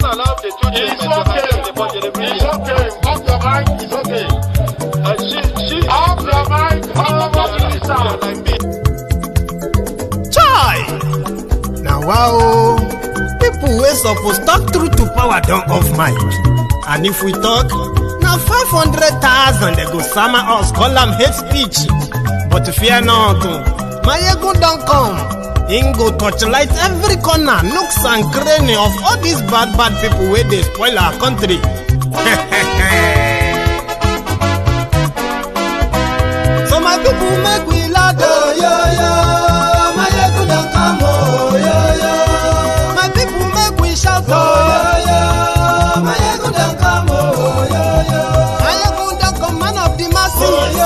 allowed the two children to have the budget. It's okay. Off your mind. It's okay. She off your mind. Like me. Chai! Now wow, people wey suppose talk through to power don't off mic. And if we talk, now 500,000 they go summer us, call them hate speech. But fear not, my ego don't come. Ingo torchlight every corner, nooks and cranny of all these bad people where they spoil our country. So my people make we loud, my ego don't come, my people make we shout, my ego don't come, my ego don't come, man of the masses,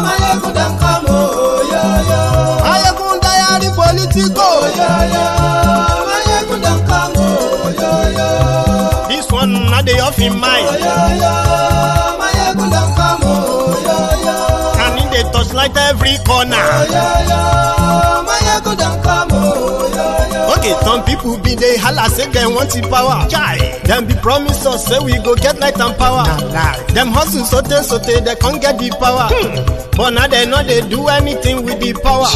my ego don't come, my ego diary political, my ego don't come, this one not the off in mind, my ego don't come, and in the touchlight every corner. Okay, some people be they holla say they want the power. Chai, them be promise us say we go get light and power. Them hustle sote they can't get the power. But now they know they do anything with the power.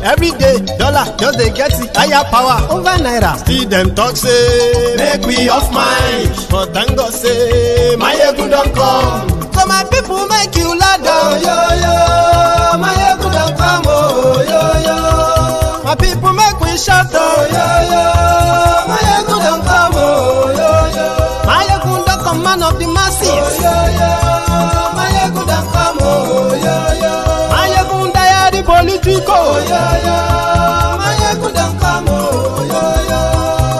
Every day, dollar just they get the higher power over naira. Still them talk say make we off mind. But thank God say my ego don't come. So my people make you ladder. My ego don't come. My people make we shout. My ego don't come. My ego don't come, man of the masses. My ego don't come. My ego diary political. My ego don't come.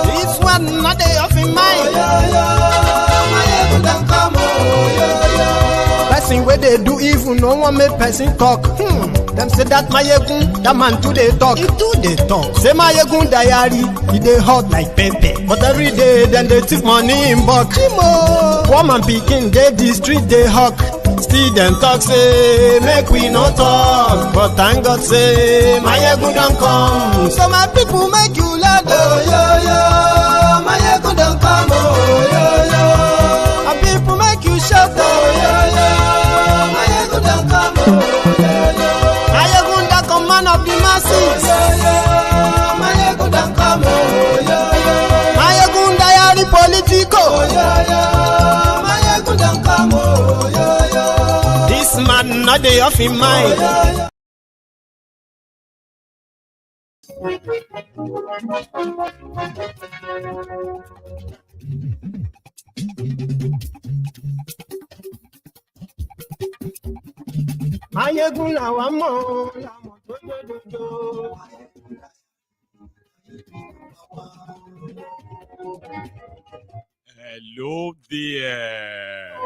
This one not day off in mind. My ego don't come. Person where they do evil, no one make person talk. Them say that my yegun, that man too they talk. He too they talk. Say my yegun diary, he they hot like pepper. But every day then they take money in bulk. Woman picking, they the street they hawk. Still them talk say make we no talk. But thank God say my yegun don't come. So my people make you loud. My yegun don't come. My people make you shout. My yegun don't come. Man of the masses. My ego don't come. My ego diary political. My ego don't come. This man not the off in mind. My ego la wamo. Hello there.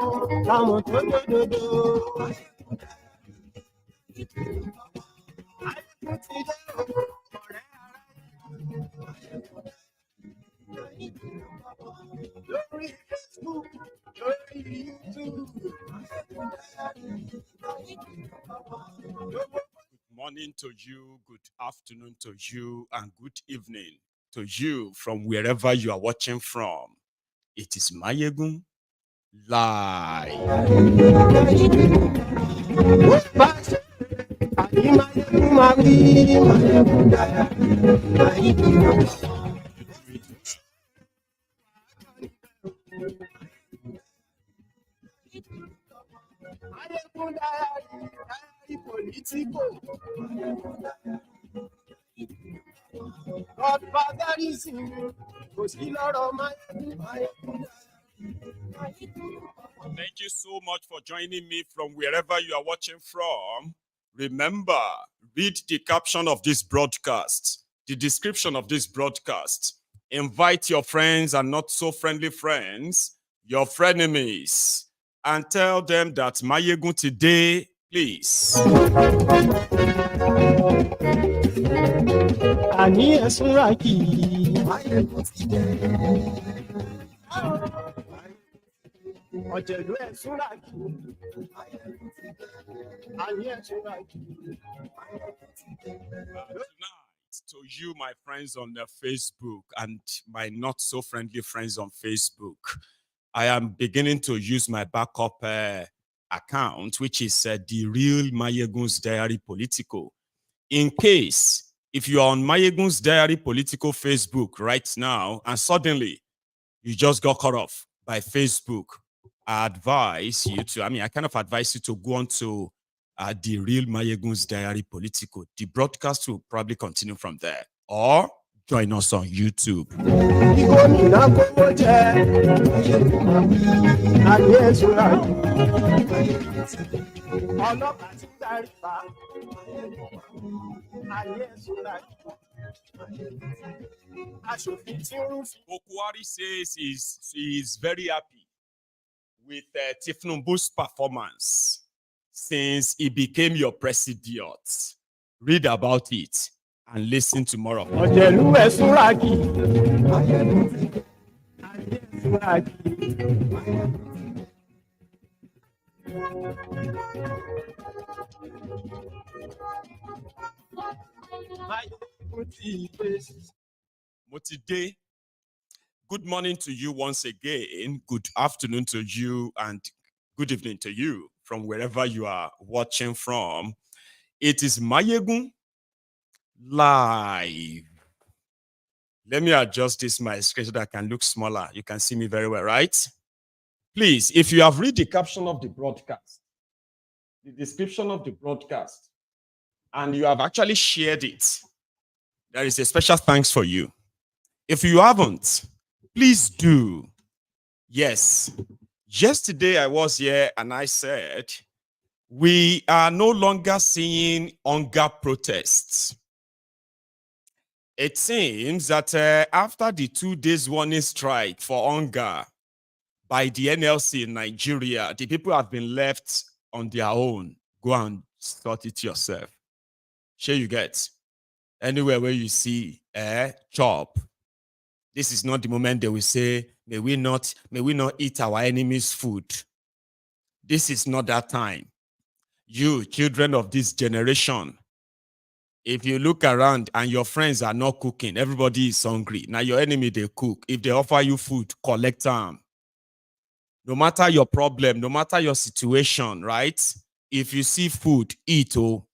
Morning to you, good afternoon to you, and good evening to you from wherever you are watching from. It is Mayegun Live. Thank you so much for joining me from wherever you are watching from. Remember, read the caption of this broadcast, the description of this broadcast. Invite your friends and not so friendly friends, your frenemies, and tell them that Mayegun today, please. to you, my friends on Facebook and my not so friendly friends on Facebook. I am beginning to use my backup account, which is the real Mayegun's Diary Political. In case, if you are on Mayegun's Diary Political Facebook right now, and suddenly you just got cut off by Facebook, I advise you to, I kind of advise you to go on to the real Mayegun's Diary Political. The broadcast will probably continue from there. Or join us on YouTube. Bokohari says he's very happy with Thiefnubu's performance since he became your president. Read about it and listen tomorrow. Motide, good morning to you once again. Good afternoon to you and good evening to you from wherever you are watching from. It is Mayegun live. Let me adjust this my screen so that I can look smaller. You can see me very well, right? Please, if you have read the caption of the broadcast, the description of the broadcast, and you have actually shared it, there is a special thanks for you. If you haven't, please do. Yes. Yesterday I was here and I said, we are no longer seeing hunger protests. It seems that after the 2 days warning strike for hunger by the NLC in Nigeria, the people have been left on their own. Go and sort it yourself. Sure you get. Anywhere where you see chop. This is not the moment they will say, may we not eat our enemy's food. This is not that time. You, children of this generation, if you look around and your friends are not cooking, everybody is hungry. Now your enemy, they cook. If they offer you food, collect them. No matter your problem, no matter your situation, right? If you see food, eat. Oh,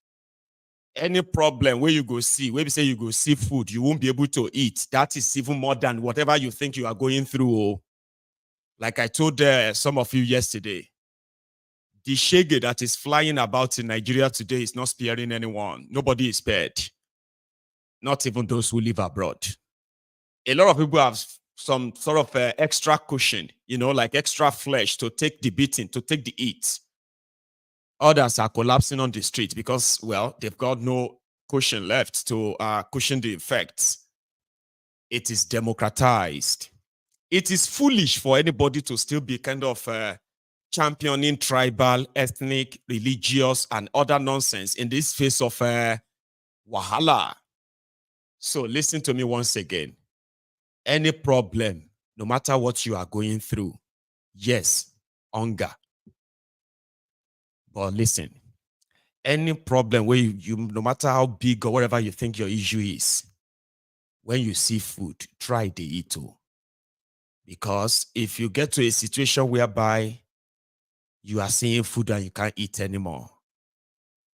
any problem where you go see, where we say you go see food, you won't be able to eat. That is even more than whatever you think you are going through. Oh. Like I told some of you yesterday, the shege that is flying about in Nigeria today is not sparing anyone. Nobody is spared. Not even those who live abroad. A lot of people have some sort of extra cushion, like extra flesh to take the beating, to take the heat. Others are collapsing on the street because, well, they've got no cushion left to cushion the effects. It is democratized. It is foolish for anybody to still be kind of championing tribal, ethnic, religious, and other nonsense in this face of wahala. So listen to me once again. Any problem, no matter what you are going through, yes, hunger. But listen, any problem where you no matter how big or whatever you think your issue is, when you see food, try to eat it. Because if you get to a situation whereby you are seeing food and you can't eat anymore,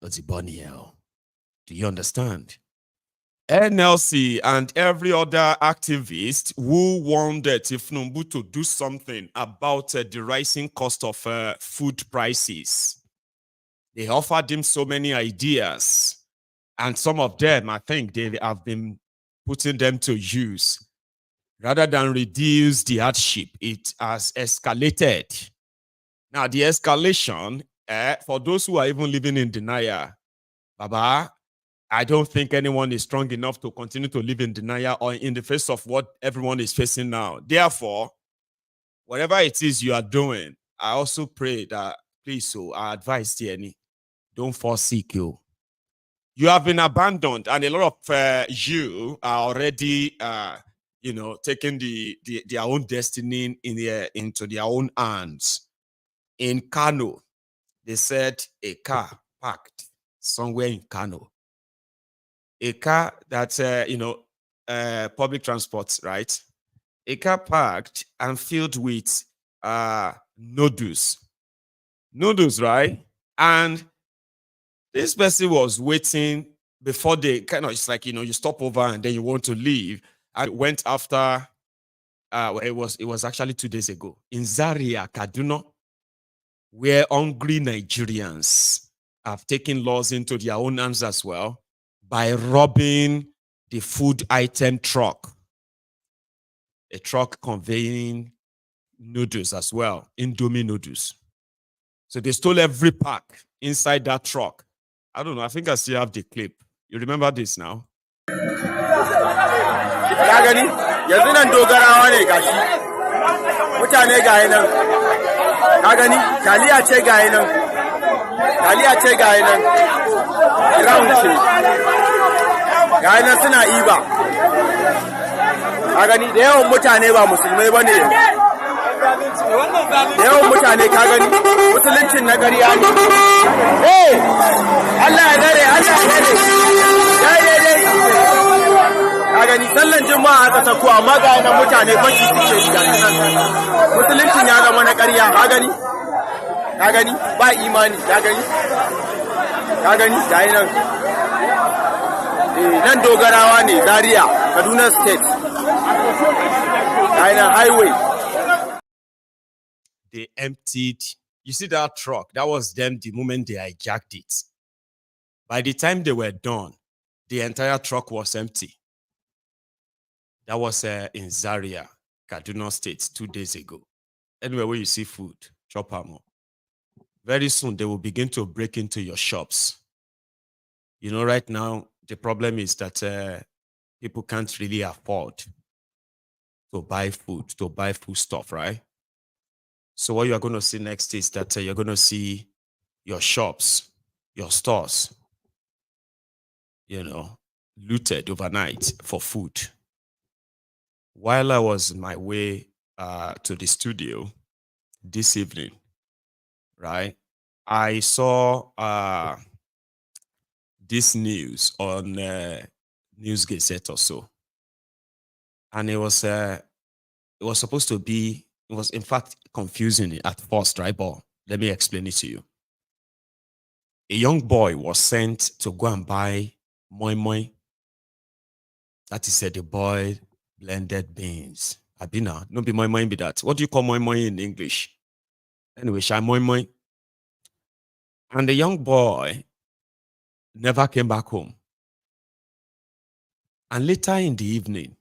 that's a bunny hell. Do you understand? NLC and every other activist who wanted Thiefnubu to do something about the rising cost of food prices. They offered him so many ideas, and some of them, I think, they have been putting them to use. Rather than reduce the hardship, it has escalated. Now, the escalation, for those who are even living in denial, Baba, I don't think anyone is strong enough to continue to live in denial or in the face of what everyone is facing now. Therefore, whatever it is you are doing, I also pray that, please, so I advise Tierney, don't forsake you. You have been abandoned, and a lot of you are already, taking their own destiny into their own hands. In Kano, they said a car parked somewhere in Kano. a car that's, public transport, right? A car parked and filled with noodles. Noodles, right? And this person was waiting before they kind of, it's like, you stop over and then you want to leave. And went after, it was actually 2 days ago in Zaria, Kaduna, where hungry Nigerians have taken laws into their own hands as well by robbing the food item truck. A truck conveying noodles as well, Indomie noodles. So they stole every pack inside that truck. I don't know. I think I still have the clip. You remember this now? Gani, yanzu nan dogarawa ne gashi. Mutane gayi nan. Ka gani, taliya ce gayi nan. Taliya ce gayi nan. Round ce. Gayi nan suna iba. Ka gani, da yawan mutane ba musulmai bane. Da yawan mutane ka gani, musuluncin na ƙarya ne. Eh! Allah ya dare, Allah ya dare. Dai. Ka gani, sallan juma'a aka sako amma ga nan mutane fashi suke yi gashi nan. Musuluncin ya zama na ƙarya, ka gani? Ka gani? Ba imani, ka gani? Ka gani? Gayi nan. Nan dogarawa ne, Zaria, Kaduna State. Gayi nan highway. They emptied. You see that truck? That was them the moment they hijacked it. By the time they were done, the entire truck was empty. That was in Zaria, Kaduna State, 2 days ago. Anyway, where you see food, chop them up. Very soon, they will begin to break into your shops. Right now, the problem is that people can't really afford to buy food, stuff, right? So what you're going to see next is that you're going to see your shops, your stores, looted overnight for food. While I was on my way to the studio this evening, right, I saw this news on News Gazette or so. And it was supposed to be, it was in fact confusing at first, right? But let me explain it to you. A young boy was sent to go and buy moi moi. That is the boy blended beans. Abina, no be moi moi be that. What do you call moi moi in English? Anyway, shy moi moi. And the young boy never came back home. And later in the evening,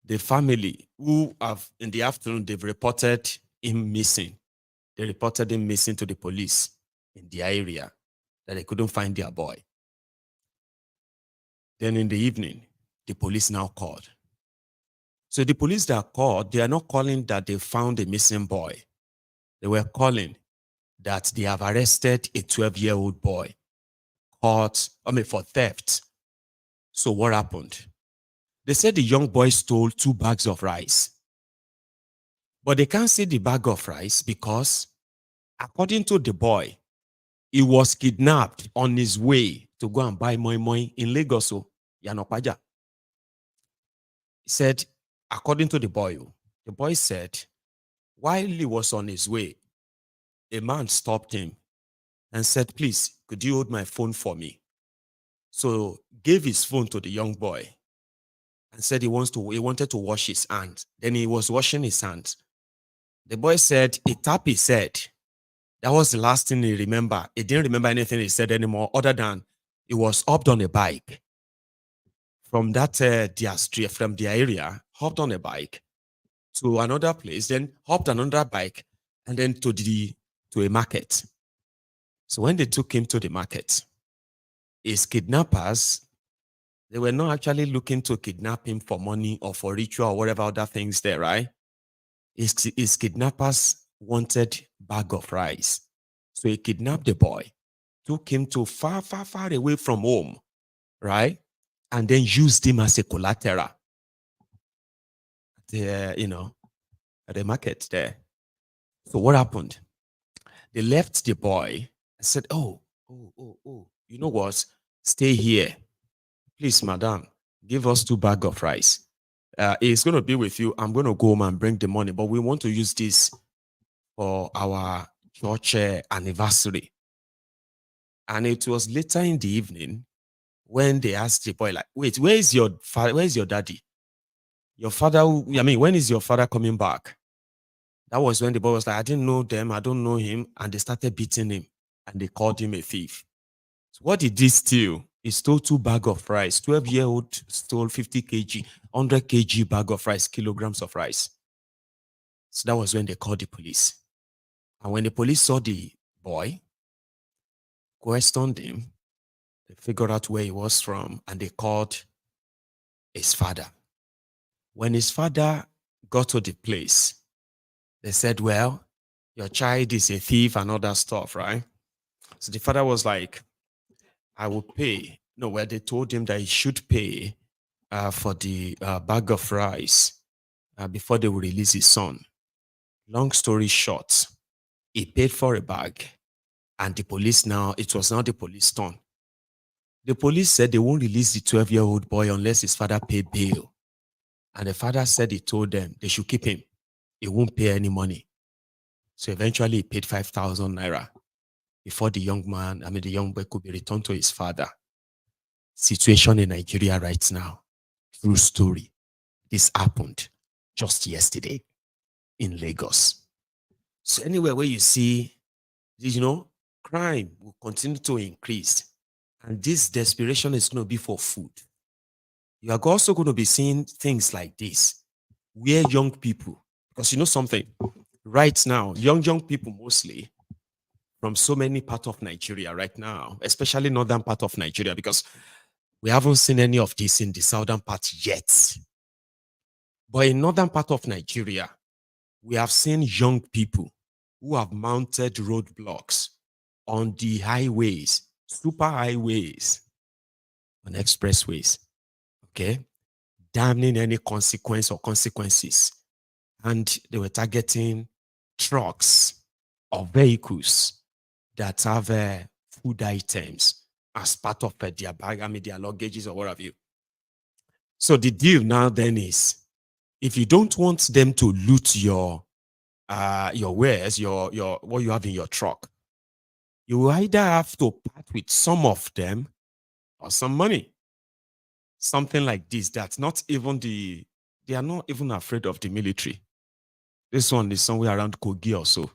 the family who have in the afternoon, they've reported him missing. They reported him missing to the police in the area that they couldn't find their boy. Then in the evening, the police now called. So the police that called, they are not calling that they found a missing boy. They were calling that they have arrested a 12-year-old boy caught, for theft. So what happened? They said the young boy stole 2 bags of rice. But they can't see the bag of rice because, according to the boy, he was kidnapped on his way to go and buy moi moi in Lagos, Yanopaja. He said, according to the boy said, while he was on his way, a man stopped him and said, please, could you hold my phone for me? So gave his phone to the young boy and said he wanted to wash his hands. Then he was washing his hands. The boy said, he tapped his head. That was the last thing he remembered. He didn't remember anything he said anymore other than he was hopped on a bike. From that from the area, hopped on a bike to another place, then hopped another bike, and then to a market. So when they took him to the market, his kidnappers, they were not actually looking to kidnap him for money or for ritual or whatever other things there, right? His kidnappers wanted bag of rice. So he kidnapped the boy, took him to far, far, far away from home, right? And then used him as a collateral. At the market there. So what happened? They left the boy and said, oh, you know what? Stay here. please, madam, give us 2 bags of rice. It's going to be with you. I'm going to go home and bring the money, but we want to use this for our church anniversary. And it was later in the evening when they asked the boy, like, wait, where is your father? Where is your daddy? Your father, when is your father coming back? That was when the boy was like, I didn't know them, I don't know him. And they started beating him and they called him a thief. So what did he steal? He stole 2 bags of rice. 12-year-old stole 50 kg, 100 kg bag of rice, kilograms of rice. So that was when they called the police. And when the police saw the boy, questioned him, they figured out where he was from, and they called his father. When his father got to the place, they said, well, your child is a thief and all that stuff, right? So the father was like, I will pay. No, well, they told him that he should pay for the bag of rice before they will release his son. Long story short, he paid for a bag, and the police it was now the police turn. The police said they won't release the 12-year-old boy unless his father paid bail. And the father said he told them they should keep him. He won't pay any money. So eventually he paid 5,000 naira before the young boy could be returned to his father. Situation in Nigeria right now. True story. This happened just yesterday in Lagos. So anywhere where you see, crime will continue to increase. And this desperation is going to be for food. You are also going to be seeing things like this, where young people, because you know something, right now, young people mostly from so many parts of Nigeria right now, especially northern part of Nigeria, because we haven't seen any of this in the southern part yet. But in northern part of Nigeria, we have seen young people who have mounted roadblocks on the highways, super highways, on expressways, okay, damning any consequence or consequences. And they were targeting trucks or vehicles that have food items as part of their bag, their luggages or what have you. So the deal now then is, if you don't want them to loot your wares, your what you have in your truck, you will either have to part with some of them or some money. Something like this, that's not even they are not even afraid of the military. This one is somewhere around Kogi or so.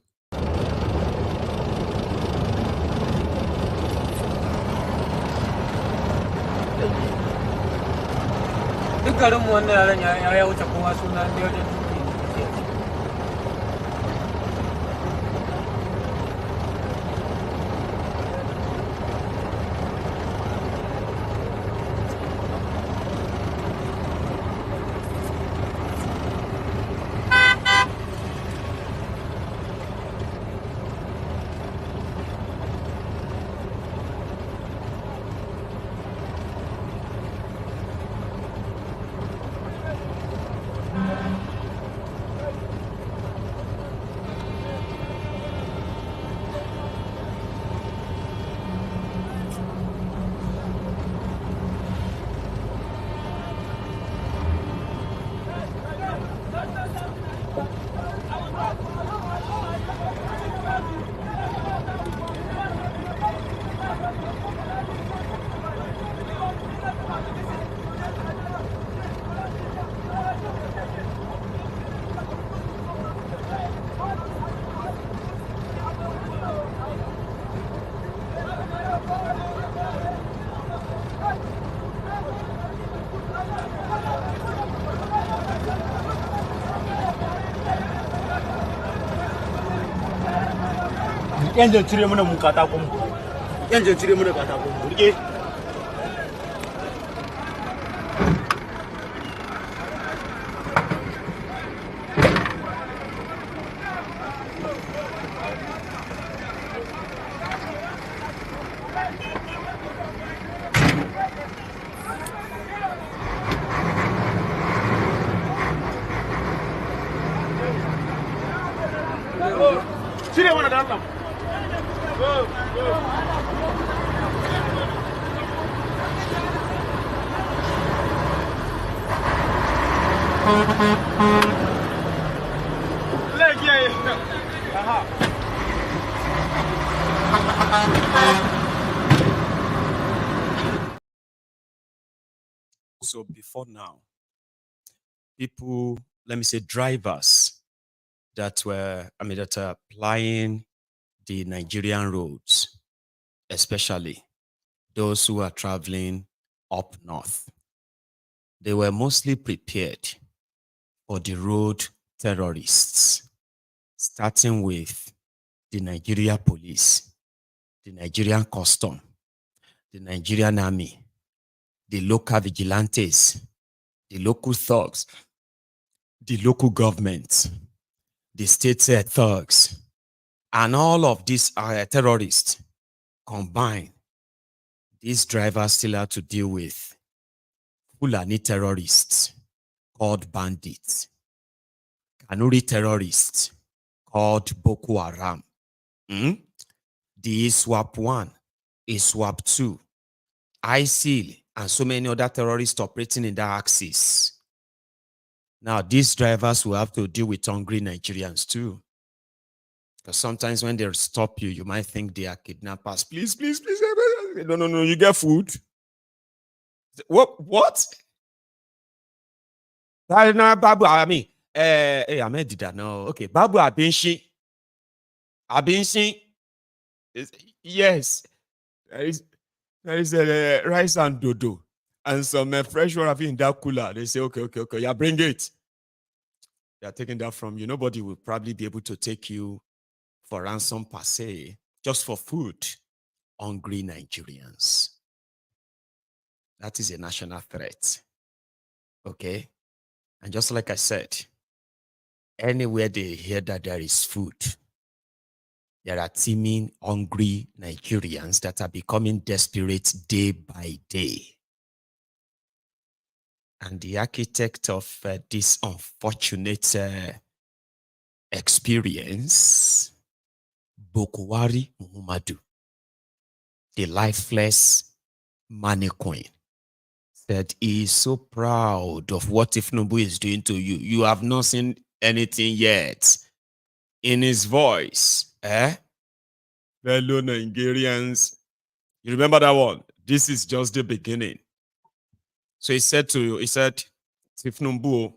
Yanzu cire mana mun katakon. Yanzu cire mana katakon. Rike. Cire mana da Allah. So before now, people, let me say drivers that are applying the Nigerian roads, especially those who are traveling up north, they were mostly prepared for the road terrorists, starting with the Nigeria police, the Nigerian custom, the Nigerian army, the local vigilantes, the local thugs, the local government, the state thugs, and all of these terrorists combined. These drivers still have to deal with Fulani terrorists called bandits, Kanuri terrorists called Boko Haram, the ISWAP 1, ISWAP 2, ISIL, and so many other terrorists operating in that axis. Now, these drivers will have to deal with hungry Nigerians too. Because sometimes when they stop you, you might think they are kidnappers. Please, please, please. No, you get food. What? Babu, I mean, Ahmed did that. No, okay. Babu Abinshi. Yes. There is rice and dodo and some fresh water in that cooler. They say, okay. Yeah, bring it. They are taking that from you. Nobody will probably be able to take you for ransom per se, just for food. Hungry Nigerians. That is a national threat. Okay? And just like I said, anywhere they hear that there is food, there are teeming, hungry Nigerians that are becoming desperate day by day. And the architect of this unfortunate experience, Bokohari Muhammadu, the lifeless mannequin, said he is so proud of what Thiefnubu is doing to you. You have not seen anything yet. In his voice, Fellow Nigerians, you remember that one? This is just the beginning. So he said Thiefnubu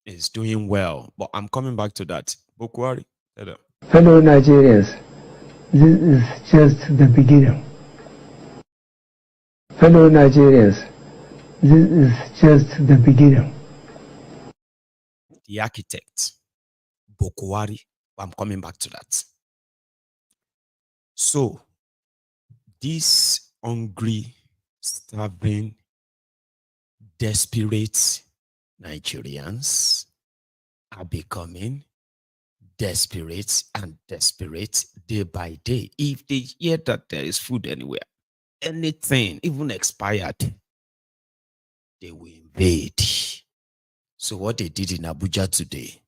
is doing well, but I'm coming back to that. Bokohari, fellow Nigerians, this is just the beginning. Fellow Nigerians, this is just the beginning. The architect, Bokohari, I'm coming back to that. So, these hungry, starving, desperate Nigerians are becoming desperate and desperate day by day. If they hear that there is food anywhere, anything, even expired, they will invade. So what they did in Abuja today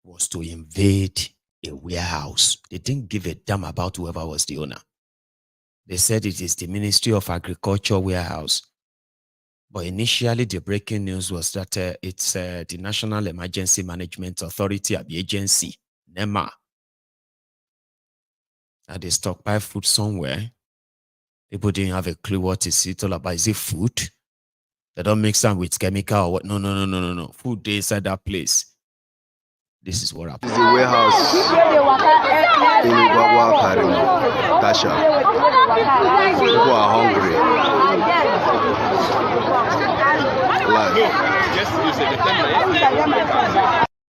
was to invade a warehouse. They didn't give a damn about whoever was the owner. They said it is the Ministry of Agriculture warehouse. But initially, the breaking news was that it's the National Emergency Management Authority, the agency, NEMA. And they stockpile food somewhere. People didn't have a clue what is it all about. Is it food? They don't mix them with chemical or what? No. Food they inside that place. This is what happened. This is the warehouse in Bokohari, Tasha. People are hungry. This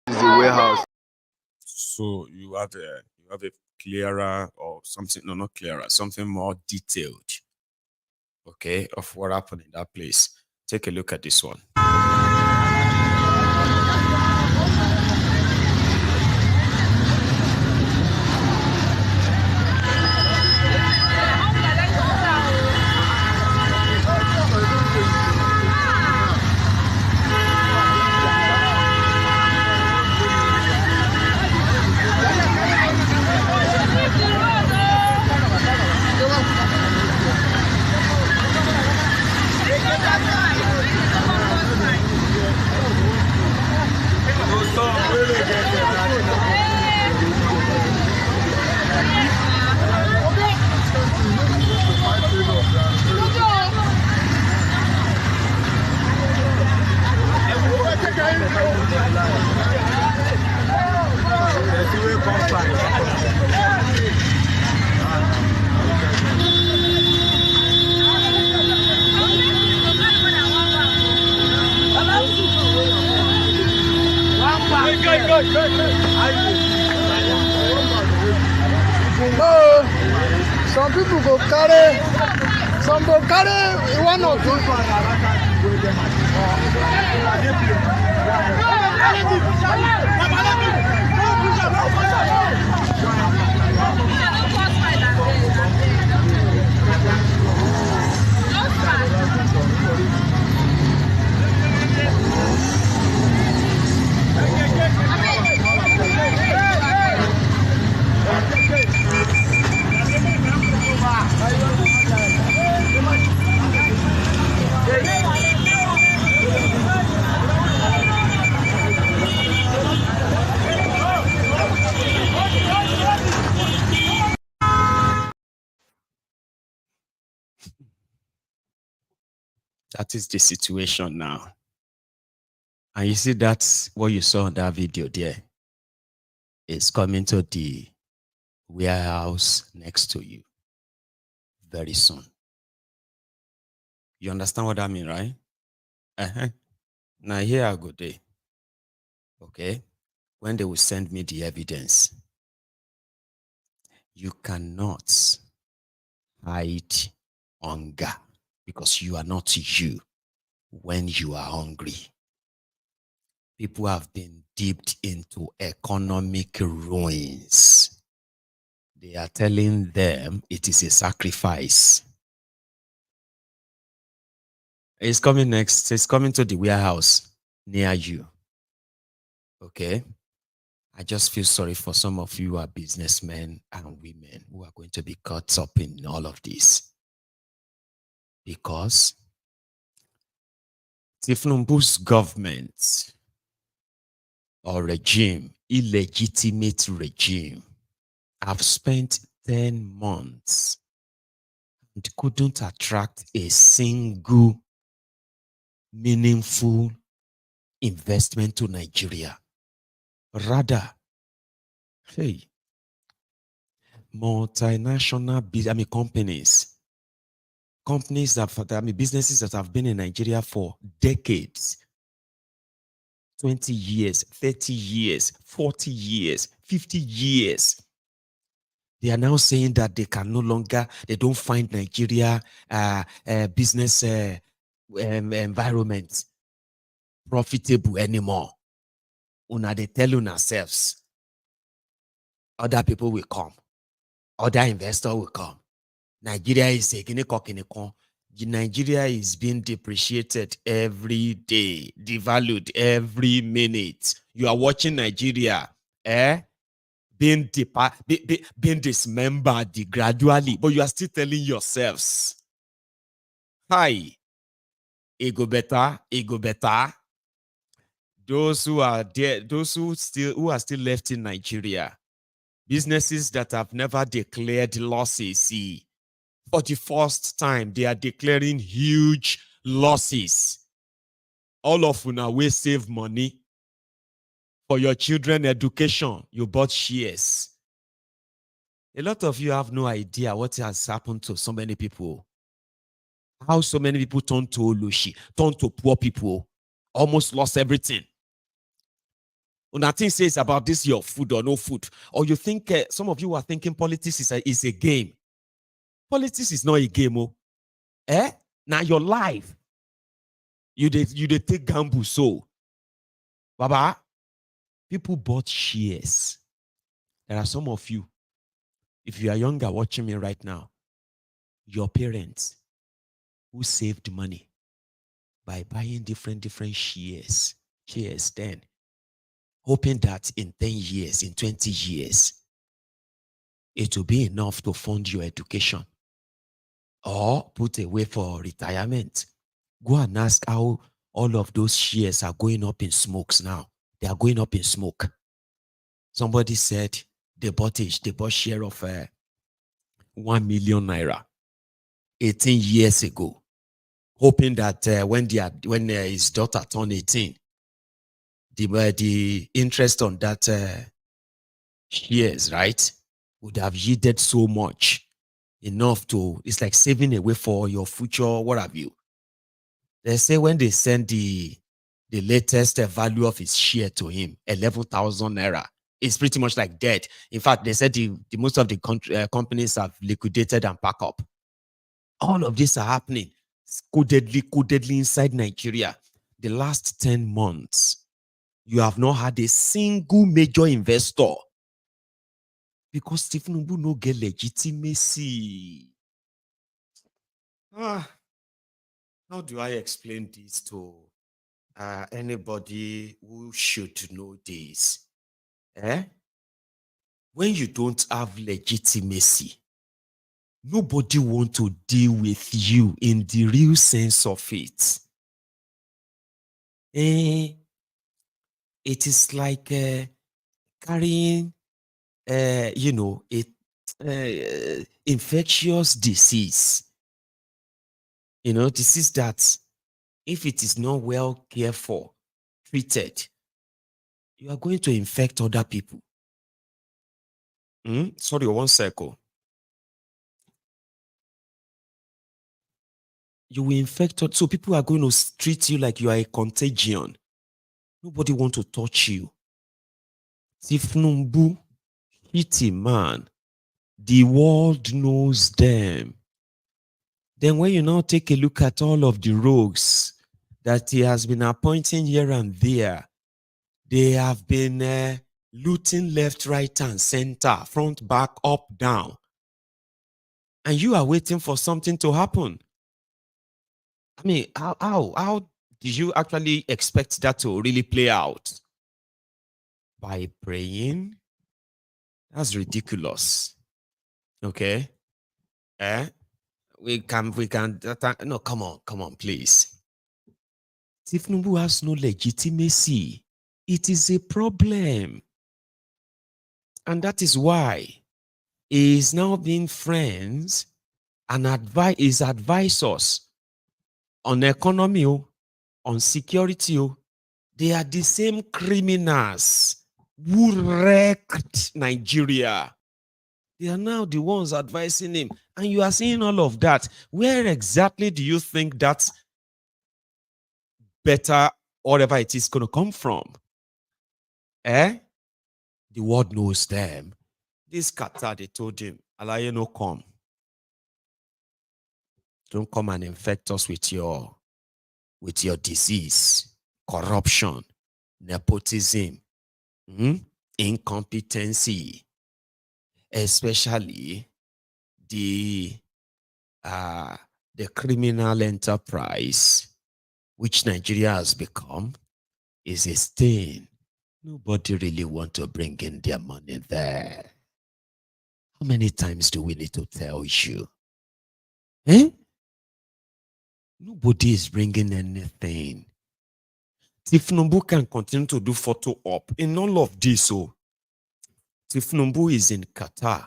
is the warehouse. So you have a clearer or something, no, not clearer, something more detailed, okay, of what happened in that place. Take a look at this one. Some go carry one or two. That is the situation now. And you see, that's what you saw in that video there. It's coming to the warehouse next to you very soon. You understand what I mean, right? Now here I go there. Okay? When they will send me the evidence, you cannot hide hunger because you are not you when you are hungry. People have been dipped into economic ruins. They are telling them it is a sacrifice. It's coming next. It's coming to the warehouse near you. Okay? I just feel sorry for some of you who are businessmen and women who are going to be caught up in all of this. Because Thiefnubu's government or regime, illegitimate regime, have spent 10 months and couldn't attract a single meaningful investment to Nigeria. Rather, hey, multinational companies that businesses that have been in Nigeria for decades, 20 years, 30 years, 40 years, 50 years. They are now saying that they can no longer, they don't find Nigeria business environment profitable anymore. Una they tell on ourselves, other people will come, other investors will come. Nigeria is a Nigeria is being depreciated every day, devalued every minute. You are watching Nigeria, being dismembered gradually, but you are still telling yourselves, hi, ego better. Those who are there, those who are still left in Nigeria, businesses that have never declared losses, see, for the first time, they are declaring huge losses. All of you now will save money for your children's education. You bought shares. A lot of you have no idea what has happened to so many people. How so many people turned to Olushi, turned to poor people, almost lost everything. Nothing says about this, your food or no food. Or you think, some of you are thinking politics is a game. Politics is not a game. Now your life, you take gamble. So, Baba, people bought shares. There are some of you, if you are younger watching me right now, your parents who saved money by buying different shares then, hoping that in 10 years, in 20 years, it will be enough to fund your education or put away for retirement. Go and ask how all of those shares are going up in smokes now. They are going up in smoke. Somebody said they bought share of 1 million naira 18 years ago, hoping that when his daughter turned 18, the interest on that shares, right, would have yielded so much, enough to, it's like saving away for your future, what have you. They say when they send the latest value of his share to him, 11,000 naira, it's pretty much like dead. In fact, they said the most of the companies have liquidated and pack up. All of this are happening codedly inside Nigeria. The last 10 months, you have not had a single major investor because Thiefnubu no get legitimacy. How do I explain this to anybody who should know this? When you don't have legitimacy, nobody wants to deal with you in the real sense of it. It is like carrying, infectious disease. Disease that if it is not well cared for, treated, you are going to infect other people. Sorry, 1 second. You will infect, so people are going to treat you like you are a contagion. Nobody wants to touch you. Thiefnubu, Shittyman, the world knows them. Then when you now take a look at all of the rogues that he has been appointing here and there, they have been looting left, right, and center, front, back, up, down. And you are waiting for something to happen. I mean, how did you actually expect that to really play out? By praying? That's ridiculous. Okay? We can, no, come on, please. Thiefnubu has no legitimacy. It is a problem. And that is why he is now being friends and his advisors on economy, on security. They are the same criminals who wrecked Nigeria. They are now the ones advising him. And you are seeing all of that. Where exactly do you think that's better, whatever it is, going to come from? The world knows them. This Qatar, they told him, Alaye, no come. Don't come and infect us with your disease, corruption, nepotism, incompetency, especially the criminal enterprise which Nigeria has become is a stain. Nobody really want to bring in their money there. How many times do we need to tell you? Nobody is bringing anything. Thiefnubu can continue to do photo op in all of this. So Thiefnubu is in Qatar,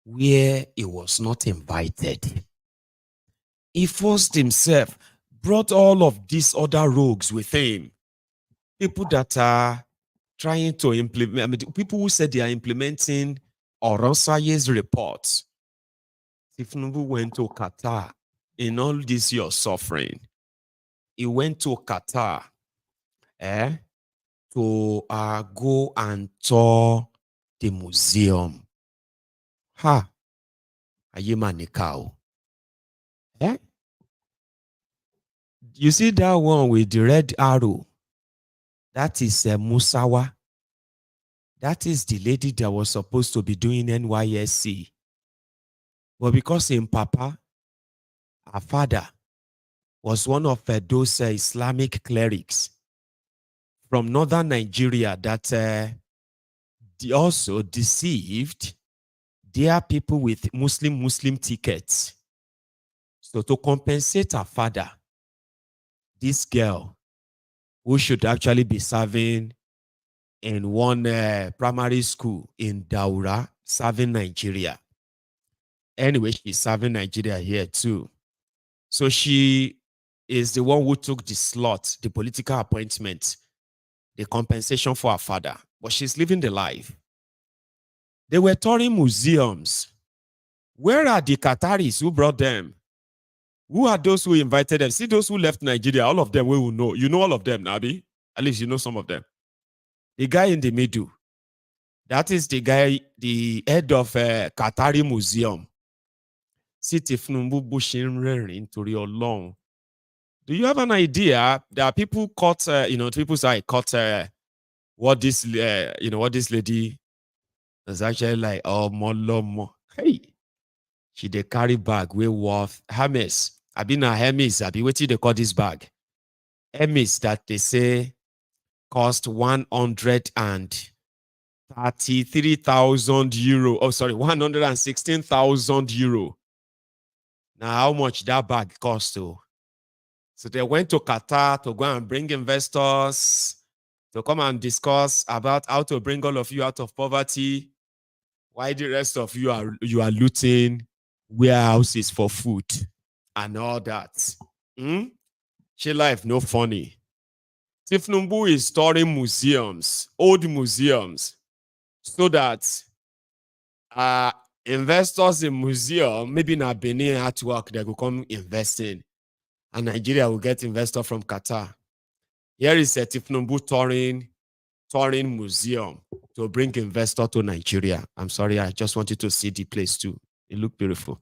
where he was not invited. He forced himself, brought all of these other rogues with him. People that are trying to implement, people who said they are implementing Oronsaye's report. Thiefnubu went to Qatar in all this your suffering. He went to Qatar to go and tour the museum. Ayemanikao. You see that one with the red arrow? That is Musawa. That is the lady that was supposed to be doing NYSC. But because in Papa, her father was one of those Islamic clerics from northern Nigeria that also deceived their people with Muslim tickets. So to compensate her father, this girl, who should actually be serving in one primary school in Daura, serving Nigeria. Anyway, she's serving Nigeria here too. So she is the one who took the slot, the political appointment, the compensation for her father. But she's living the life. They were touring museums. Where are the Qataris who brought them? Who are those who invited them? See those who left Nigeria, all of them we will know. You know all of them, Nabi. At least you know some of them. The guy in the middle, that is the guy, the head of Qatari Museum. sí Thiefnubu bó ṣe ń rẹ́rìn torí Ọlọ́run. Do you have an idea? There are people caught, people say caught what this lady is actually like, oh, molomo. Hey, she dey carry bag wey worth Hermes. Abi na Hermes, abi wetin they call this bag? Hermes that they say cost 133,000 euro. Oh, sorry, 116,000 euro. Now, how much that bag cost? Oh? So they went to Qatar to go and bring investors to come and discuss about how to bring all of you out of poverty. Why the rest of you are looting warehouses for food and all that. She life no funny. Thiefnubu is storing museums, old museums, so that investors in museum, maybe in Benin artwork, they will come investing. And Nigeria will get investor from Qatar. Here is a Thiefnubu touring museum to bring investor to Nigeria. I'm sorry, I just wanted to see the place too. It looked beautiful.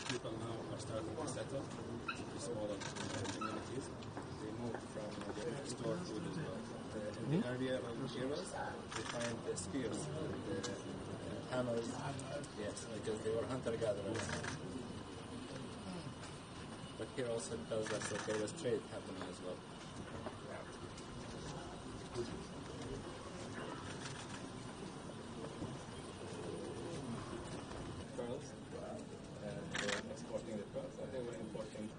People now are starting to settle in smaller communities. They move from the store food as well. In the area of heroes, they find the spears, the hammers, yes, because they were hunter-gatherers. But here also tells us that there was trade happening as well. Pearls, and exporting the pearls, and they were importing.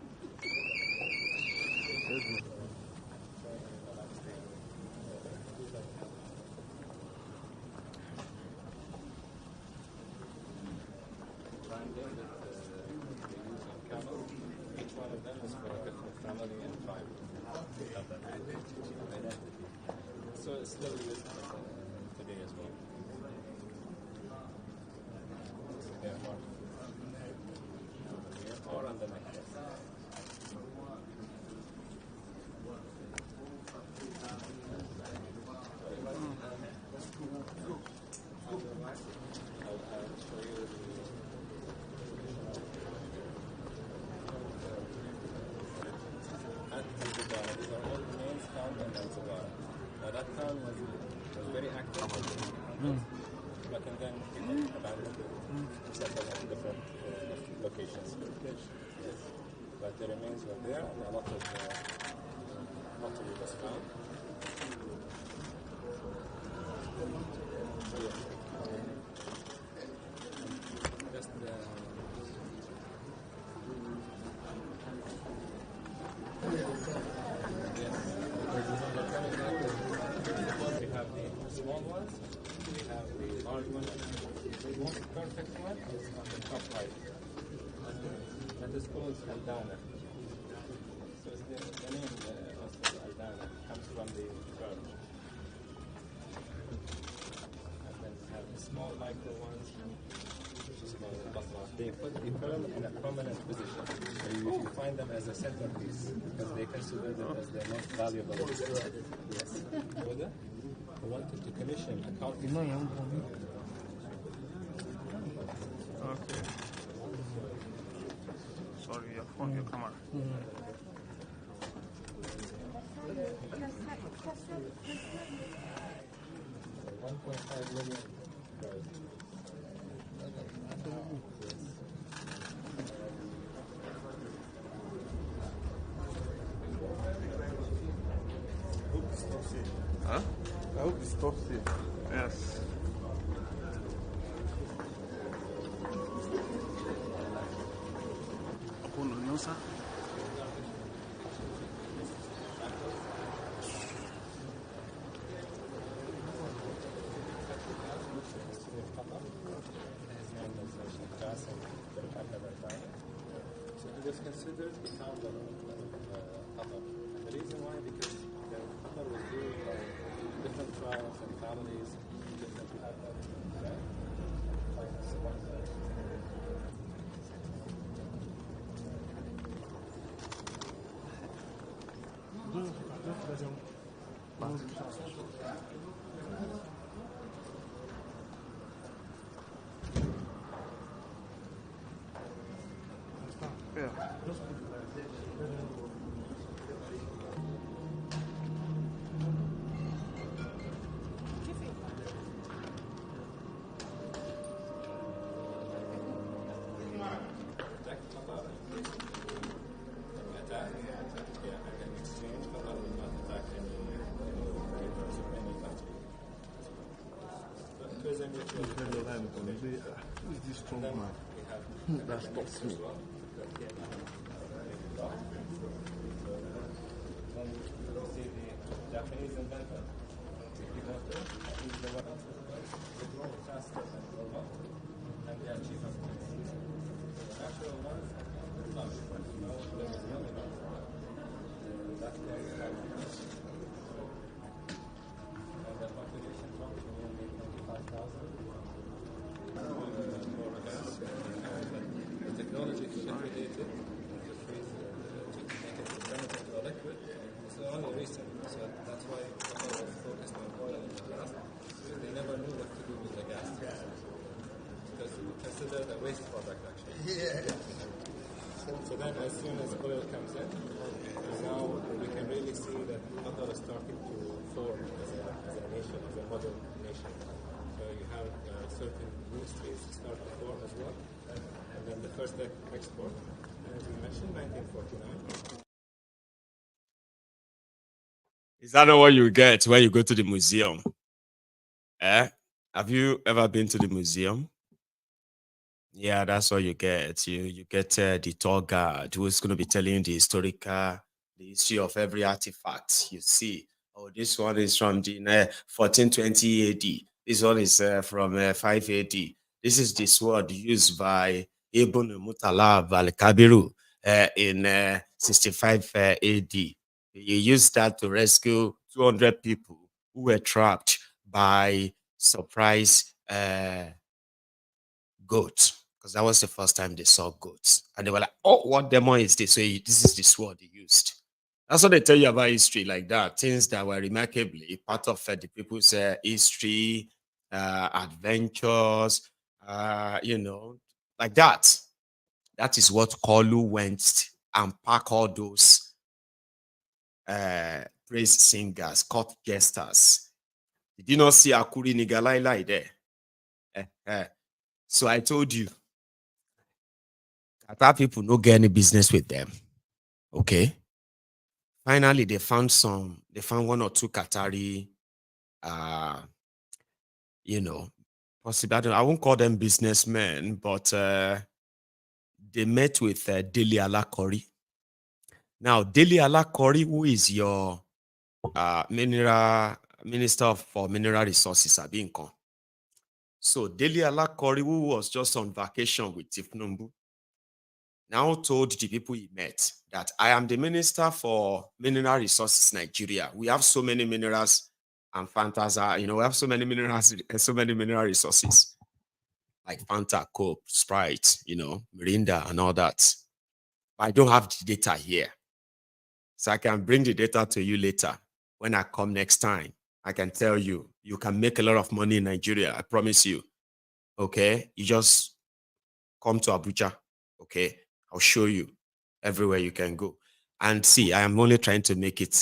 Branding that they use on camels, each one of them is for a different family and tribe. They have that identity. So it's still used today as well. They are marked here or on the necklace. I'll show you at Abuja. These are all the names found in Abuja. Now that town was very active, but then people abandoned it, settled in different locations. Yes. But the remains were there, and a lot of pottery was found. Just we have the small ones, we have the large ones. The most perfect one is on the top right. disclose Aldana. So it's the name of Aldana comes from the verb. And then we have the small micro ones, which is called the basra. They put the pearl in a prominent position. So you find them as a centerpiece because they consider them as the most valuable. Yes. Whether I wanted to commission a carpet. Okay. Sorry, your phone, your camera. 1.5 million. Huh? I hope it stops here. Yes. Sir? So it was considered the founder of Qatar. The reason why, because Qatar was ruled by different tribes and families, different Yeah. Who is this strong man that stops me? Japanese inventor, he's the one who grow faster than robot, and they achieve a the natural ones, there was no that's why we have and the population dropped to only 25,000. The technology to liquidate it, to freeze to make it primitive or liquid, it's only recent. So that's why Qatar was focused on oil in the past. They never knew what to do with the gas. Because it was considered a waste product actually. Yeah. So then as soon as oil comes in, now we can really see that Qatar is starting to form as a nation, as a model nation. So you have certain industries start to form as well. And then the first export, as you mentioned, 1949. Is that not what you get when you go to the museum? Have you ever been to the museum? Yeah, that's what you get. You get the tour guide who is going to be telling you the history of every artifact you see. Oh, this one is from the 1420 AD. This one is from 5 AD. This is the sword used by Ibn Mutalab al-Kabiru in 65 AD. He used that to rescue 200 people who were trapped by surprise goats, because that was the first time they saw goats. And they were like, oh, what demon is this? So this is the sword he used. That's what they tell you about history like that. Things that were remarkably part of the people's history, adventures, like that. That is what Koolu went and packed all those praise singers, court jesters. Did you not see Akuri Nigalai there? So I told you, Qatar people don't get any business with them. Okay. Finally, they found one or two Qatari, possibly, I won't call them businessmen, but they met with Dele Alakori. Now, Dele Alakori, who is your Minister for Mineral Resources, Abinko. So Dele Alakori, who was just on vacation with Thiefnubu, now told the people he met that I am the minister for mineral resources Nigeria. We have so many minerals and Fantas, we have so many minerals, so many mineral resources like Fanta, Coke, Sprite, Mirinda and all that. I don't have the data here. So I can bring the data to you later. When I come next time, I can tell you, you can make a lot of money in Nigeria. I promise you. Okay? You just come to Abuja. Okay? I'll show you everywhere you can go. And see, I am only trying to make it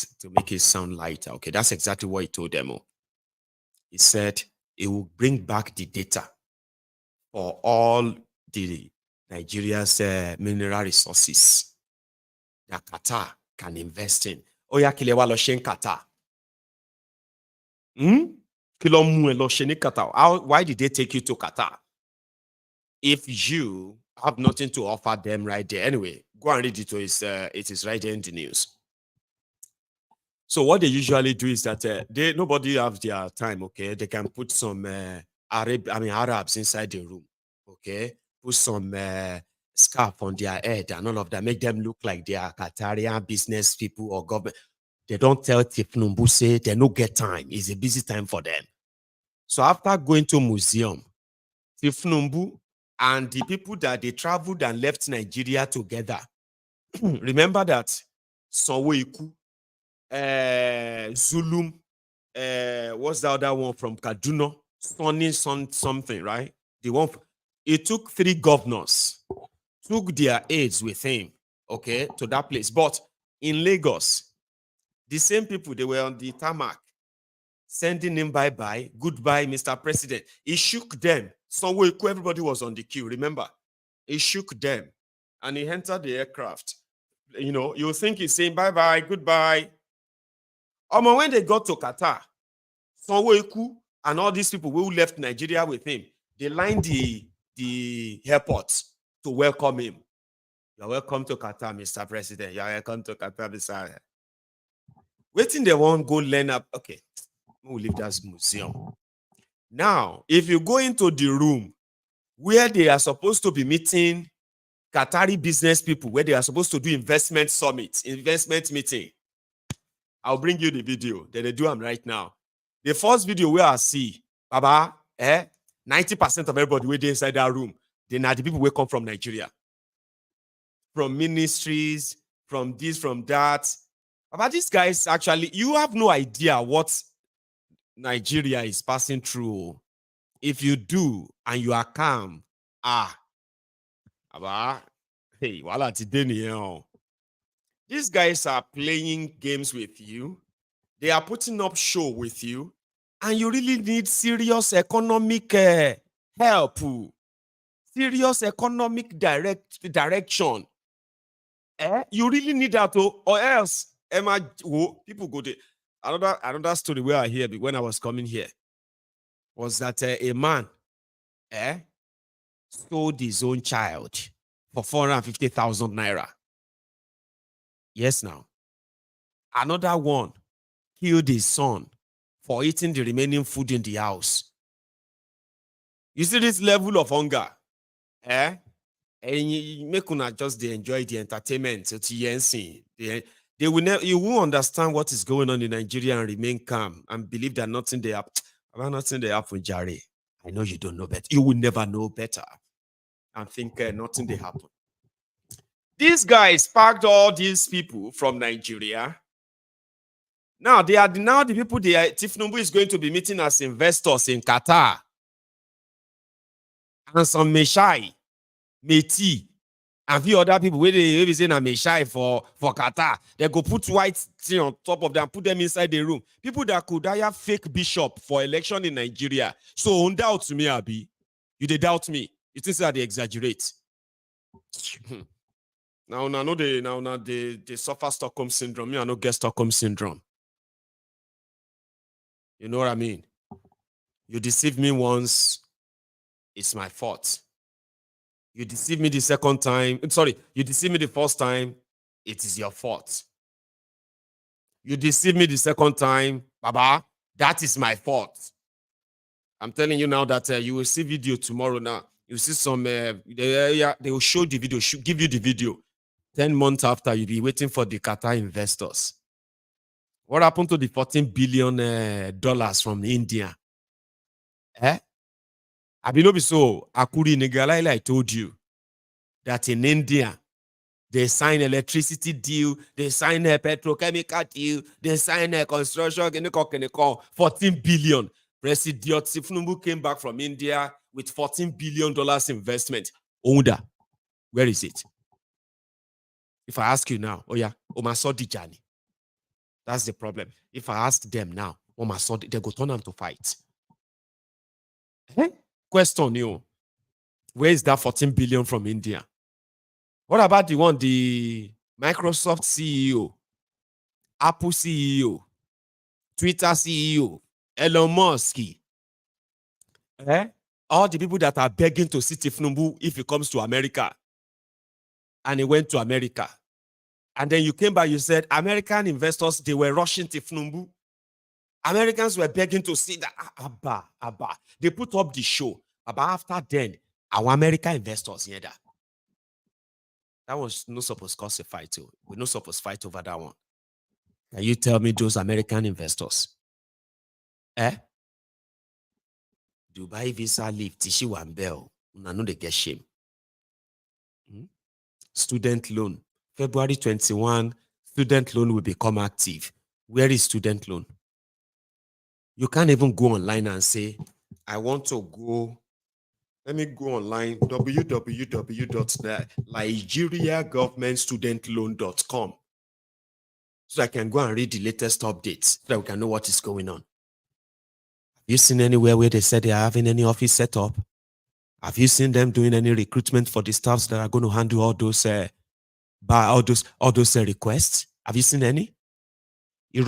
sound lighter. Okay? That's exactly what he told them. He said he will bring back the data for all the Nigeria's mineral resources that Qatar can invest in. Oya kilewa lo shen Qatar. Qatar. Why did they take you to Qatar? If you have nothing to offer them right there, anyway, go and read it. It is right there in the news. So what they usually do is that nobody have their time. Okay, they can put some Arabs inside the room. Okay, put some scarf on their head and all of that, make them look like they are Qatarian business people or government. They don't tell Thiefnubu, say they no get time. It's a busy time for them. So after going to museum, Thiefnubu and the people that they traveled and left Nigeria together, remember that Sonwoiku, Zulum, what's the other one from Kaduna? Something, right? The one, it took 3 governors, took their aides with him, okay, to that place. But in Lagos, the same people, they were on the tarmac, sending him bye-bye, goodbye, Mr. President. He shook them. Somewhere, everybody was on the queue, remember? He shook them, and he entered the aircraft. You think he's saying bye-bye, goodbye. When they got to Qatar, Sonwoiku and all these people who left Nigeria with him, they lined the airport to welcome him. You're welcome to Qatar, Mr. President. You're welcome to Qatar, Mr. Waiting, they won't go learn up. Okay, we'll leave that museum. Now, if you go into the room where they are supposed to be meeting Qatari business people, where they are supposed to do investment meeting, I'll bring you the video. They do them right now. The first video where I see, Baba, 90% of everybody waiting inside that room, they are the people who come from Nigeria. From ministries, from this, from that. But these guys, actually, you have no idea what Nigeria is passing through. If you do, and you are calm, hey, wala today. These guys are playing games with you. They are putting up show with you. And you really need serious economic help. Serious economic direction. You really need that, or else people go there. Another story where I hear when I was coming here was that a man sold his own child for 450,000 naira. Yes, now. Another one killed his son for eating the remaining food in the house. You see this level of hunger? And you make una just enjoy the entertainment. They will never, you won't understand what is going on in Nigeria and remain calm and believe that nothing they happen, Jerry. I know you don't know better. You will never know better and think nothing they happen. These guys packed all these people from Nigeria. Now they are the people Thiefnubu is going to be meeting as investors in Qatar. And some Meshai, Meti, and few other people where they say na Meshai for Qatar. They go put white thing on top of them, put them inside the room. People that could hire fake bishop for election in Nigeria. So don't doubt me, Abi. You they doubt me. You think that they exaggerate. Now they suffer Stockholm syndrome. Me, I no get Stockholm syndrome. You know what I mean? You deceive me once, it's my fault. You deceive me the second time. Sorry, you deceive me the first time, it is your fault. You deceive me the second time, Baba, that is my fault. I'm telling you now that you will see video tomorrow now. You see some, they will show the video, give you the video. 10 months after, you'll be waiting for the Qatar investors. What happened to the $14 billion dollars from India? Abinobi so Akuri Negalai, I told you that in India, they sign electricity deal, they sign a petrochemical deal, they sign a construction, $14 billion. President Thiefnubu came back from India with $14 billion investment. Onda, where is it? If I ask you now, oh yeah, Omasodi Jani. That's the problem. If I ask them now, Omasodi, they go turn them to fight. Question you, where is that 14 billion from India? What about the one, the Microsoft CEO, Apple CEO, Twitter CEO, Elon Musk? All the people that are begging to see Thiefnubu if he comes to America. And he went to America. And then you came back, you said, American investors, they were rushing Thiefnubu. Americans were begging to see that. Abba. They put up the show. But after then, our American investors, yeah, that was not supposed to cause a fight too. We're not supposed to fight over that one. Can you tell me those American investors? Dubai visa leave, Tishi Wambel. I know they get shame. Student loan. February 21, student loan will become active. Where is student loan? You can't even go online and say, I want to go. Let me go online, www.nigeriagovernmentstudentloan.com, so I can go and read the latest updates, so that we can know what is going on. Have you seen anywhere where they said they are having any office set up? Have you seen them doing any recruitment for the staffs that are going to handle all those requests? Have you seen any? And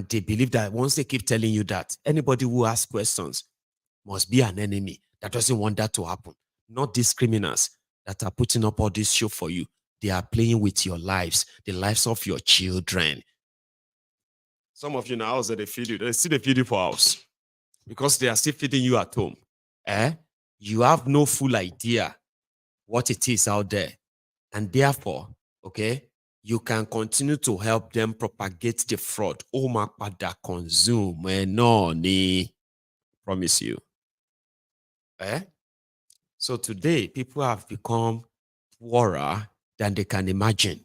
they believe that once they keep telling you that, anybody who asks questions must be an enemy that doesn't want that to happen. Not these criminals that are putting up all this show for you. They are playing with your lives, the lives of your children. Some of you in the house that they feed you, they still feed you for house because they are still feeding you at home. You have no full idea what it is out there. And therefore, okay, you can continue to help them propagate the fraud. Consume. Promise you. So today, people have become poorer than they can imagine.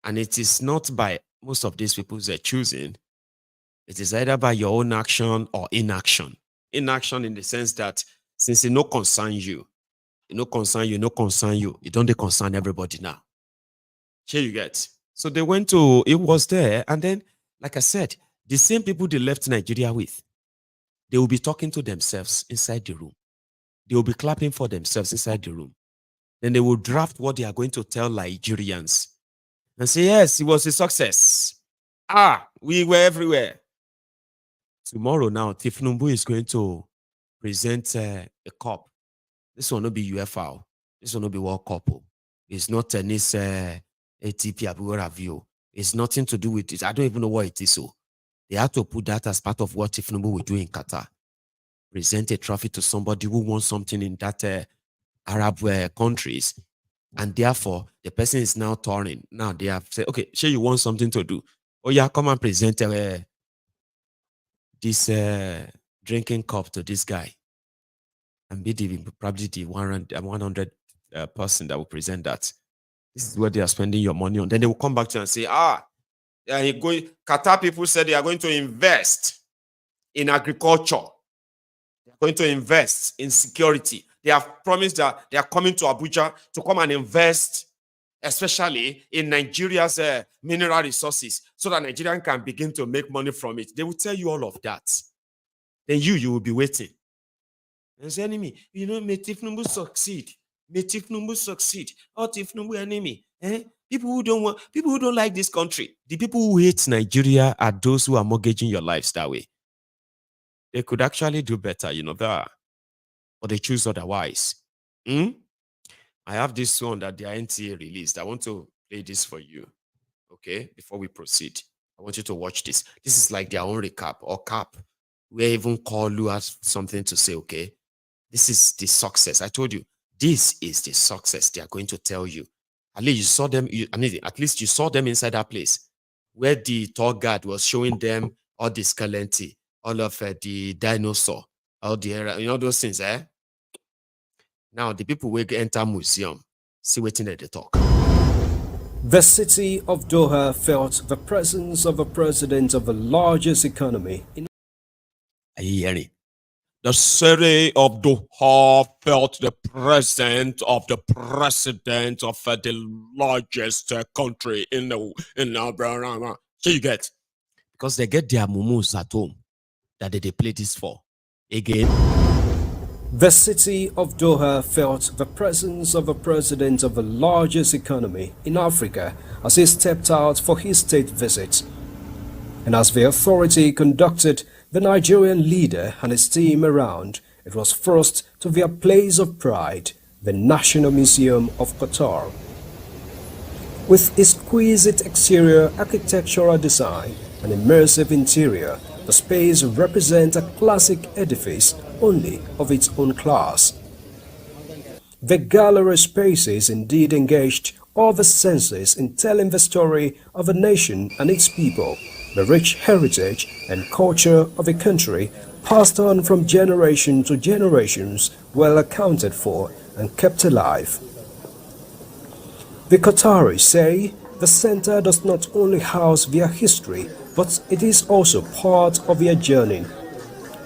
And it is not by most of these people they're choosing. It is either by your own action or inaction. Inaction in the sense that since it no concern you, it no concern you, it don't concern everybody now. Here you get. So they went to, it was there. And then, like I said, the same people they left Nigeria with, they will be talking to themselves inside the room. They will be clapping for themselves inside the room. Then they will draft what they are going to tell Nigerians and say, yes, it was a success. We were everywhere. Tomorrow now, Thiefnubu is going to present a cup. This will not be UFO. This will not be World Cup. It's not tennis ATP Abuja review. It's nothing to do with it. I don't even know what it is. So they have to put that as part of what Thiefnubu will do in Qatar. Present a trophy to somebody who wants something in that Arab countries. And therefore, the person is now touring. Now they have said, okay, sure, you want something to do. Oh yeah, come and present this drinking cup to this guy. And be probably the 100 person that will present that. This is where they are spending your money on. Then they will come back to you and say, Qatar people said they are going to invest in agriculture. They are going to invest in security. They have promised that they are coming to Abuja to come and invest, especially in Nigeria's mineral resources, so that Nigerian can begin to make money from it. They will tell you all of that. Then you will be waiting. And say, enemy, may Thiefnubu succeed. May Thiefnubu succeed. Oh, Thiefnubu enemy. People who don't like this country. The people who hate Nigeria are those who are mortgaging your lives that way. They could actually do better, that. Or they choose otherwise. I have this one that the NTA released. I want to play this for you. Okay, before we proceed. I want you to watch this. This is like their own recap or cap. Where even Koolu has something to say, okay? This is the success. I told you, this is the success they are going to tell you. At least you saw them, at least you saw them inside that place where the tour guide was showing them all the skeleton, all of the dinosaur, all the, those things, eh? Now, the people will enter museum, see waiting at the talk. The city of Doha felt the presence of a president of the largest economy in. Are you hearing? The city of Doha felt the presence of the president of the largest country in the. So you get, because they get their mumus at home that they play this for. Again. The city of Doha felt the presence of a president of the largest economy in Africa as he stepped out for his state visit. And as the authority conducted the Nigerian leader and his team around, it was first to their place of pride, the National Museum of Qatar. With exquisite exterior architectural design and immersive interior, the space represents a classic edifice only of its own class. The gallery spaces indeed engaged all the senses in telling the story of a nation and its people, the rich heritage and culture of a country passed on from generation to generations, well accounted for and kept alive. The Qataris say the center does not only house their history, but it is also part of their journey.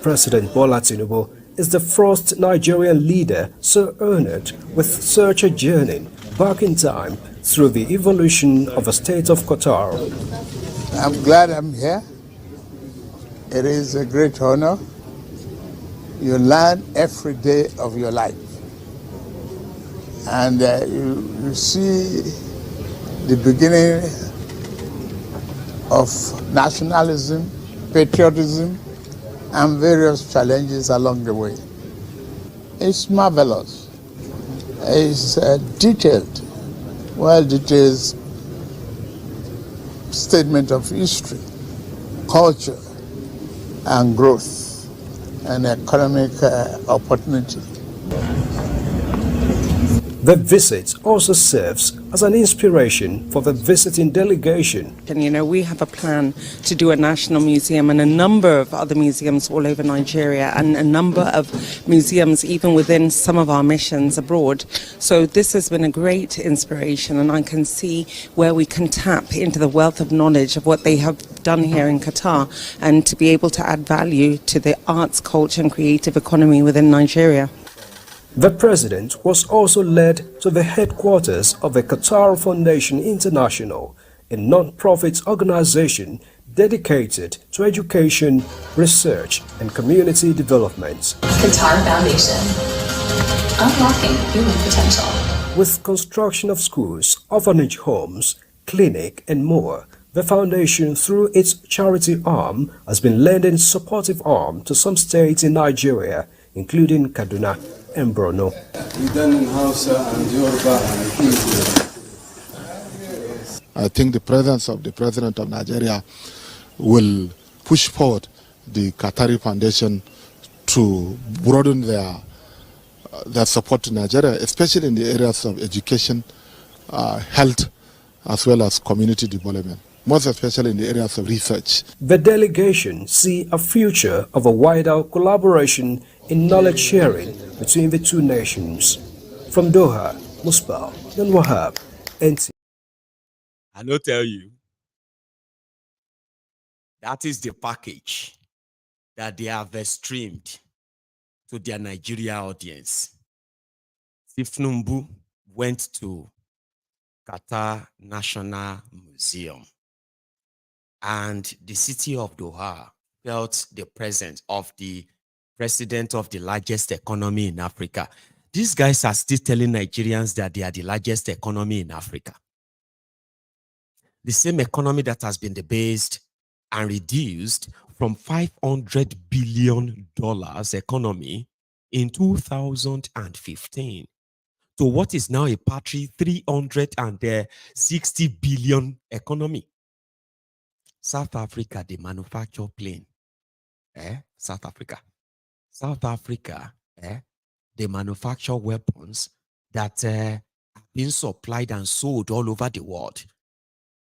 President Bola Tinubu is the first Nigerian leader so honored with such a journey back in time through the evolution of the state of Qatar. I'm glad I'm here. It is a great honor. You learn every day of your life. And you see the beginning of nationalism, patriotism, and various challenges along the way. It's marvelous. It's detailed, well-detailed statement of history, culture, and growth, and economic opportunity. The visit also serves as an inspiration for the visiting delegation. And we have a plan to do a national museum and a number of other museums all over Nigeria and a number of museums even within some of our missions abroad. So this has been a great inspiration, and I can see where we can tap into the wealth of knowledge of what they have done here in Qatar and to be able to add value to the arts, culture and creative economy within Nigeria. The president was also led to the headquarters of the Qatar Foundation International, a non-profit organization dedicated to education, research, and community development. Qatar Foundation, unlocking human potential. With construction of schools, orphanage homes, clinic, and more, the foundation, through its charity arm, has been lending supportive arm to some states in Nigeria, including Kaduna and Borno. I think the presence of the President of Nigeria will push forward the Qatari Foundation to broaden their support to Nigeria, especially in the areas of education, health, as well as community development, most especially in the areas of research. The delegation see a future of a wider collaboration in knowledge sharing between the two nations. From Doha, Musbah and Wahab, NT. I will tell you, that is the package that they have streamed to their Nigeria audience. Thiefnubu went to Qatar National Museum, and the city of Doha felt the presence of the president of the largest economy in Africa. These guys are still telling Nigerians that they are the largest economy in Africa. The same economy that has been debased and reduced from $500 billion economy in 2015 to what is now a paltry $360 billion economy. South Africa, they manufacture plane. South Africa, they manufacture weapons that are being supplied and sold all over the world.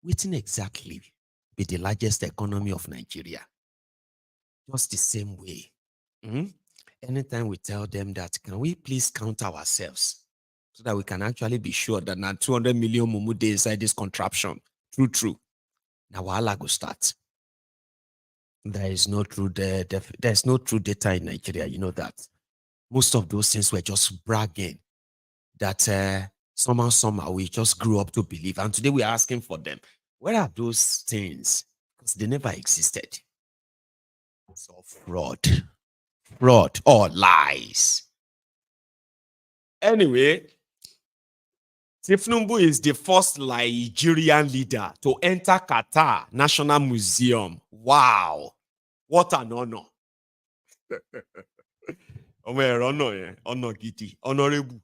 Waiting exactly be the largest economy of Nigeria. Just the same way. Anytime we tell them that, can we please count ourselves so that we can actually be sure that now 200 million mumu dey inside this contraption. True. Now wahala go start. There is no true there's no true data in Nigeria. You know that. Most of those things were just bragging that somehow we just grew up to believe. And today we are asking for them. Where are those things? Because they never existed. It's all fraud or lies. Anyway, Thiefnubu is the first Nigerian leader to enter Qatar National Museum. Wow, what an honor. Honor gidi, honorable.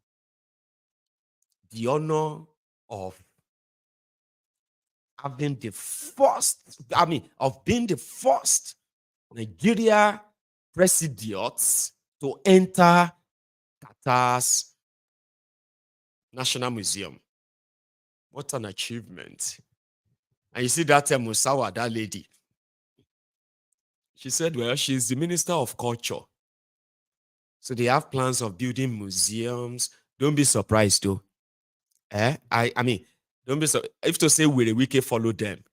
The honor of having the first, of being the first Nigeria president to enter Qatar's National Museum. What an achievement. And you see that Musawa, that lady. She said, well, she's the Minister of Culture. So they have plans of building museums. Don't be surprised, though. Don't be so. If to say we can follow them,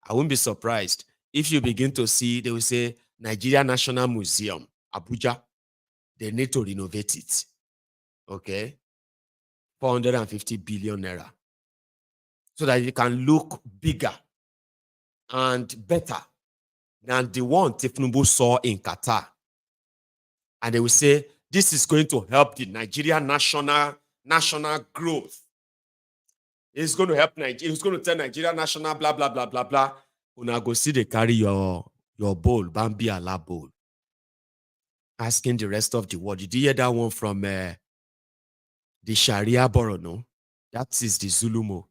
I won't be surprised if you begin to see they will say Nigeria National Museum, Abuja. They need to renovate it. Okay, 450 billion naira, so that it can look bigger and better than the one Thiefnubu saw in Qatar. And they will say this is going to help the Nigeria national growth. It's going to help Nigeria. It's going to tell Nigeria national blah blah blah blah blah. Una go see they carry your bowl, Bambi ala bowl. Asking the rest of the world. Did you hear that one from the Sharia borough? No, that is the Zulumo.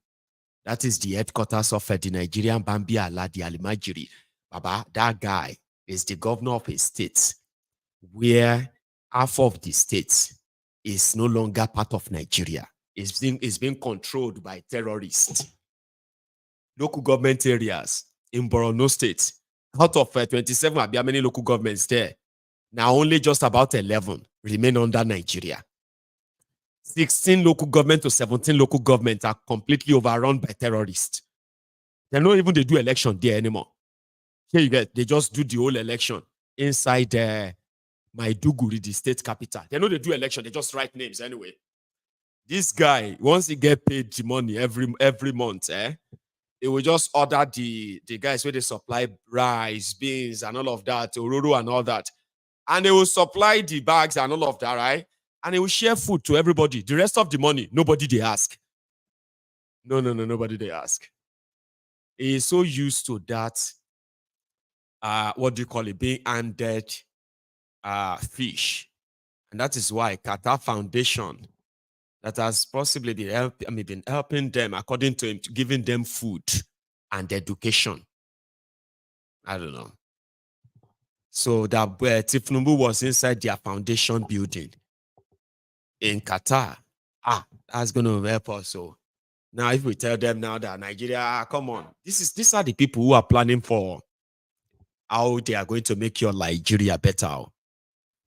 That is the headquarters of the Nigerian Bambi ala the Alimajiri. Baba, that guy is the governor of a state where half of the state is no longer part of Nigeria. It's being controlled by terrorists. Local government areas in Borno State, out of 27, how many local governments there? Now only just about 11 remain under Nigeria. 16 local government to 17 local governments are completely overrun by terrorists. They don't even do election there anymore. Here you get, they just do the whole election inside Maiduguri, the state capital. They know they do election, they just write names anyway. This guy, once he get paid the money every month, he will just order the guys where they supply rice, beans, and all of that, ororo and all that. And they will supply the bags and all of that, right? And they will share food to everybody. The rest of the money, nobody they ask. No, nobody they ask. He is so used to that, what do you call it, being handed fish. And that is why Qatar Foundation, that has possibly been helping them, according to him, giving them food and education. I don't know. So that Thiefnubu was inside their foundation building in Qatar. That's going to help us. So now if we tell them now that Nigeria, come on, these are the people who are planning for how they are going to make your Nigeria better.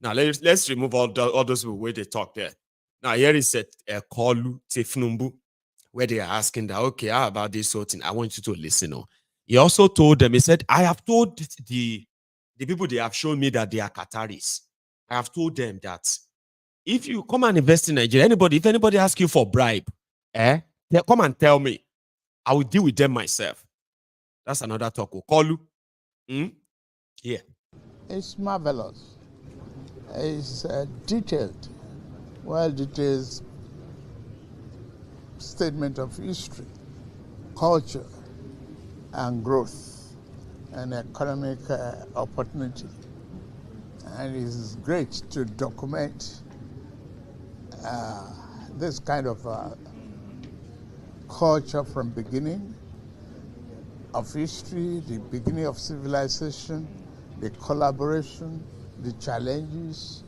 Now let's remove all those where they talk there. Now here is a Koolu Thiefnubu, where they are asking that, okay, how about this whole thing? I want you to listen. He also told them, he said, I have told the people they have shown me that they are Qataris. I have told them that if you come and invest in Nigeria, if anybody asks you for bribe, come and tell me. I will deal with them myself. That's another talk. Koolu. Yeah. It's marvelous. It's detailed, well-detailed statement of history, culture, and growth, and economic opportunity. And it is great to document this kind of culture from beginning of history, the beginning of civilization, the collaboration, the challenges,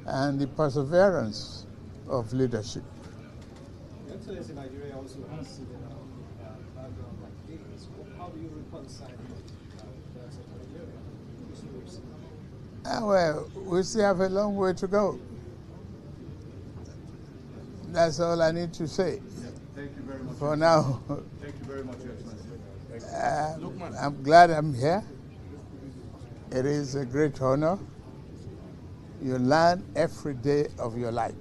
and the perseverance of leadership. Excellency, Nigeria also has similar background like this. How do you reconcile that of Nigeria? Well, we still have a long way to go. That's all I need to say. Thank you very much. For now. Thank you very much, Excellency. I'm glad I'm here. It is a great honor. You learn every day of your life.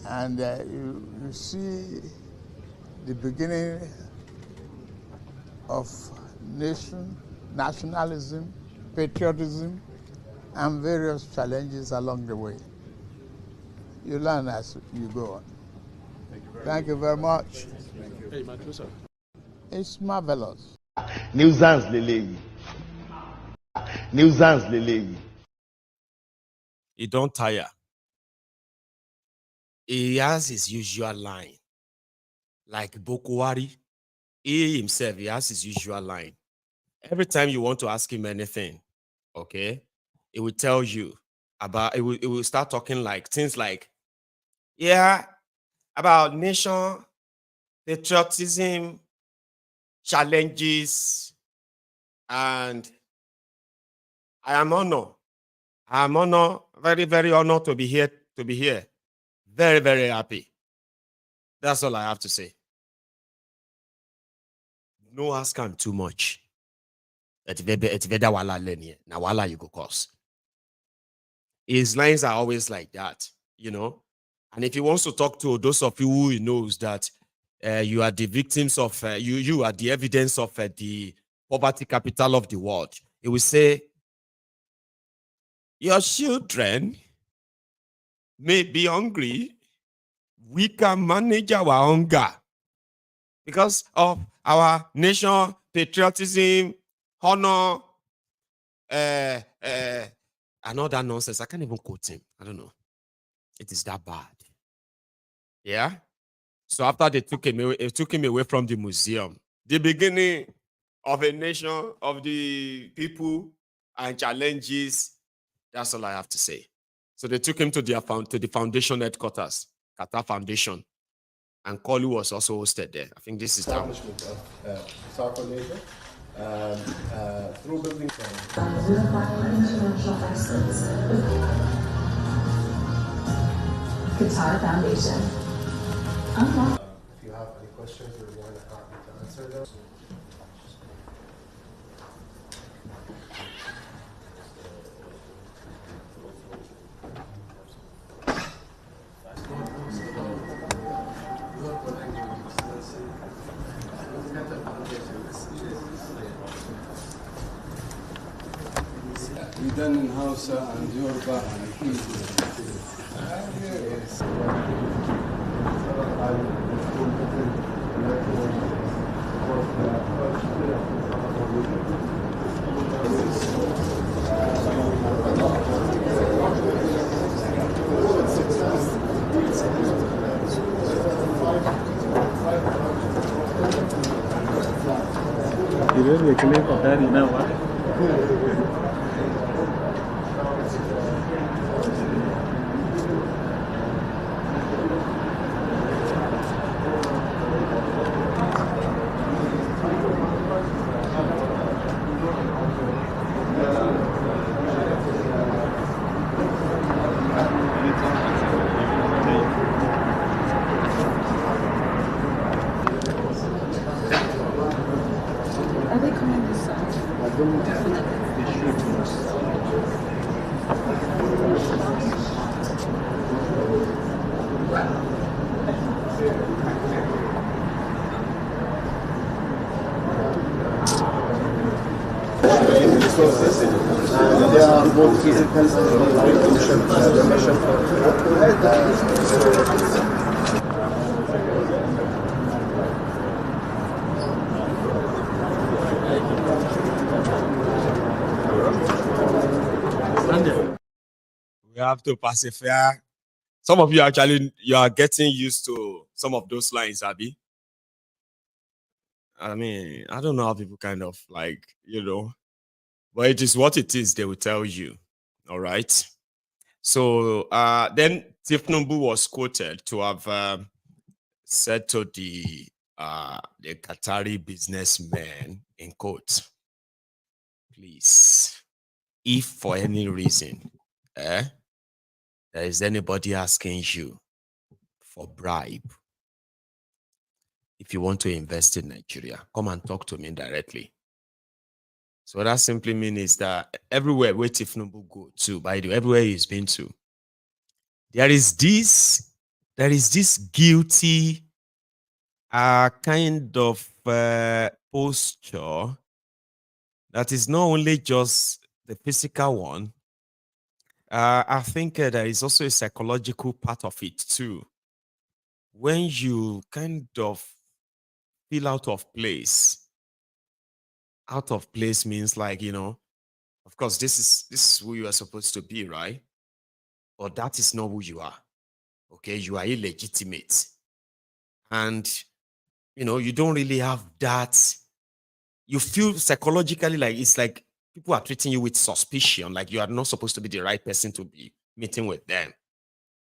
And you see the beginning of nationalism, patriotism, and various challenges along the way. You learn as you go on. Thank you very much. Hey, Matrusa. It's marvelous. Nuisance Lele. Nuisance Lele. He don't tire. He has his usual line. Like Bokohari, he himself, he has his usual line. Every time you want to ask him anything, okay, he will tell you about, it will start talking like things like, yeah, about nation, patriotism, challenges, and I am honored, very, very honored to be here, Very, very happy. That's all I have to say. No ask him too much. It's veda wala lenye. Na wala you go cause. His lines are always like that, you know. And if he wants to talk to those of you who he knows that you are the victims of, you are the evidence of the poverty capital of the world, he will say, your children may be hungry. We can manage our hunger because of our nation, patriotism, honor, and all that nonsense. I can't even quote him. I don't know. It is that bad. Yeah. So after they took him away from the museum, the beginning of a nation, of the people and challenges. That's all I have to say. So they took him to the foundation headquarters, Qatar Foundation, and Koolu was also hosted there. I think this is the establishment of soccer nation through building. International excellence. Qatar Foundation. If you have any questions, we're more than happy to answer them. We done in Hausa and Yoruba and Hebrew. Yes. You really can make that now, what? Are they coming this side? I don't know. They should. They are both physical We have to persevere. Some of you you are getting used to some of those lines, Abby. I mean, I don't know how people kind of but it is what it is, they will tell you. All right. So then Thiefnubu was quoted to have said to the Qatari businessmen, in quotes, please, if for any reason there is anybody asking you for bribe, if you want to invest in Nigeria, come and talk to me directly. So what that simply means is that everywhere where Thiefnubu go to, by the way, everywhere he's been to, there is this guilty kind of posture that is not only just the physical one. I think there is also a psychological part of it too. When you kind of feel out of place. Out of place means like, you know, of course, this is who you are supposed to be, right? But that is not who you are. Okay, you are illegitimate. And, you know, you don't really have that. You feel psychologically like it's like people are treating you with suspicion, like you are not supposed to be the right person to be meeting with them.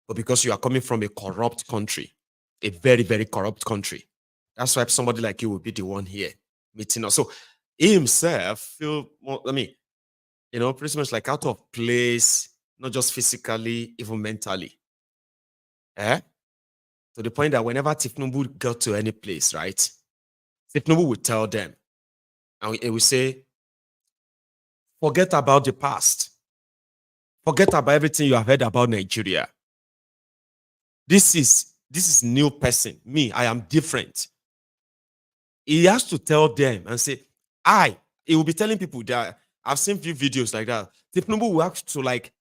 But because you are coming from a corrupt country, a very, very corrupt country, that's why somebody like you will be the one here meeting us. So he himself feel, well, I mean, you know, pretty much like out of place, not just physically, even mentally. To the point that whenever Thiefnubu got to any place, right, Thiefnubu would tell them, and he would say, forget about the past. Forget about everything you have heard about Nigeria. This is new person. Me, I am different. He has to tell them and say, he will be telling people that I've seen few videos like that. Thiefnubu will have to like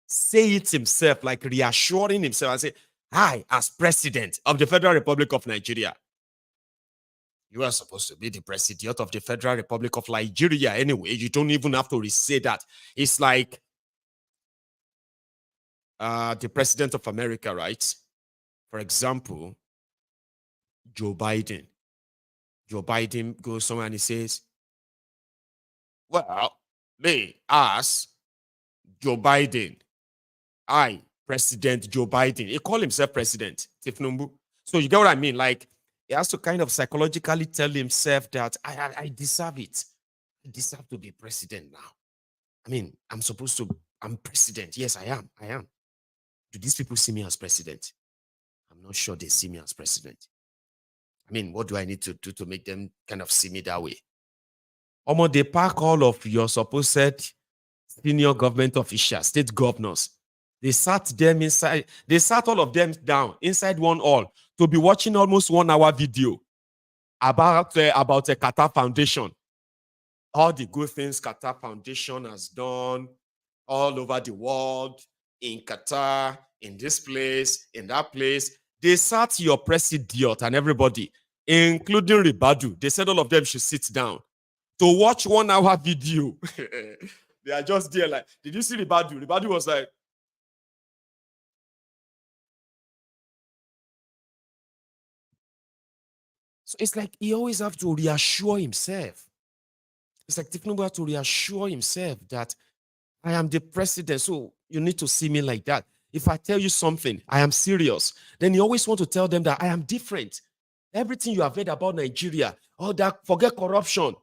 say it himself, like reassuring himself and say, I, as president of the Federal Republic of Nigeria, you are supposed to be the president of the Federal Republic of Nigeria anyway. You don't even have to say that. It's like the president of America, right? For example, Joe Biden. Joe Biden goes somewhere and he says, well, me, as Joe Biden, I, President Joe Biden. He called himself President Thiefnubu. So you get what I mean? Like, he has to kind of psychologically tell himself that I deserve it. I deserve to be president now. I mean, I'm president. Yes, I am. Do these people see me as president? I'm not sure they see me as president. I mean, what do I need to do to make them kind of see me that way? They pack all of your supposed senior government officials, state governors. They sat them inside. They sat all of them down inside one hall to be watching almost 1 hour video about a Qatar Foundation. All the good things Qatar Foundation has done all over the world, in Qatar, in this place, in that place. They sat your president and everybody, including Ribadu. They said all of them should sit down to watch 1 hour video. They are just there like, did you see Ribadu? Ribadu was like, so it's like he always have to reassure himself. It's like Thiefnubu have to reassure himself that I am the president, so you need to see me like that. If I tell you something, I am serious. Then you always want to tell them that I am different. Everything you have heard about Nigeria, all that, forget corruption.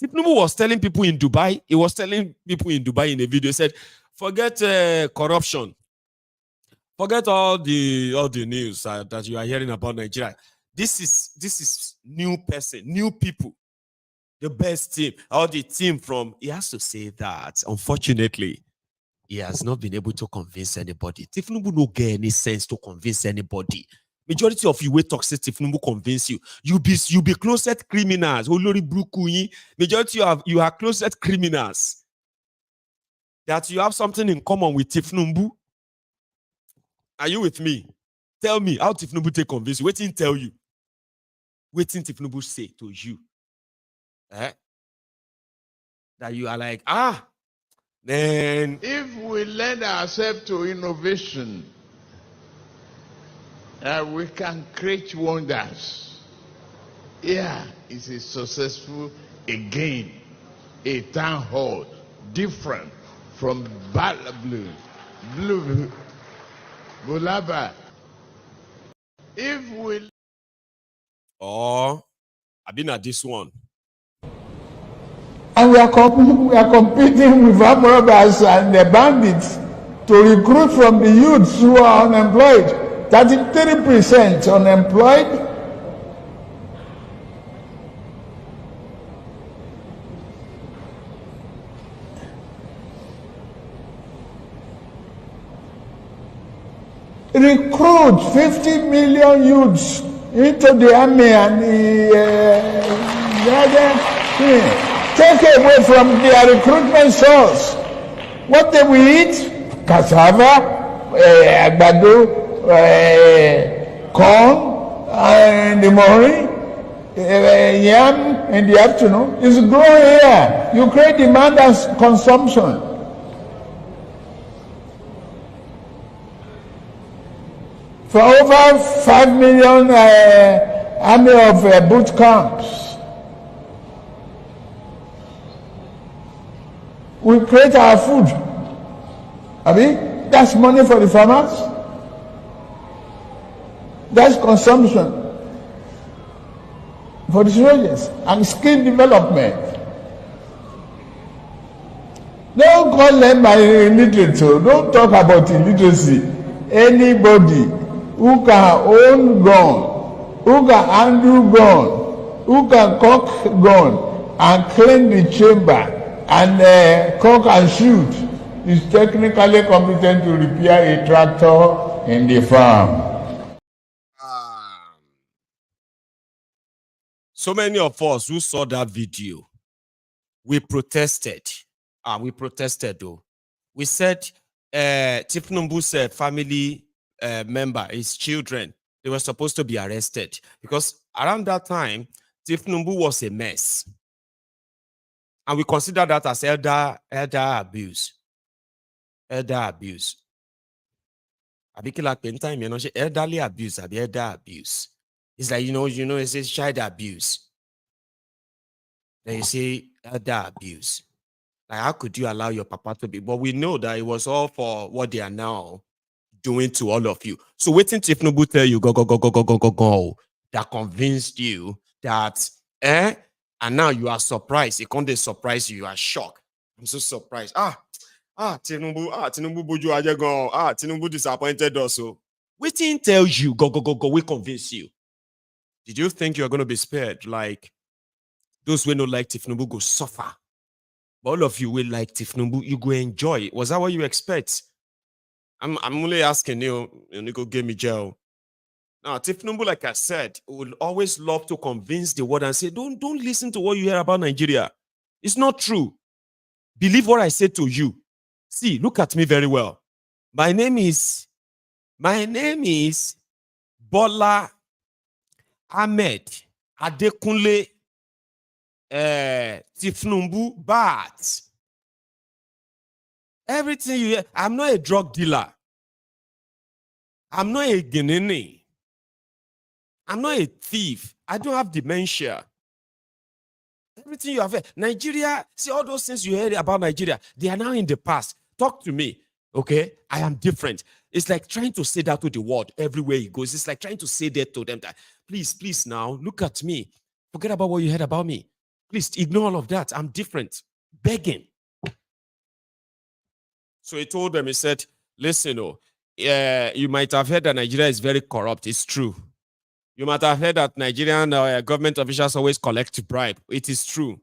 Thiefnubu was telling people in Dubai, he was telling people in Dubai in a video, he said, forget corruption. Forget all the news that you are hearing about Nigeria. This is new person, new people, the best team, all the team from. He has to say that. Unfortunately, he has not been able to convince anybody. Thiefnubu no get any sense to convince anybody. Majority of you wait talk say Thiefnubu convince you. You be closet criminals. Majority of you are closet criminals. That you have something in common with Thiefnubu. Are you with me? Tell me how Thiefnubu take convince you. Waiting tell you. Waiting Thiefnubu say to you. That you are like, then. If we lend ourselves to innovation, we can create wonders. Here is a successful, again, a town hall, different from Blue. blue, Bulaba. If we... Oh, I've been at this one. And we are competing with armed robbers and the bandits to recruit from the youths who are unemployed. 33% unemployed. Recruit 50 million youths into the army and the other thing. Take away from their recruitment source. What they will eat? Cassava, agbado, corn in the morning, yam in the afternoon. It's growing here. You create demand and consumption. For over 5 million army of boot camps. We create our food. That's money for the farmers. That's consumption for the soldiers and skill development. Don't call them illiterate. Don't talk about illiteracy. Anybody who can own gun, who can handle gun, who can cock gun and clean the chamber and cock and shoot is technically competent to repair a tractor in the farm. So many of us who saw that video, we protested. We protested though. We said Thiefnubu's family member, his children, they were supposed to be arrested because around that time, Thiefnubu was a mess. And we consider that as elder abuse. Elder abuse. Elderly abuse, elder abuse. It's like, it says child abuse. Then you say elder abuse. Like, how could you allow your papa to be? But we know that it was all for what they are now doing to all of you. So waiting till Thiefnubu tell you, go, that convinced you that, and now you are surprised. It can't surprise you. You are shocked. I'm so surprised. Tinubu boju aje go. Tinubu disappointed also. Waiting tells you, go, we convince you. Did you think you are going to be spared? Like, those who don't like Thiefnubu go suffer. But all of you will like Thiefnubu, you go enjoy it. Was that what you expect? I'm only asking you, go give me jail. Now, Thiefnubu, like I said, will always love to convince the world and say, don't listen to what you hear about Nigeria. It's not true. Believe what I say to you. See, look at me very well. My name is Bola Ahmed Adekunle Thiefnubu, but everything you hear, I'm not a drug dealer. I'm not a Guinean. I'm not a thief. I don't have dementia. Everything you have heard. Nigeria, see all those things you heard about Nigeria, they are now in the past. Talk to me, okay? I am different. It's like trying to say that to the world everywhere he goes. It's like trying to say that to them that, please now, look at me. Forget about what you heard about me. Please ignore all of that. I'm different. Begging. So he told them, he said, listen, you might have heard that Nigeria is very corrupt. It's true. You might have heard that Nigerian government officials always collect bribe. It is true.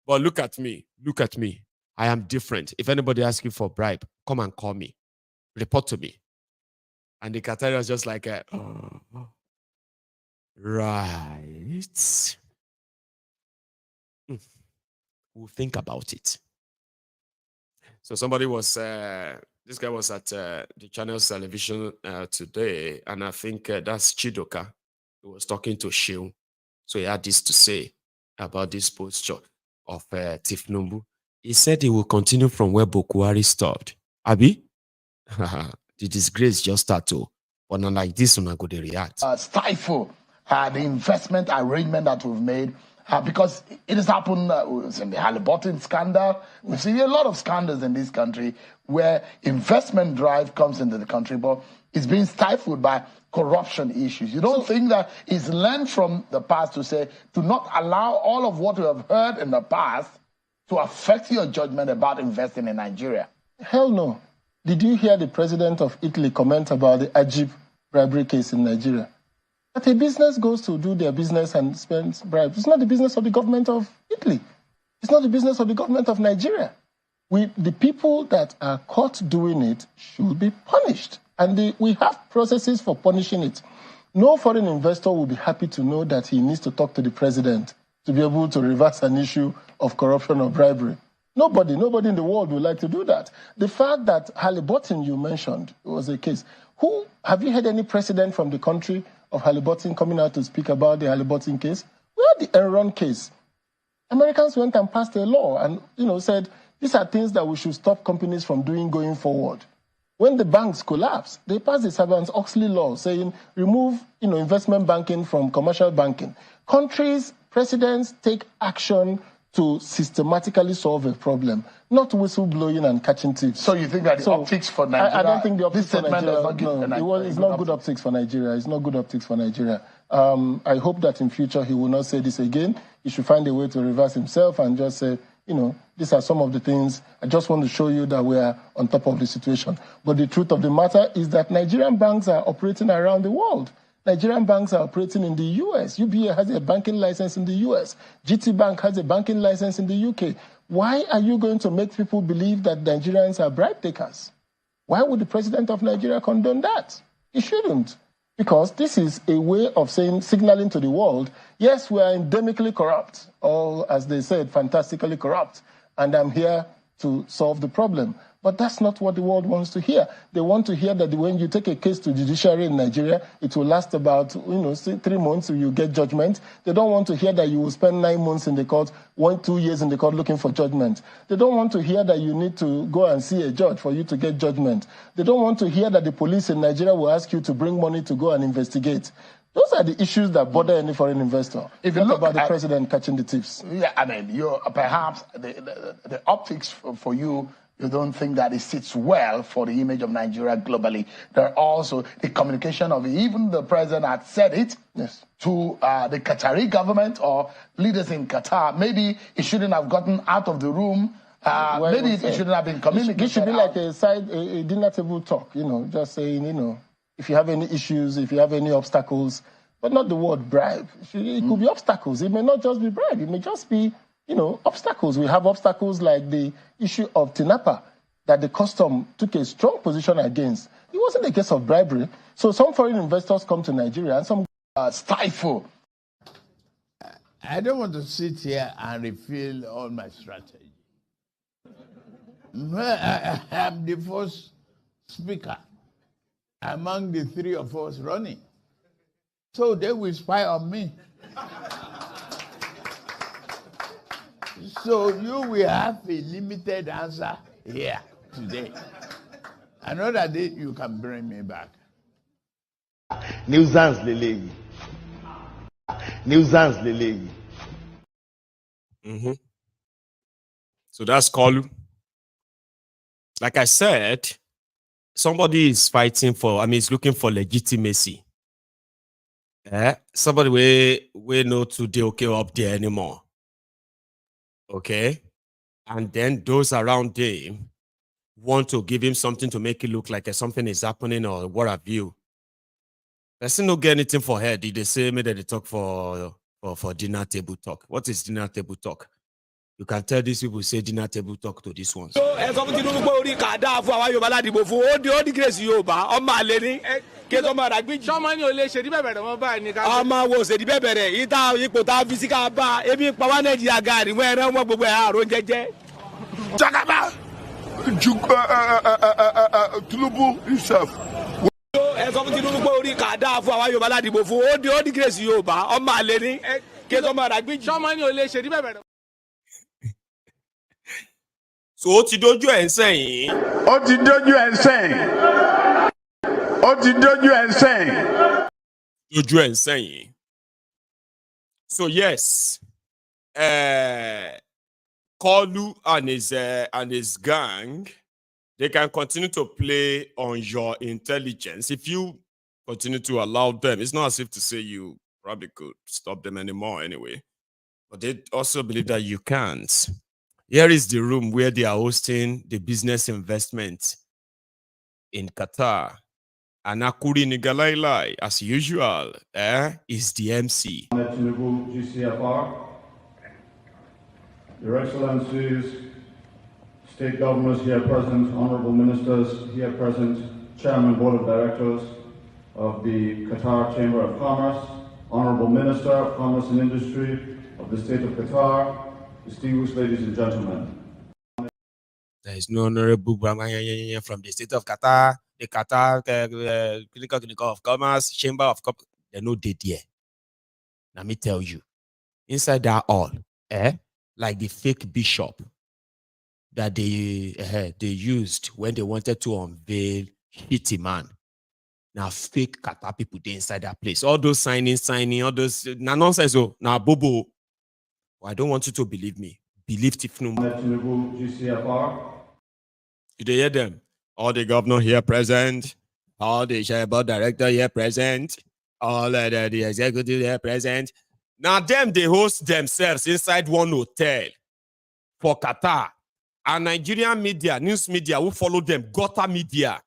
But look at me. Look at me. I am different. If anybody asks you for bribe, come and call me. Report to me. And the Qataris was just like, right. We'll think about it. So somebody was, this guy was at the channel's television today, and I think that's Chidoka. He was talking to Shiu. So he had this to say about this posture of Thiefnubu. He said he will continue from where Bokohari stopped. Abi? The disgrace just started. But not like this, we're not going to react. Stifle the investment arrangement that we've made Because it has happened in the Halliburton scandal. We see a lot of scandals in this country where investment drive comes into the country, but it's being stifled by corruption issues. You don't think that it's learned from the past to say, to not allow all of what you have heard in the past to affect your judgment about investing in Nigeria? Hell no. Did you hear the president of Italy comment about the Ajib bribery case in Nigeria? That a business goes to do their business and spends bribes. It's not the business of the government of Italy. It's not the business of the government of Nigeria. The people that are caught doing it should be punished. And we have processes for punishing it. No foreign investor will be happy to know that he needs to talk to the president to be able to reverse an issue of corruption or bribery. Nobody in the world would like to do that. The fact that Halliburton you mentioned was a case. Have you heard any precedent from the country of Halliburton coming out to speak about the Halliburton case? We had the Enron case. Americans went and passed a law and said these are things that we should stop companies from doing going forward. When the banks collapsed, they passed the Sarbanes-Oxley law saying remove investment banking from commercial banking. Countries, presidents take action to systematically solve a problem, not whistleblowing and catching thieves. So you think that the optics for Nigeria... I don't think the optics for Nigeria... It's not good optics for Nigeria. It's not good optics for Nigeria. I hope that in future he will not say this again. He should find a way to reverse himself and just say, these are some of the things. I just want to show you that we are on top of the situation. But the truth of the matter is that Nigerian banks are operating around the world. Nigerian banks are operating in the US. UBA has a banking license in the US. GT Bank has a banking license in the UK. Why are you going to make people believe that Nigerians are bribe takers? Why would the president of Nigeria condone that? He shouldn't. Because this is a way of signaling to the world, yes, we are endemically corrupt, or as they said, fantastically corrupt, and I'm here to solve the problem. But that's not what the world wants to hear. They want to hear that when you take a case to judiciary in Nigeria, it will last about 3 months till you get judgment. They don't want to hear that you will spend 9 months in the court, 1-2 years in the court looking for judgment. They don't want to hear that you need to go and see a judge for you to get judgment. They don't want to hear that the police in Nigeria will ask you to bring money to go and investigate. Those are the issues that bother any foreign investor. If you look about the at, president catching the thieves. Yeah, I mean, perhaps the optics for you, you don't think that it sits well for the image of Nigeria globally. There are also the communication of even the president had said it to the Qatari government or leaders in Qatar. Maybe it shouldn't have gotten out of the room. Maybe it shouldn't have been communicated. This should be like a dinner table talk, just saying, if you have any issues, if you have any obstacles, but not the word bribe. It could be obstacles. It may not just be bribe. It may just be obstacles. We have obstacles like the issue of Tinapa that the custom took a strong position against. It wasn't a case of bribery. So some foreign investors come to Nigeria and some stifle. I don't want to sit here and reveal all my strategy. I am the first speaker among the three of us running. So they will spy on me. So you will have a limited answer here today. Another day you can bring me back. Nuisance Lele. Nuisance Lele. So that's Koolu. Like I said, somebody is fighting for, he's looking for legitimacy. Somebody we know today okay up there anymore. Okay? And then those around him want to give him something to make it look like something is happening or what have you. Person no get anything for head. They say maybe they talk for dinner table talk. What is dinner table talk? You can tell these people say dinner table talk to this one. So as something Tinubu ori kada fún àwa Yorùbá la dìbò fún ó di grace Yorùbá ọmọ àlè ni ke so ma ragbi somo ni ó lè ṣe di bẹ̀bẹ̀rẹ̀ mo ba ni ka ọmọ wo ṣe di bẹ̀bẹ̀rẹ̀ ita ipò tá fi sí ká bá ebi pa wa Nigeria gari mo ẹran mo gbogbo àrò jẹjẹ Jagaba Tinubu himself. So as something Tinubu ori kada fún àwa Yorùbá la dìbò fún ó di grace Yorùbá ọmọ àlè ni ke so ma ragbi somo ni ó lè ṣe di bẹ̀bẹ̀rẹ̀. So ó ti dojú ẹ̀ ń sẹ́yìn. Ó ti dojú ẹ̀ ń sẹ́yìn. Ó ti dojú ẹ̀ ń sẹ́yìn. Dojú ẹ̀ ń sẹ́yìn. So yes, Koolu and his gang, they can continue to play on your intelligence if you continue to allow them. It's not as if to say you probably could stop them anymore anyway, but they also believe that you can't. Here is the room where they are hosting the business investment in Qatar. And Akuri Nigalailai, as usual, is the MC. Tinubu, GCFR, Your Excellencies, State Governors here present, Honorable Ministers here present, Chairman, Board of Directors of the Qatar Chamber of Commerce, Honorable Minister of Commerce and Industry of the State of Qatar, distinguished ladies and gentlemen. There is no honorable from the State of Qatar, the Qatar Clinical of Commerce, Chamber of Commerce. They're no dead here. Let me tell you, inside that all, like the fake bishop that they used when they wanted to unveil Shittyman. Now fake Qatar people they inside that place. All those signing, all those nonsense. Oh, now Bobo. Well, I don't want you to believe me. Believe Thiefnubu. GCFR. Did you hear them? All the governor here present, all the board director here present, all the executive here present. Now them they host themselves inside one hotel for Qatar. And Nigerian media, news media who follow them, Gota media,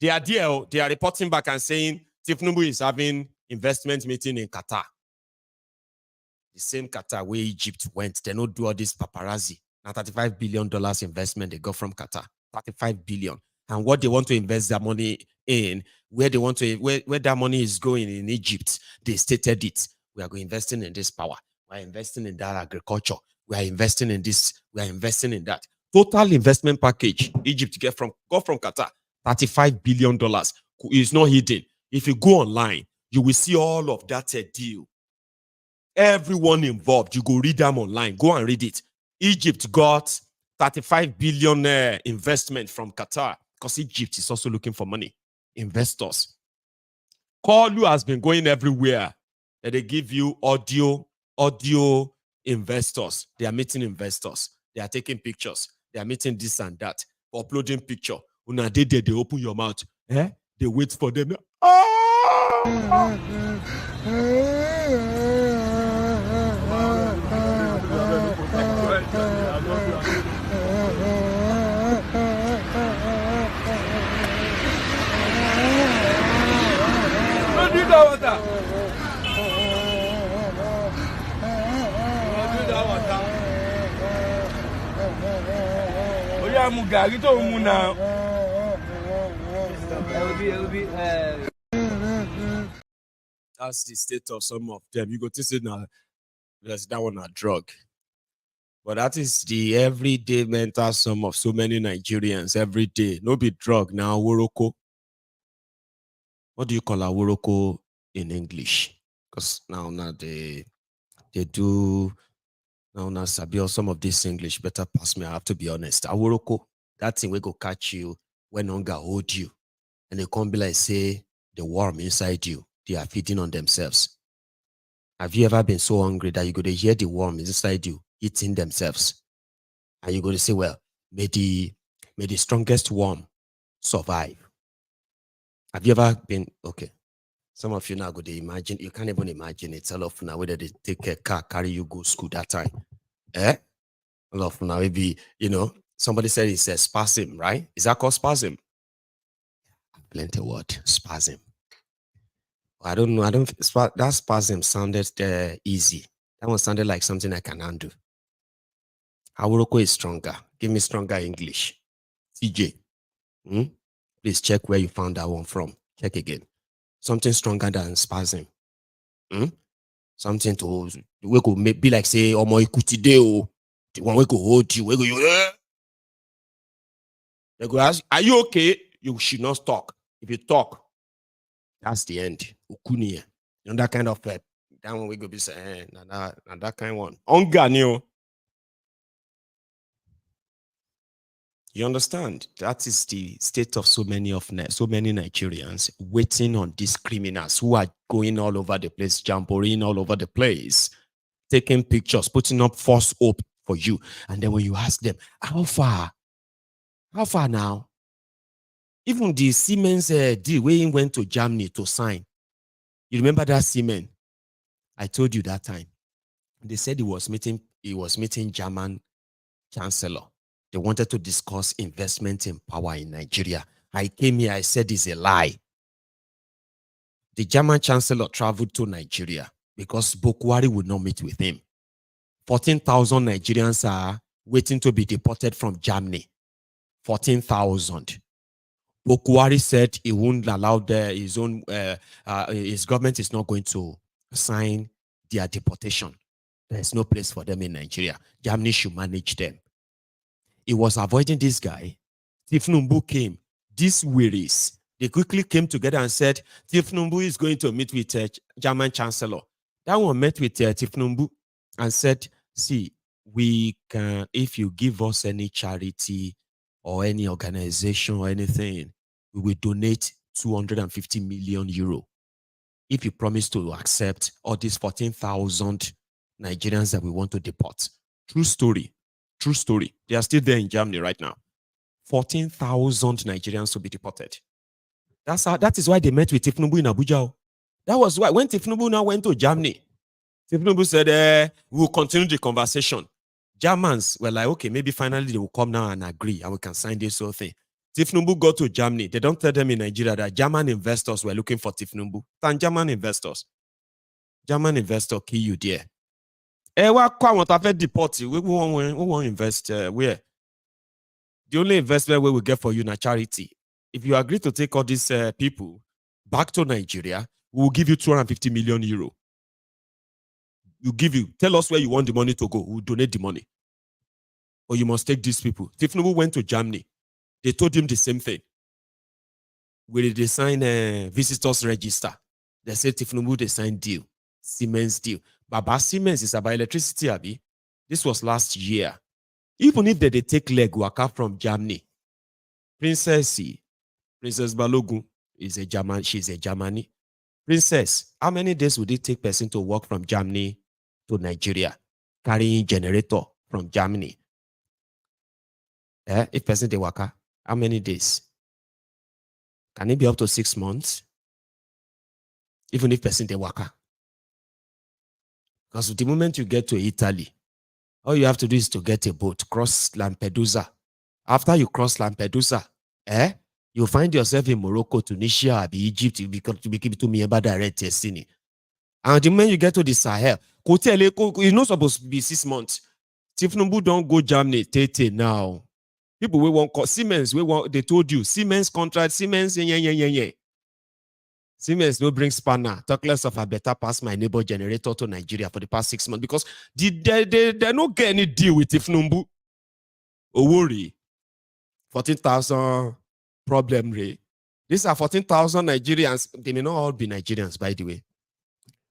they are there, they are reporting back and saying Thiefnubu is having investment meeting in Qatar. The same Qatar where Egypt went, they don't do all this paparazzi. Now $35 billion investment they got from Qatar. 35 billion. And what they want to invest their money in, where they want to, where that money is going in Egypt, they stated it. We are going investing in this power. We are investing in that agriculture. We are investing in this. We are investing in that. Total investment package Egypt got from Qatar, $35 billion. Is not hidden. If you go online, you will see all of that deal. Everyone involved, you go read them online. Go and read it. Egypt got 35 billion investment from Qatar because Egypt is also looking for money. Investors. Koolu has been going everywhere. And they give you audio investors. They are meeting investors. They are taking pictures. They are meeting this and that. Uploading picture. When they open your mouth. They wait for them. That's the state of some of them. You go to say now, there's that one a drug. But that is the everyday mental sum of so many Nigerians every day. No be drug now, woroko. What do you call a woroko in English? Because now they do now Sabi or some of this English better pass me. I have to be honest. A woroko, that thing will go catch you when hunger hold you. And they come be like say the worm inside you. They are feeding on themselves. Have you ever been so hungry that you go to hear the worm inside you eating themselves? And you go to say, well, may the strongest worm survive. Have you ever been, okay, some of you now go to imagine, you can't even imagine it. All of now, whether they take a car, carry you, go school that time. All of now, maybe, somebody said it's a spasm, right? Is that called spasm? Plenty of word, spasm. I don't know. That spasm sounded easy. That one sounded like something I can handle. Awuroko is stronger. Give me stronger English. CJ. Please check where you found that one from. Check again. Something stronger than spasm. Something to we could be like say omo ikutide. The one we could hold you. We go. They go ask, are you okay? You should not talk. If you talk, that's the end. Ukunie. That kind of that one we go be saying, that kind of one. Onganyo. You understand? That is the state of so many Nigerians waiting on these criminals who are going all over the place, jamboreeing all over the place, taking pictures, putting up false hope for you. And then when you ask them, how far? How far now? Even the Siemens deal where he went to Germany to sign. You remember that Siemens? I told you that time. They said he was meeting German chancellor. They wanted to discuss investment in power in Nigeria. I came here, I said it's a lie. The German chancellor traveled to Nigeria because Bokohari would not meet with him. 14,000 Nigerians are waiting to be deported from Germany. 14,000. Bokohari said he won't allow his government is not going to sign their deportation. There's no place for them in Nigeria. Germany should manage them. He was avoiding this guy. Thiefnubu came. These wearies, they quickly came together and said, Thiefnubu is going to meet with German chancellor. That one met with Thiefnubu and said, see, we can, if you give us any charity or any organization or anything, we will donate 250 million euro. If you promise to accept all these 14,000 Nigerians that we want to deport. True story. True story. They are still there in Germany right now. 14,000 Nigerians to be deported. That is why they met with Thiefnubu in Abuja. That was why when Thiefnubu now went to Germany, Thiefnubu said, we will continue the conversation. Germans were like, okay, maybe finally they will come now and agree and we can sign this whole thing. Thiefnubu got to Germany. They don't tell them in Nigeria that German investors were looking for Thiefnubu. And German investors. German investor kill you there. What deport you? We won't invest where? The only investment we will get for you is charity. If you agree to take all these people back to Nigeria, we will give you 250 million euro. Tell us where you want the money to go. We'll donate the money. Or you must take these people. Thiefnubu went to Germany. They told him the same thing. Will they sign a visitors register? They said Thiefnubu, they signed deal. Siemens deal. Baba Siemens is about electricity, Abi. This was last year. Even if they take leg waka from Germany, Princess Balogun is a German. She's a Germany. Princess, how many days would it take person to walk from Germany to Nigeria, carrying generator from Germany? If person they waka, how many days? Can it be up to 6 months? Even if person they waka. Because the moment you get to Italy, all you have to do is to get a boat, cross Lampedusa. After you cross Lampedusa, you'll find yourself in Morocco, Tunisia, or Egypt. You become to me about direct destiny. And the moment you get to the Sahel, you're not supposed to be 6 months. Thiefnubu don't go Germany, Tete now. People we want Siemens, they told you Siemens contract, Siemens, Siemens no bring spanner. Talk less of a better pass my neighbor generator to Nigeria for the past 6 months because they don't get any deal with Thiefnubu. Oh, worry. 14,000 problem rate. These are 14,000 Nigerians. They may not all be Nigerians, by the way.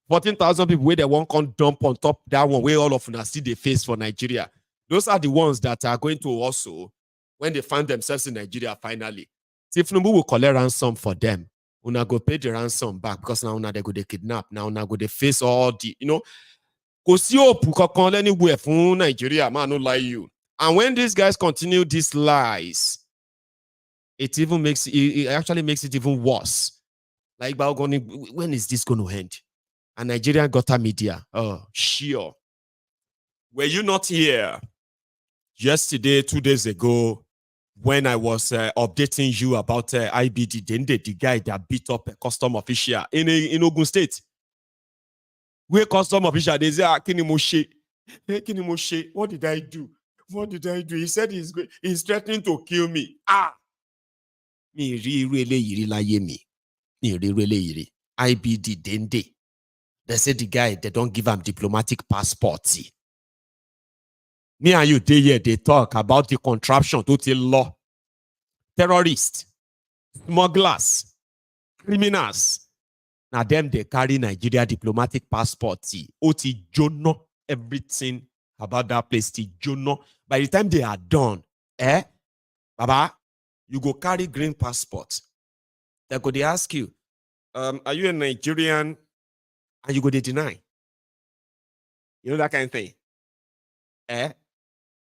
14,000 people where they won't come dump on top that one where all of them see the face for Nigeria. Those are the ones that are going to also, when they find themselves in Nigeria finally, Thiefnubu will collect ransom for them. Una go pay the ransom back because now una they go they kidnap. Now una go they face all the, go see anywhere from Nigeria, man, no lie you. And when these guys continue these lies, it actually makes it even worse. Like, when is this going to end? And Nigerian Qatar media, oh, sure. Were you not here yesterday, 2 days ago, when I was updating you about IBD, the guy that beat up a custom official in Ogun State? Where custom official, they say, Kinimoshe, what did I do? What did I do? He said he's threatening to kill me. IBD, Dende. They said the guy, they don't give him diplomatic passport. Me and you, they talk about the contraption to the law. Terrorists, smugglers, criminals. Now them, they carry Nigeria diplomatic passport. Oti Jono, everything about that place. Jono. By the time they are done, Baba, you go carry green passport. They go, they ask you, are you a Nigerian? And you go, they deny. You know that kind of thing?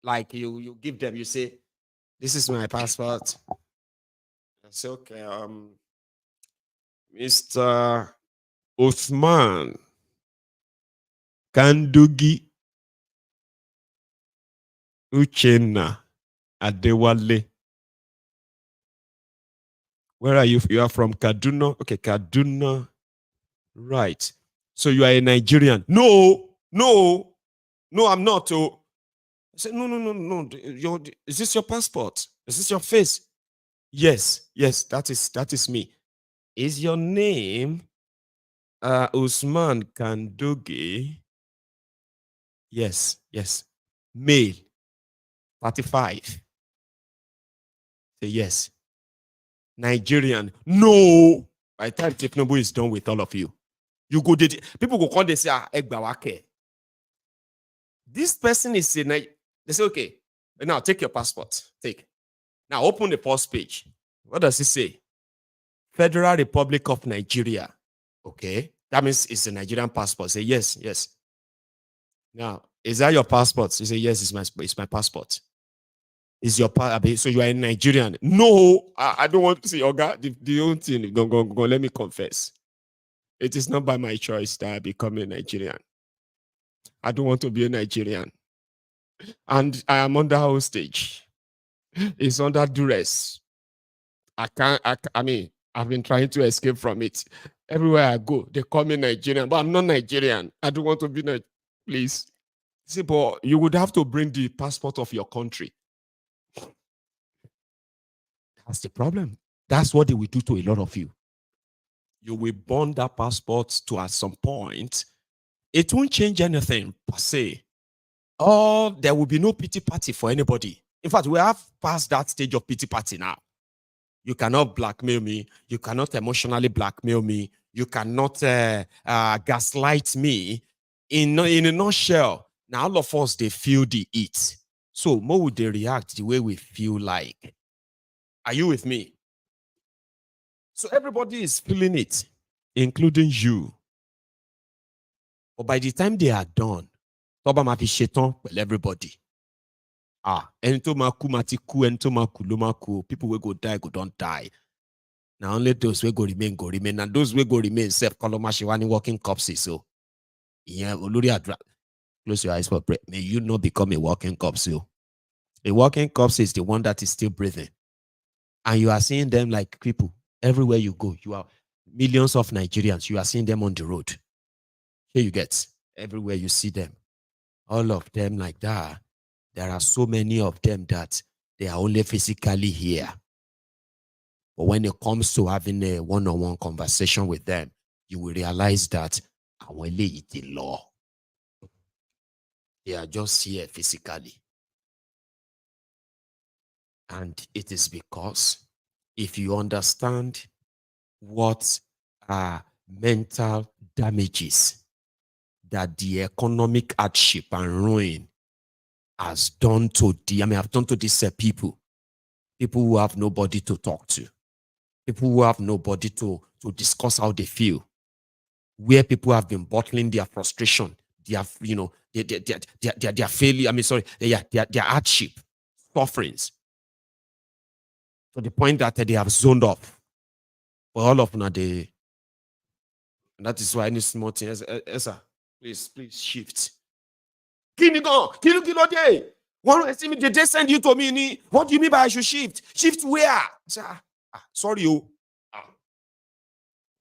Like you give them, you say, this is my passport. I say, okay, Mr. Uthman Kandugi Uchenna Adewale. Where are you? You are from Kaduna. Okay, Kaduna. Right. So you are a Nigerian. No, I'm not. Oh. I said, no. Is this your passport? Is this your face? Yes, that is me. Is your name Usman Kandugi? Yes. Male. 35. Say yes. Nigerian. No. By the time Thiefnubu is done with all of you, you go. People go call. They say, Egbawake. This person is in. They say, okay. Now take your passport. Take. Now open the first page. What does it say? Federal Republic of Nigeria. Okay. That means it's a Nigerian passport. Say yes. Now, is that your passport? You say yes. It's my passport. Is your passport? So you are a Nigerian? No, I don't want to see Oga. The only thing, go. Let me confess. It is not by my choice that I become a Nigerian. I don't want to be a Nigerian, and I am under hostage. It's under duress. I mean, I've been trying to escape from it. Everywhere I go, they call me Nigerian, but I'm not Nigerian. I don't want to be Nigerian. Please. See, but you would have to bring the passport of your country. That's the problem. That's what they will do to a lot of you. You will bond that passport to at some point. It won't change anything per se. Or there will be no pity party for anybody. In fact, we have passed that stage of pity party now. You cannot blackmail me. You cannot emotionally blackmail me. You cannot gaslight me. In a nutshell, now all of us, they feel the heat. So more would they react the way we feel like. Are you with me? So everybody is feeling it, including you. But by the time they are done, Toba ma fi shetan with everybody. People will go die, go don't die. Now only those will go remain. And those will go remain self kolomashivani walking corpses. So yeah, close your eyes for prayer. May you not become a walking corpse. A walking corpse is the one that is still breathing. And you are seeing them like people everywhere you go. You are millions of Nigerians. You are seeing them on the road. Here you get everywhere you see them. All of them like that. There are so many of them that they are only physically here. But when it comes to having a one-on-one conversation with them, you will realize that the law. They are just here physically. And it is because if you understand what are mental damages that the economic hardship and ruin has done to have done to these people who have nobody to talk to, people who have nobody to discuss how they feel, where people have been bottling their frustration, their failure, their hardship, sufferings, to the point that they have zoned off. For all of them, and that is why any small thing, Esa, please shift. Kilo day. One see me, they send you to me. What do you mean by I should shift? Shift where? Sorry,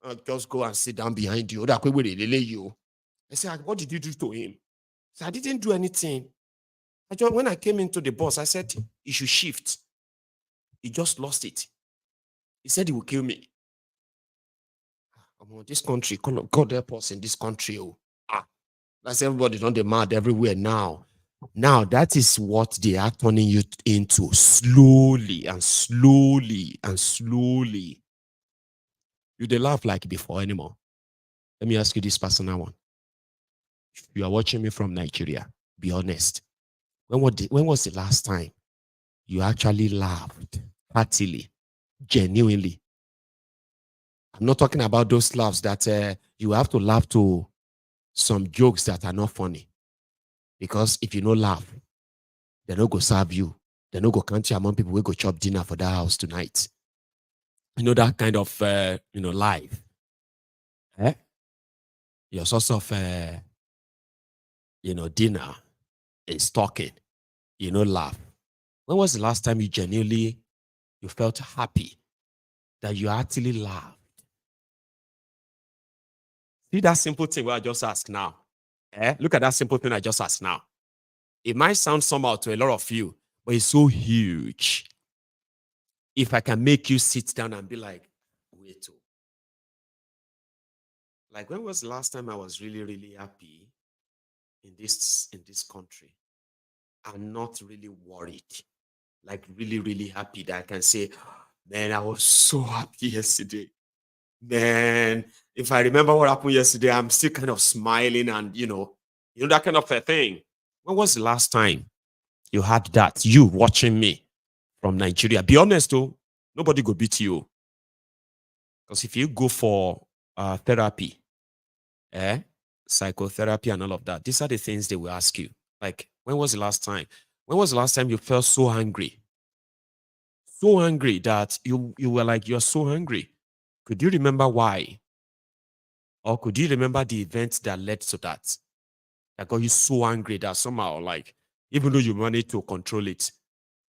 I'll just go and sit down behind you. That way they lay you. I said, what did you do to him? I said, I didn't do anything. When I came into the bus, I said, he should shift. He just lost it. He said he will kill me. This country, God help us in this country. That's everybody don't they mad everywhere now. Now that is what they are turning you into slowly and slowly and slowly. You they laugh like before anymore. Let me ask you this personal one. If you are watching me from Nigeria, be honest. When was the last time you actually laughed heartily, genuinely? I'm not talking about those laughs that you have to laugh to some jokes that are not funny. Because if you no laugh, they no go serve you. They no go count you among people who go chop dinner for that house tonight. You know that kind of life. Eh? Your source of dinner is talking. You know, laugh. When was the last time you genuinely felt happy that you actually laughed? See that simple thing where I just asked now. Look at that simple thing I just asked now. It might sound somehow to a lot of you, but it's so huge. If I can make you sit down and be like, wait. Like, when was the last time I was really, really happy in this country and not really worried? Like, really, really happy that I can say, man, I was so happy yesterday. Man, if I remember what happened yesterday, I'm still kind of smiling and, that kind of a thing. When was the last time you had that? You watching me from Nigeria. Be honest, though. Nobody go beat you. Because if you go for therapy, psychotherapy and all of that, these are the things they will ask you. Like, when was the last time? When was the last time you felt so angry? So angry that you were like, you're so angry. Could you remember why? Or could you remember the event that led to that? That got you so angry that somehow, like, even though you managed to control it,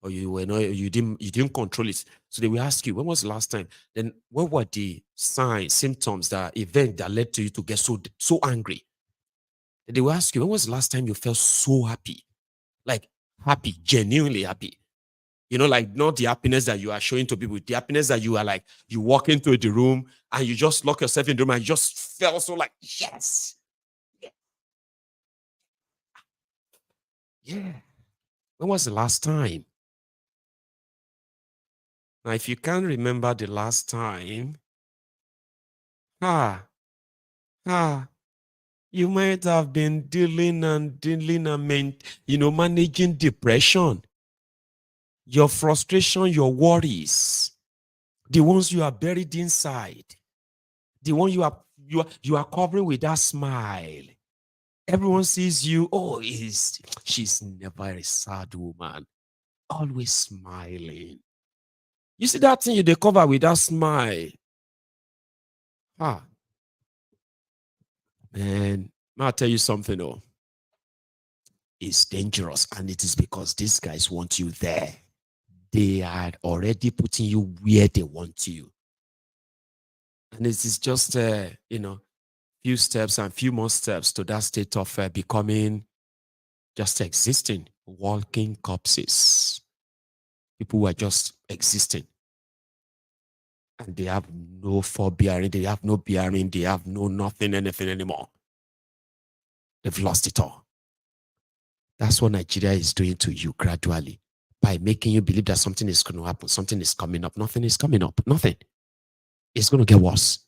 or you didn't control it. So they will ask you, when was the last time? Then what were the signs, symptoms, the event that led to you to get so angry? They will ask you, when was the last time you felt so happy? Like, happy, genuinely happy. Like, not the happiness that you are showing to people, the happiness that you are like, you walk into the room and you just lock yourself in the room and you just felt so like, yes. Yeah. When was the last time? Now, if you can't remember the last time, you might have been dealing and managing depression, your frustration, your worries, the ones you are buried inside, the one you are covering with that smile. Everyone sees you. Oh, she's never a sad woman, always smiling. You see that thing they cover with that smile. Man, I'll tell you something, though. It's dangerous, and it is because these guys want you there. They are already putting you where they want you. And it is just, few steps and few more steps to that state of becoming, just existing, walking corpses. People who are just existing. And they have no forbearing, they have no bearing, they have no nothing, anything anymore. They've lost it all. That's what Nigeria is doing to you gradually, by making you believe that something is going to happen, something is coming up. Nothing is coming up. Nothing. It's going to get worse.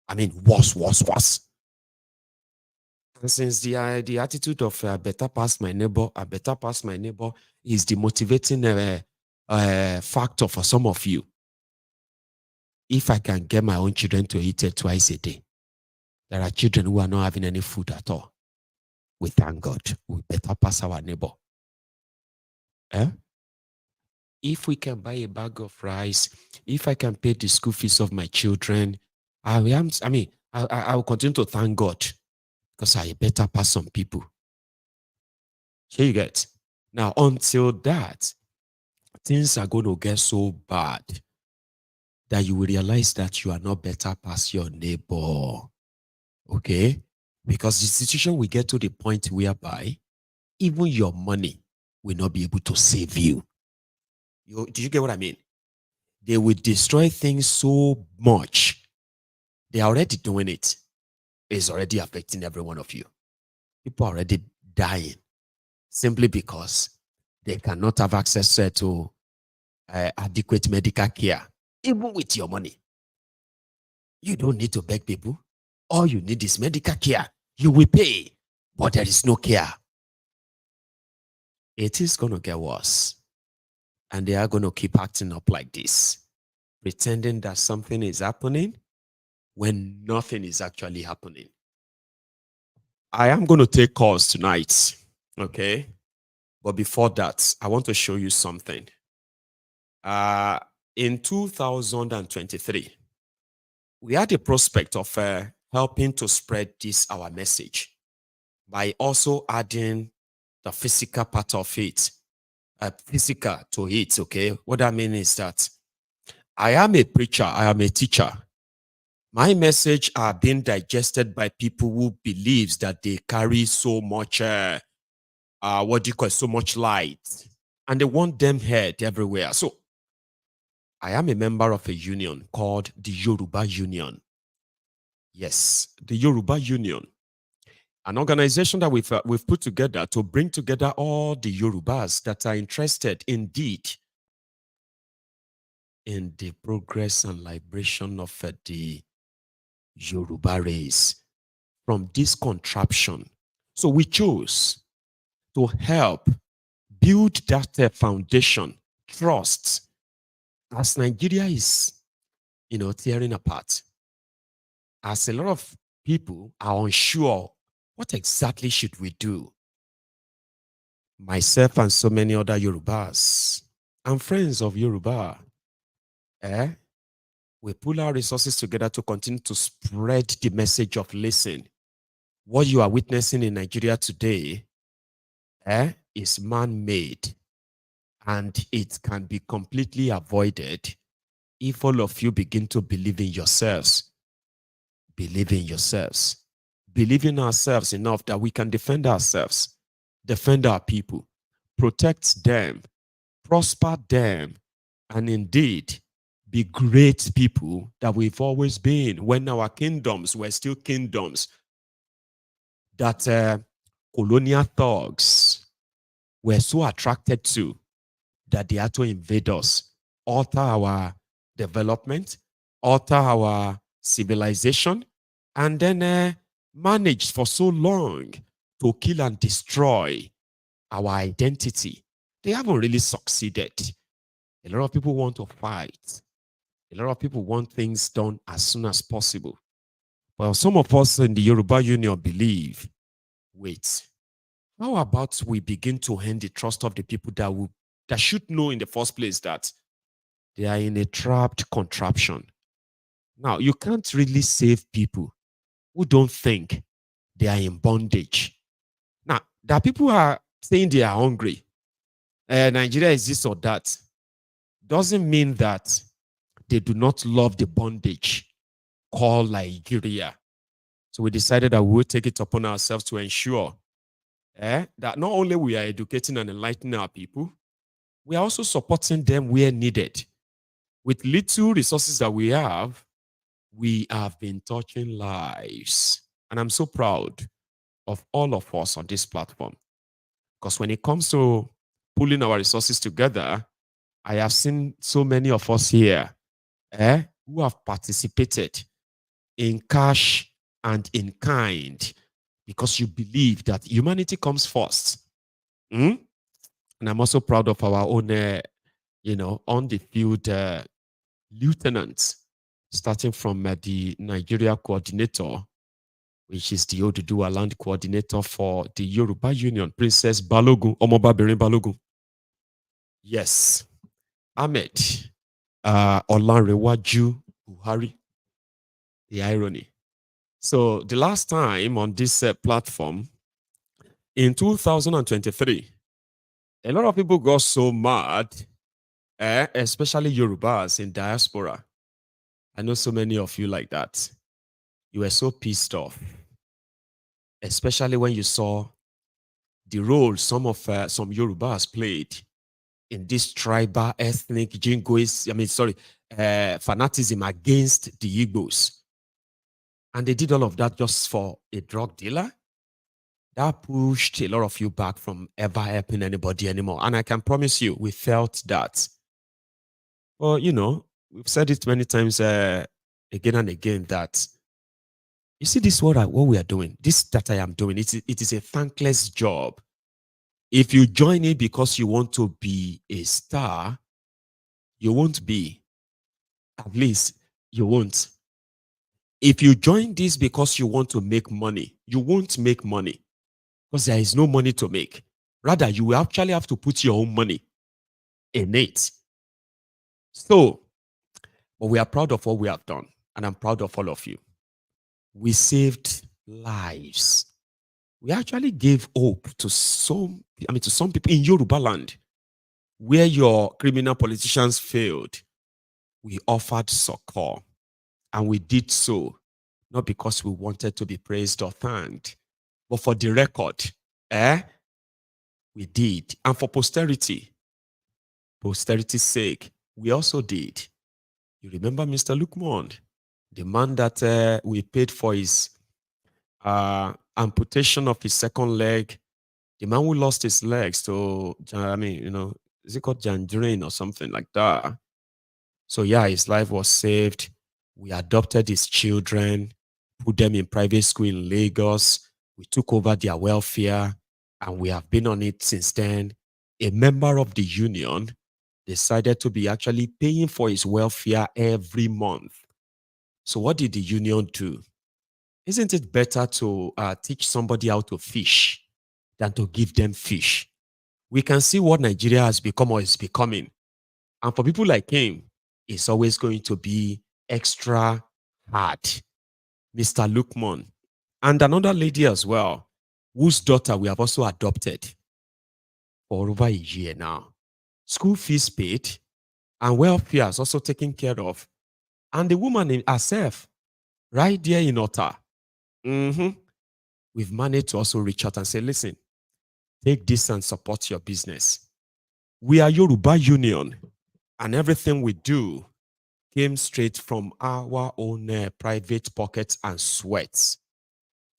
I mean, worse. And since the attitude of better pass my neighbor, is the motivating factor for some of you. If I can get my own children to eat it twice a day, there are children who are not having any food at all. We thank God. We better pass our neighbor. If we can buy a bag of rice, if I can pay the school fees of my children, I will continue to thank God, because I better pass some people. Here you get. Now, until that, things are going to get so bad that you will realize that you are not better past your neighbor. Okay? Because the situation will get to the point whereby even your money will not be able to save you. Do you get what I mean? They will destroy things so much. They are already doing it. It's already affecting every one of you. People are already dying simply because they cannot have access to adequate medical care, even with your money. You don't need to beg people. All you need is medical care. You will pay, but there is no care. It is going to get worse. And they are going to keep acting up like this, pretending that something is happening when nothing is actually happening. I am going to take calls tonight. Okay. But before that, I want to show you something. In 2023, we had a prospect of helping to spread this, our message, by also adding the physical part of it, physical to it, okay? What I mean is that I am a preacher, I am a teacher. My message are being digested by people who believes that they carry so much, so much light, and they want them heard everywhere. So I am a member of a union called the Yoruba Union. Yes, the Yoruba Union, an organization that we've put together to bring together all the Yorubas that are interested indeed in the progress and liberation of the Yoruba race from this contraption. So we chose to help build that foundation, trust, as Nigeria is, tearing apart. As a lot of people are unsure, what exactly should we do? Myself and so many other Yorubas and friends of Yoruba, we pull our resources together to continue to spread the message of listen. What you are witnessing in Nigeria today is man-made, and it can be completely avoided if all of you begin to believe in yourselves. Believe in yourselves. Believe in ourselves enough that we can defend ourselves, defend our people, protect them, prosper them, and indeed be great people that we've always been when our kingdoms were still kingdoms that colonial thugs were so attracted to that they had to invade us, alter our development, alter our civilization, and then managed for so long to kill and destroy our identity. They haven't really succeeded. A lot of people want to fight. A lot of people want things done as soon as possible. Well, some of us in the Yoruba Union believe, wait, how about we begin to earn the trust of the people that should know in the first place that they are in a trapped contraption. Now, you can't really save people who don't think they are in bondage. Now, that people are saying they are hungry, Nigeria is this or that, doesn't mean that they do not love the bondage called Nigeria. So we decided that we will take it upon ourselves to ensure that not only we are educating and enlightening our people, we are also supporting them where needed. With little resources that we have been touching lives. And I'm so proud of all of us on this platform. Because when it comes to pulling our resources together, I have seen so many of us here who have participated in cash and in kind because you believe that humanity comes first. And I'm also proud of our own, on the field lieutenants, starting from the Nigeria coordinator, which is the Oduduwa land coordinator for the Yoruba Union, Princess Balogun, Omobabirin Balogun. Yes. Ahmed, Olanrewaju Buhari. The irony. So the last time on this platform, in 2023, a lot of people got so mad, especially Yorubas in diaspora. I know so many of you like that. You were so pissed off, especially when you saw the role some Yorubas played in this tribal, ethnic, fanaticism against the Igbos. And they did all of that just for a drug dealer. That pushed a lot of you back from ever helping anybody anymore. And I can promise you, we felt that. Well, we've said it many times again and again that, you see, this what we are doing, this that I am doing, it is a thankless job. If you join it because you want to be a star, you won't be. At least you won't. If you join this because you want to make money, you won't make money because there is no money to make. Rather, you will actually have to put your own money in it. So, but we are proud of what we have done, and I'm proud of all of you. We saved lives. We actually gave hope to some people in Yoruba land, where your criminal politicians failed. We offered succor, and we did so not because we wanted to be praised or thanked, but for the record, we did. And for posterity's sake, we also did. You remember Mr. Lukman, the man that we paid for his amputation of his second leg, the man who lost his legs to, is it called gangrene or something like that? So yeah, his life was saved. We adopted his children, put them in private school in Lagos. We took over their welfare, and we have been on it since then. A member of the union decided to be actually paying for his welfare every month. So what did the union do? Isn't it better to teach somebody how to fish than to give them fish? We can see what Nigeria has become or is becoming. And for people like him, it's always going to be extra hard. Mr. Lukman, and another lady as well, whose daughter we have also adopted for over a year now. School fees paid, and welfare is also taken care of. And the woman herself, right there in Ota, we've managed to also reach out and say, listen, take this and support your business. We are Yoruba Union, and everything we do came straight from our own private pockets and sweats.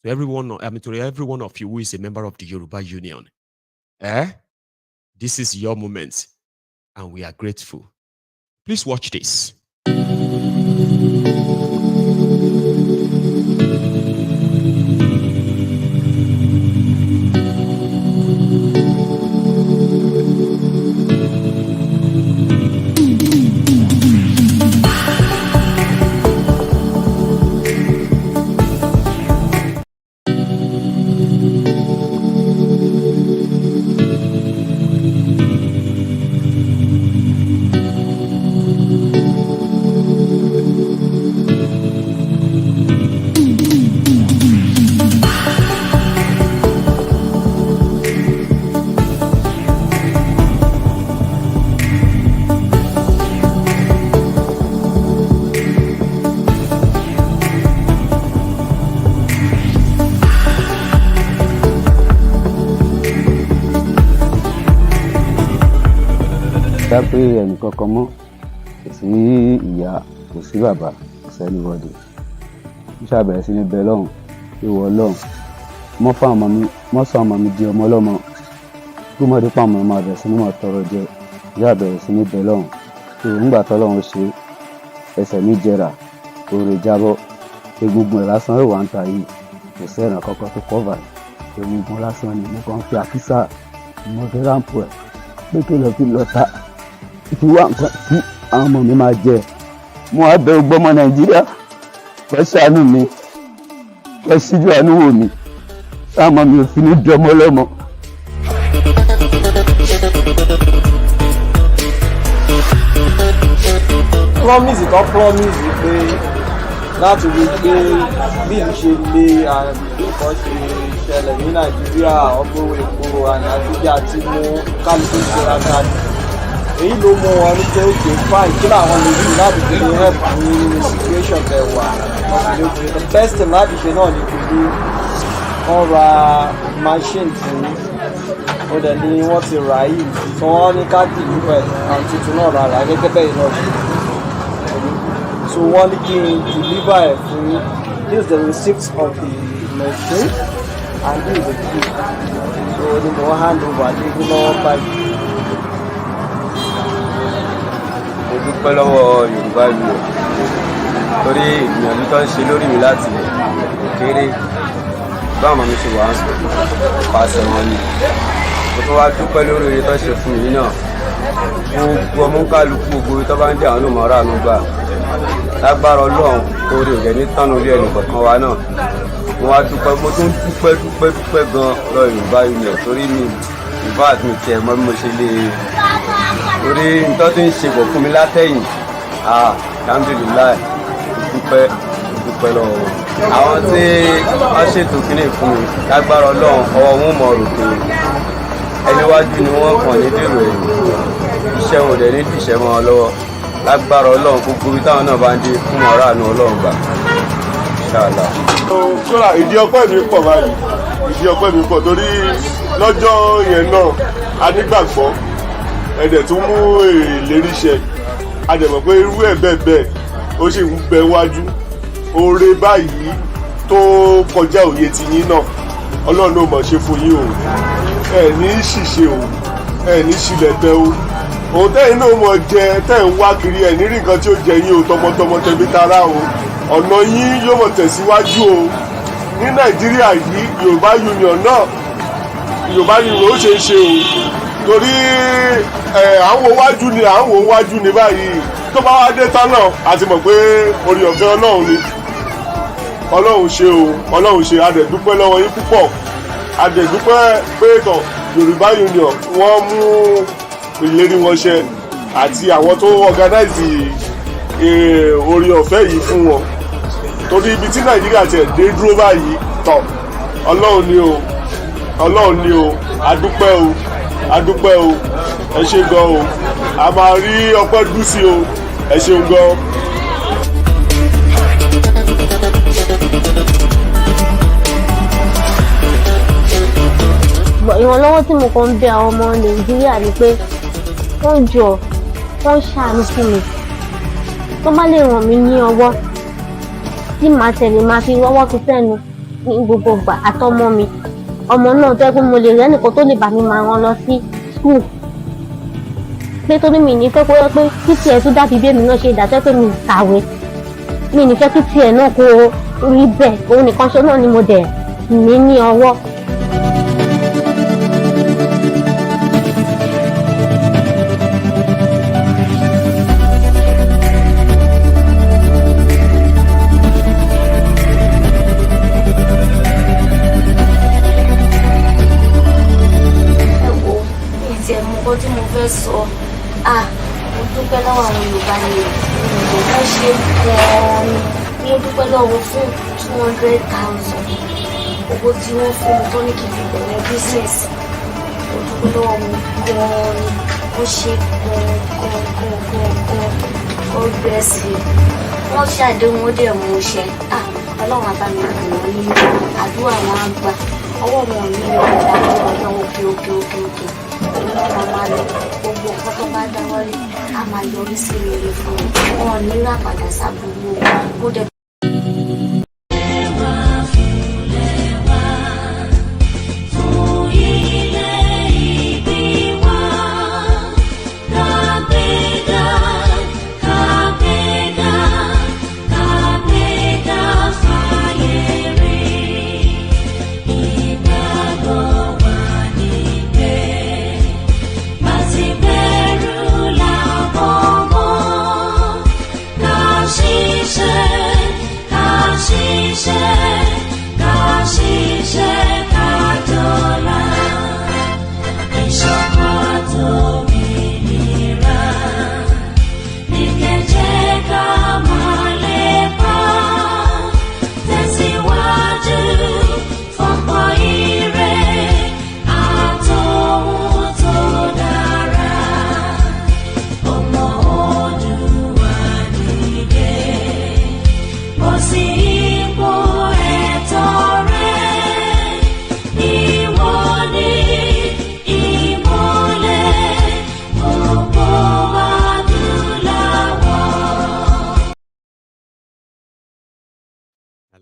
To every one of you who is a member of the Yoruba Union, this is your moment, and we are grateful. Please watch this. pé ẹnìkan kan mọ́ kò sí ìyá kò sí bàbá kò sí anybody mo ṣàbẹ̀rẹ̀ sí ní bẹ lọ́hùn pé wọ́ lọ́hùn mọ́ sọ ọmọ mi di ọmọ ọlọ́mọ kó mọ̀ dípò àwọn ọmọ àbẹ̀rẹ̀ sí ní mọ̀ tọrọ jẹ ìyá àbẹ̀rẹ̀ sí ní bẹ lọ́hùn tó nígbà tọ́lọ́hùn ṣe ẹsẹ̀ mi jẹrà òòrè jábọ́ egungun ẹ̀ lásán ẹ̀wà ń ta yìí kò sẹ́ẹ̀nà kọ́kọ́ tó kọ́va egungun lásán ni mo kàn fi àkísà mo fi ráǹpù ẹ̀ pé kí lọ fi lọ ta fi wá nǹkan tí àwọn ọmọ mi máa jẹ mo á bẹ gbọ́mọ Nàìjíríà kẹ́ ṣàánú mi kẹ́ síjú àánú wò mí táwọn ọmọ mi ò fi ní dọmọ lọ́mọ. promise kan promise pé láti rí pé bí ìlú ṣe lé nǹkan ṣe ṣẹlẹ̀ ní Nàìjíríà ọgbọ́n epo àyànjíjà tí mú kálukú ìṣura jáde èyí ló mú wọn ní pé òkè fine kí làwọn lè rí láti fi ní help ní situation tẹ̀ wà lókè the best thing láti ṣe náà ní pẹ̀lú wọ́n ra machine fún ó dẹ̀ ní wọ́n ti rà yìí tí wọ́n ní ká deliver àwọn tuntun náà rà gẹ́gẹ́ bẹ́ẹ̀ náà ṣe. So one can deliver it free. This is the receipt of the machine and this is the key. So the more hand over, the more back. Mo dúpẹ́ lọ́wọ́ Yorùbá Union torí ìgbìyànjú tó ń ṣe lórí mi láti kéré báwọn mi ṣe wà ń sọ pàṣẹ wọn ni mo tún wá dúpẹ́ lórí oore tó ṣe fún mi náà gbogbo ọmọ kálukú gbogbo tó bá ń dé àwọn olùmọ̀ọ́rà ló gbà lágbára Ọlọ́run orí òjẹ́ ní tánú orí ẹnì kọ̀ọ̀kan wa náà mo wá dúpẹ́ mo tún dúpẹ́ gan lọ Yorùbá Union torí mi in fact mi tiẹ̀ mọ̀ bí mo ṣe lè torí nǹkan tó ń ṣe bọ̀ fún mi látẹ̀yìn alhamdulilayi dúpẹ́ lọ́wọ́ wọn. Àwọn tí wọ́n ṣètò kíní fún mi lágbára Ọlọ́run ọwọ́ wọn mọ̀ rògbò ẹni wájú ni wọ́n kàn ní dèrò ẹ̀yìn iṣẹ́ wọn ò dẹ̀ ní ìṣẹ́ mọ́ wọn lọ́wọ́ lágbára Ọlọ́run gbogbo ibi táwọn náà bá ń dé fún ọ̀rá àánú Ọlọ́run gbà ṣáàlà. Kódà ìdí ọpẹ́ mi pọ̀ báyìí ìdí ọpẹ́ mi pọ̀ torí lọ́jọ́ yẹn náà a nígbàgbọ́ ẹ̀dẹ̀ tún mú ìlérí ṣẹ a dẹ̀ mọ̀ pé irú ẹ̀ bẹ́ẹ̀ ó sì ń bẹ wájú oore báyìí tó kọjá òye tiyín náà Ọlọ́run ló mọ̀ ṣe fún yín o ẹ̀ ní ṣìṣe o ẹ̀ ní ṣílẹ̀ tẹ o òun tẹ́yìn náà mọ̀ jẹ tẹ́ ń wá kiri ẹ̀ ní rí nǹkan tí ó jẹ yín o tọmọtọmọ tẹbí tará o ọ̀nà yín yóò mọ̀ tẹ̀síwájú o ní Nàìjíríà yìí Yorùbá Union náà Yorùbá Union ó ṣe é ṣe o torí àwọn wájú ni báyìí tó bá wá dé tán náà a ti mọ̀ pé orí ọ̀fẹ́ Ọlọ́run ni Ọlọ́run ṣe o Ọlọ́run ṣe adẹ̀dúpẹ́ lọ́wọ́ yín púpọ̀ adẹ̀dúpẹ́ pé tán Yorùbá Union wọ́n mú ìlérí wọn ṣẹ àti àwọn tó organize orí ọ̀fẹ́ yìí fún wọn torí ibi tí Nàìjíríà ti dé dúró báyìí tán Ọlọ́run ni o adúpẹ́ o ẹ ṣé gan o a máa rí ọpẹ́ dùn sí o ẹ ṣeun gan. ìrànlọ́wọ́ tí mo kàn ń bẹ àwọn ọmọ Nàìjíríà ni pé wọ́n jọ wọ́n ṣàánú fún mi tó bá lè ràn mí ní ọwọ́ tí màá tẹ̀lé máa fi wọ́wọ́ fi sẹ́nu ní gbogbo ìgbà àtọmọ mi ọmọ náà tó yẹ pé mo lè rẹ́ nìkan tó lè bá mi máa rán lọ sí school pé tó ní mi ní fẹ́ kó yẹ pé kí tiẹ̀ tó dàbí bí èmi náà ṣe dàtẹ́ pé mi kàwé mi ní fẹ́ kí tiẹ̀ náà kó rí bẹ́ẹ̀ òun nìkan ṣe náà ni mo dẹ̀ ní ọwọ́. Mo dúpẹ́ lọ́wọ́ àwọn Yorùbá ni wọ́n ṣe gan-an ni mo dúpẹ́ lọ́wọ́ fún 200,000 owó tí wọ́n fún mi tó ní kí n fi bẹ̀rẹ̀ business mo dúpẹ́ lọ́wọ́ wọn gan-an ni wọ́n ṣe gan-an God bless you wọ́n ṣàdéhùn ó dẹ̀ mú ṣẹ Ọlọ́run àbámi ràn wọ́n nínú àdúrà wọn á gbà ọwọ́ wọn ò ní ọ̀dà ọlọ́run òkè ọlọ́run máa lọ gbogbo nǹkan tó bá dáwọ́lé a máa yọrí sí rere fún wọn wọn ní ràpàdà sábúrú ó dẹ.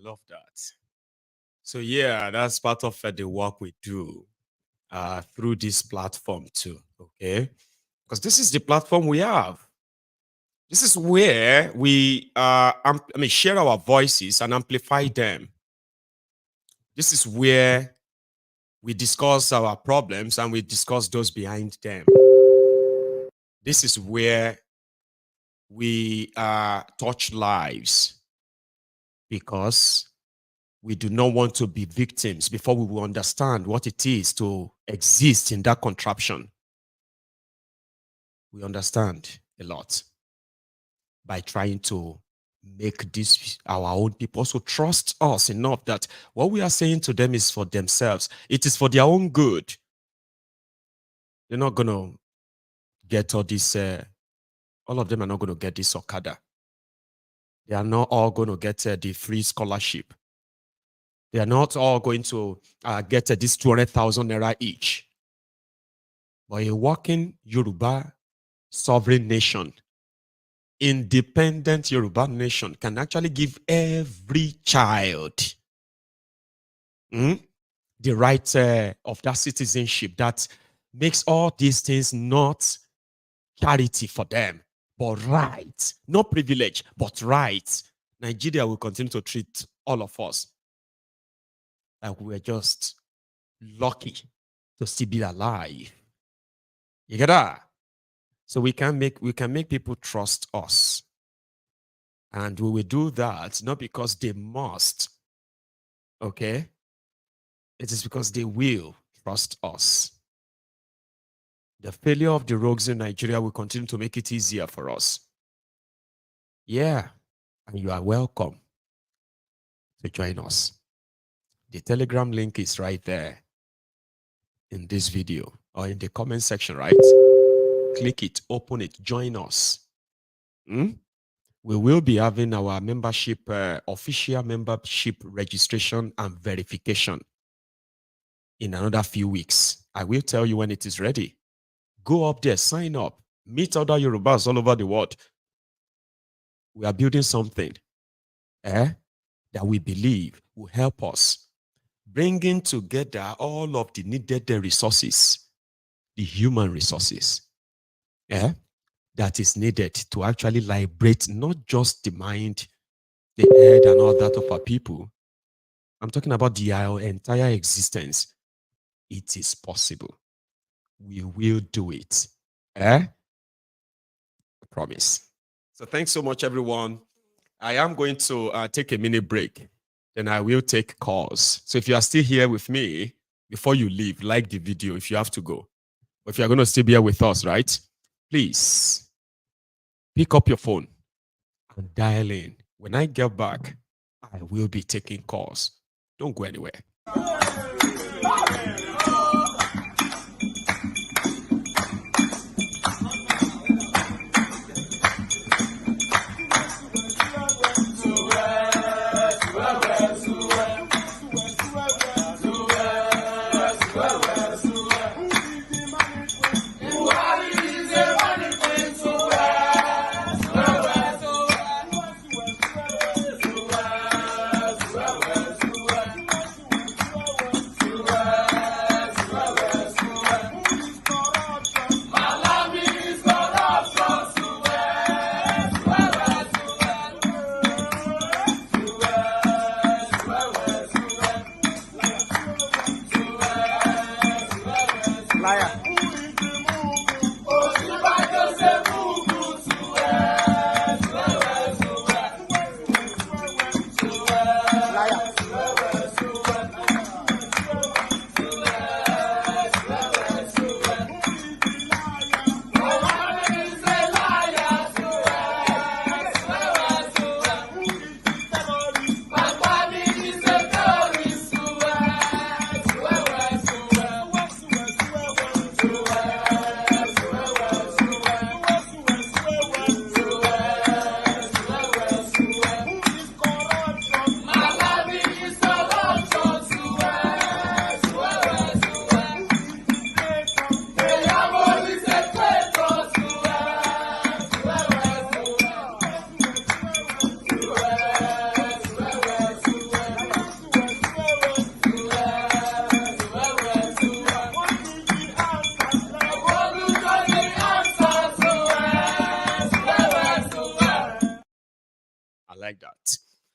Love that. So yeah, that's part of the work we do through this platform too. Okay, because this is the platform we have. This is where we share our voices and amplify them. This is where we discuss our problems and we discuss those behind them. This is where we touch lives. Because We do not want to be victims before we will understand what it is to exist in that contraption. We understand a lot by trying to make this our own people also trust us enough that what we are saying to them is for themselves. It is for their own good. They're not going to get all this, all of them are not going to get this Okada. They are not all going to get the free scholarship. They are not all going to get this 200,000 naira each. But a working Yoruba sovereign nation, independent Yoruba nation, can actually give every child the right of that citizenship that makes all these things not charity for them, but right. Not privilege, but right. Nigeria will continue to treat all of us like we're just lucky to still be alive. You get that? So we can make people trust us. And we will do that not because they must. Okay? It is because they will trust us. The failure of the rogues in Nigeria will continue to make it easier for us. Yeah. And you are welcome to join us. The Telegram link is right there in this video or in the comment section, right? Click it, open it, join us. We will be having our membership, official membership registration and verification in another few weeks. I will tell you when it is ready. Go up there, sign up, meet other Yorubas all over the world. We are building something that we believe will help us, bringing together all of the needed resources, the human resources, that is needed to actually liberate not just the mind, the head, and all that of our people. I'm talking about our entire existence. It is possible. We will do it. I promise. So thanks so much, everyone. I am going to take a minute break. Then I will take calls. So if you are still here with me, before you leave, like the video if you have to go. But if you're going to still be here with us, right? Please pick up your phone and dial in. When I get back, I will be taking calls. Don't go anywhere.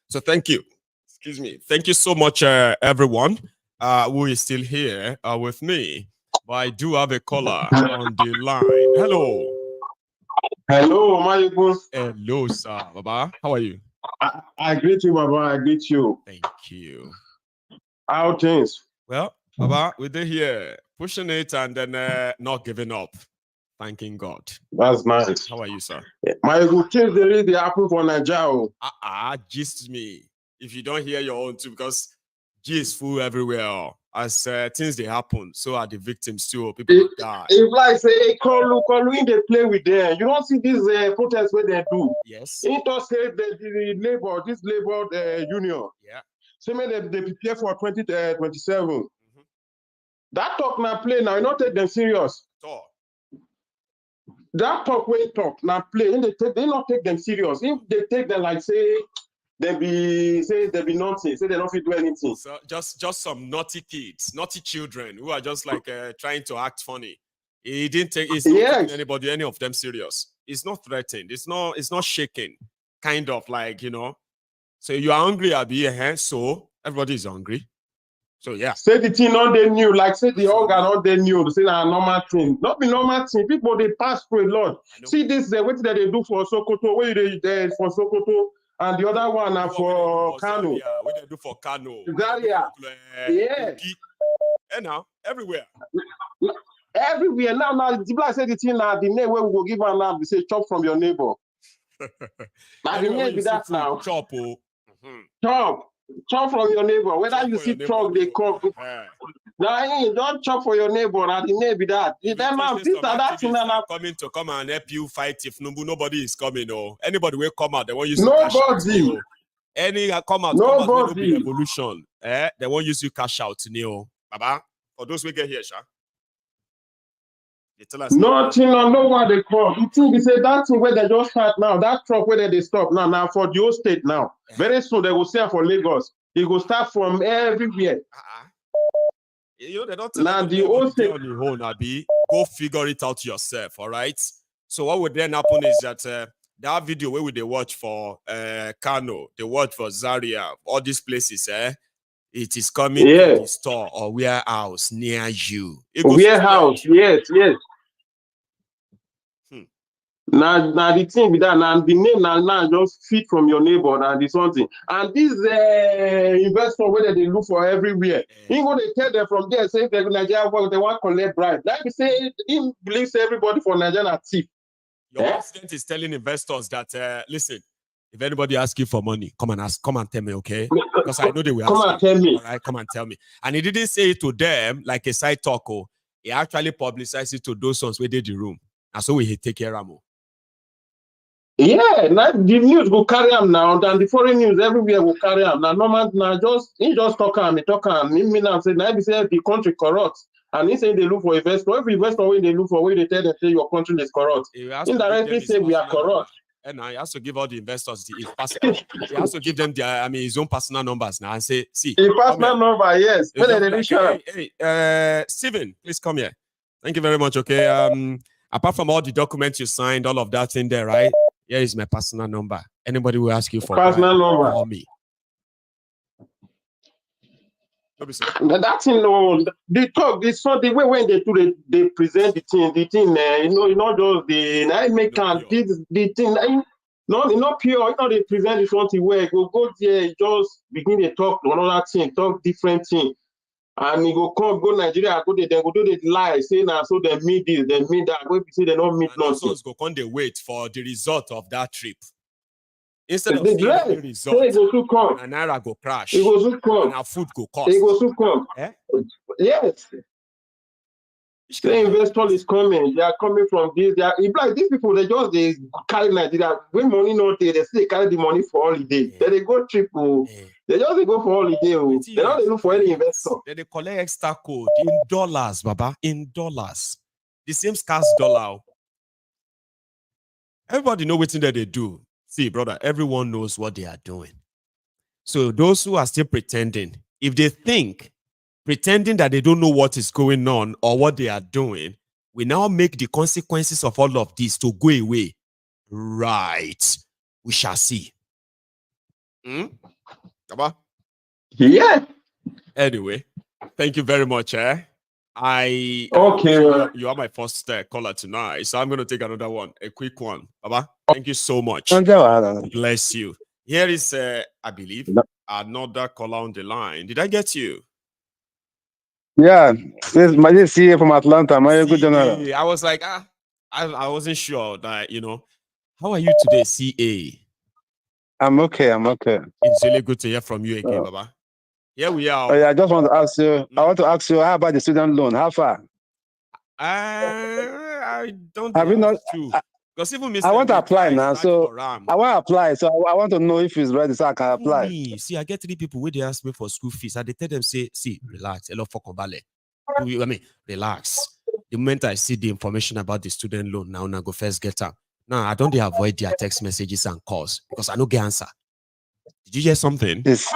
So thank you. Excuse me. Thank you so much, everyone who is still here with me. But I do have a caller on the line. Hello. Hello, my boss. Hello, sir. Baba, how are you? I greet you, Baba. I greet you. Thank you. How things? Well, Baba, we're here pushing it and then not giving up. Thanking God. That's nice. How are you, sir? My good things they really happen for Nigeria. Gist me. If you don't hear your own too, because G is full everywhere. As things they happen, so are the victims too. People die. If like say Koolu they play with them, you don't see these protests where they do. Yes. It does say the labor, this labor union. Yeah. So they prepare for 2027. That talk now play now, you not take them serious. That talk when talk now play, they not take them serious. If they take them like say they be nothing, say they don't fit do anything. So just some naughty kids, naughty children who are just like trying to act funny. He didn't take it's not taking anybody, any of them serious. It's not threatened, it's not shaking. Kind of like, you know. So you are hungry, Abi, so everybody is hungry. So yeah. Say the thing not they new, like say the organ not they new, say a normal thing. Not be normal thing. People they pass through a lot. See this what that they do for Sokoto, where they for Sokoto, and the other one are for Kano. What they do for Kano. Zaria. Yeah. And now everywhere. Everywhere. Now people say the thing now the name where we go give her now, they say chop from your neighbor. Now the name be that now. Chop. Chop from your neighbor. Whether you see truck, they come. Now don't chop for your neighbor. And the neighbor that. Coming to come and help you fight Thiefnubu. Nobody is coming. No. Anybody will come out. They won't use nobody. Any come out. Nobody. Come out, be evolution. They won't use you cash out. Neo. Baba. For those we get here, Sha. Nothing on no one they come. You think they say that thing where they just start now, that truck where they stop now for the whole state now. Very soon they will sell for Lagos. It will start from everywhere. You know, they don't tell now the whole state on your own, Abi. Go figure it out yourself, all right? So what would then happen is that that video where would they watch for Kano, they watch for Zaria, all these places, it is coming to the store or warehouse near you. Warehouse, yes. Now the thing with that, now the name now just fit from your neighbor and this something. And this investor whether they look for everywhere. Even they tell them from there, say the Nigeria work, they want to collect bribe. Like we say, he believes everybody for Nigeria are thief. Your president is telling investors that listen, if anybody asks you for money, come and tell me, okay? Because I know they will ask come and tell me. All right, come and tell me. And he didn't say it to them like a side talk. He actually publicized it to those ones where they did the room. And so we take care of them. Yeah, now the news will carry them now, and the foreign news everywhere will carry them. Now, normal, now he just talk and he mean and say, now he say the country corrupt. And he say they look for investor. Every investor when they look for, when they tell them say your country is corrupt. Indirectly say we are corrupt. And now he has to give all the investors his personal. He has to give them his own personal numbers now and say, see. His personal number, yes. Steven, please come here. Thank you very much. Okay. Apart from all the documents you signed, all of that in there, right? Here is my personal number. Anybody will ask you for personal number. Call me. That thing, they talk. This so the way when they present the thing, you know, just the I make the thing. Not pure. You know, they present it something where go there, just begin to talk another thing, talk different thing. And he go Nigeria, go there, then go do the lie, say now so they meet this, they meet that. Go say they don't meet nothing. Go come they wait for the result of that trip. Instead of seeing the result, and Naira go crash. It goes to come. And our food go cost. It goes to come. Yes. The investor is coming. They are coming from this. They are like these people. They carry Nigeria. When money not there, they say they carry the money for holiday. Then they go triple. They just go for holiday. They don't look for any investor. They collect extra code in dollars, Baba. In dollars. The same scarce dollar. Everybody know what that they do. See, brother, everyone knows what they are doing. So those who are still pretending, if they think pretending that they don't know what is going on or what they are doing, we now make the consequences of all of this to go away. Right. We shall see. Yeah. Anyway, thank you very much. You are my first caller tonight, so I'm going to take another one, a quick one. Baba, thank you so much. Bless you. Here is, I believe, another caller on the line. Did I get you? Yeah, this CA from Atlanta. My good general. I was like, I wasn't sure that, How are you today, CA? I'm okay. I'm okay. It's really good to hear from you again, Baba. Here we are. Oh, yeah, I just want to ask you. I want to ask you, how about the student loan? How far? I don't have you not? Because even I want to apply now, so I want to apply. So I want to know if it's ready, so I can apply. See, I get 3 people where they ask me for school fees. I they tell them, say, see, relax, hello for Kombale. I mean, relax. The moment I see the information about the student loan, now I go first get up. Now I don't avoid their text messages and calls because I no get answer. Did you hear something? It's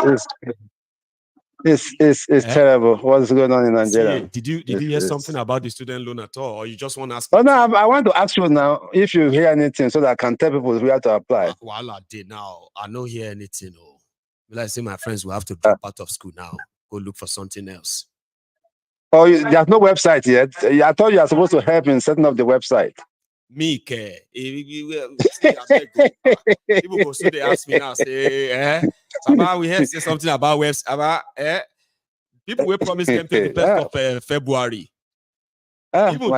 terrible. What's going on in Nigeria? Did you hear something about the student loan at all, or you just want to ask? Oh no, I want to ask you now if you hear anything so that I can tell people we have to apply. While I did now, I don't hear anything. Oh, like say my friends will have to drop out of school now, go look for something else. Oh, there's no website yet. I thought you are supposed to help in setting up the website. Me care. People go so they ask me now, say, we hear say something about website, about people will promise them 21st of February. They don't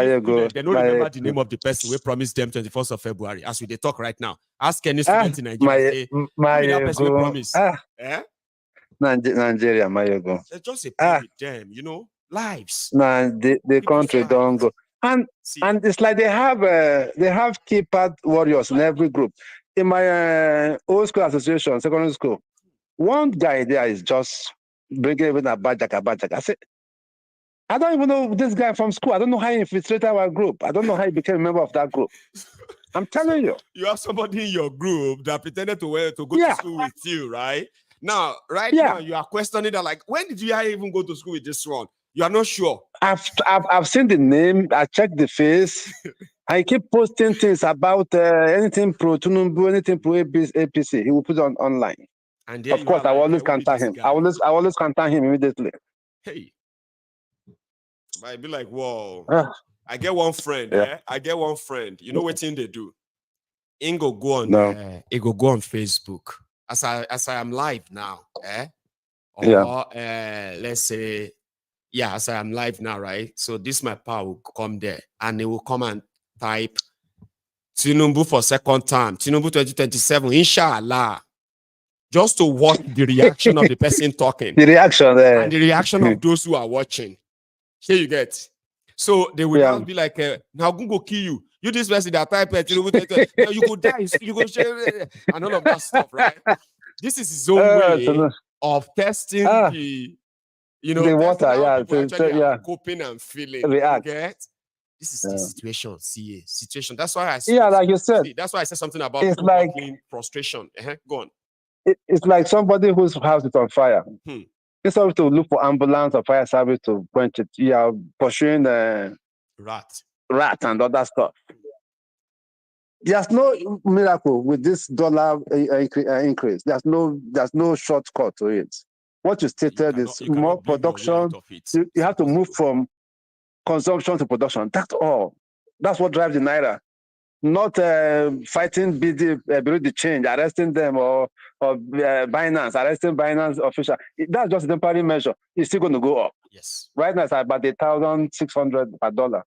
remember the name of the person we promised them 21st of February. As we they talk right now, ask any student in Nigeria. That person will promise. Nigeria, It's just a play with them, lives. The country don't go. And it's like they have keypad warriors in every group. In my old school association, secondary school, one guy there is just bringing even a bajak. I said, I don't even know this guy from school. I don't know how he infiltrated our group. I don't know how he became a member of that group. I'm telling you. You have somebody in your group that pretended to go to school with you, right? Now, now, you are questioning that, like, when did you even go to school with this one? You are not sure. I've seen the name. I checked the face. I keep posting things about anything pro Tinubu, anything pro APC. He will put it online. And of course, I will always contact him. I always contact him immediately. Hey, I'd be like, whoa. I get one friend. I get one friend. You know what thing they do? He go go on Facebook. As I am live now. Or let's say. Yeah, as I am live now, right? So this my pal will come there and they will come and type Tinubu for second term, Tinubu 2027, inshallah. Just to watch the reaction of the person talking. The reaction there. And the reaction of those who are watching. Here you get. So they will now be like, now Google kill you. You this person that type Tinubu 2027, you go die, you go share and all of that stuff, right? This is his own way of testing the water, coping and feeling. React. This is the situation, CA. Situation. That's why I said. Yeah, like you said. That's why I said something about it's like frustration. Go on. It's like somebody whose house is on fire. Instead of to look for ambulance or fire service to quench it, you are pursuing rat and other stuff. There's no miracle with this dollar increase. There's no shortcut to it. What you stated is more production. You have to move from consumption to production. That's all. That's what drives the naira. Not fighting the change, arresting them or Binance, arresting Binance official. That's just a temporary measure. It's still going to go up. Yes. Right now it's about 1,600 per dollar.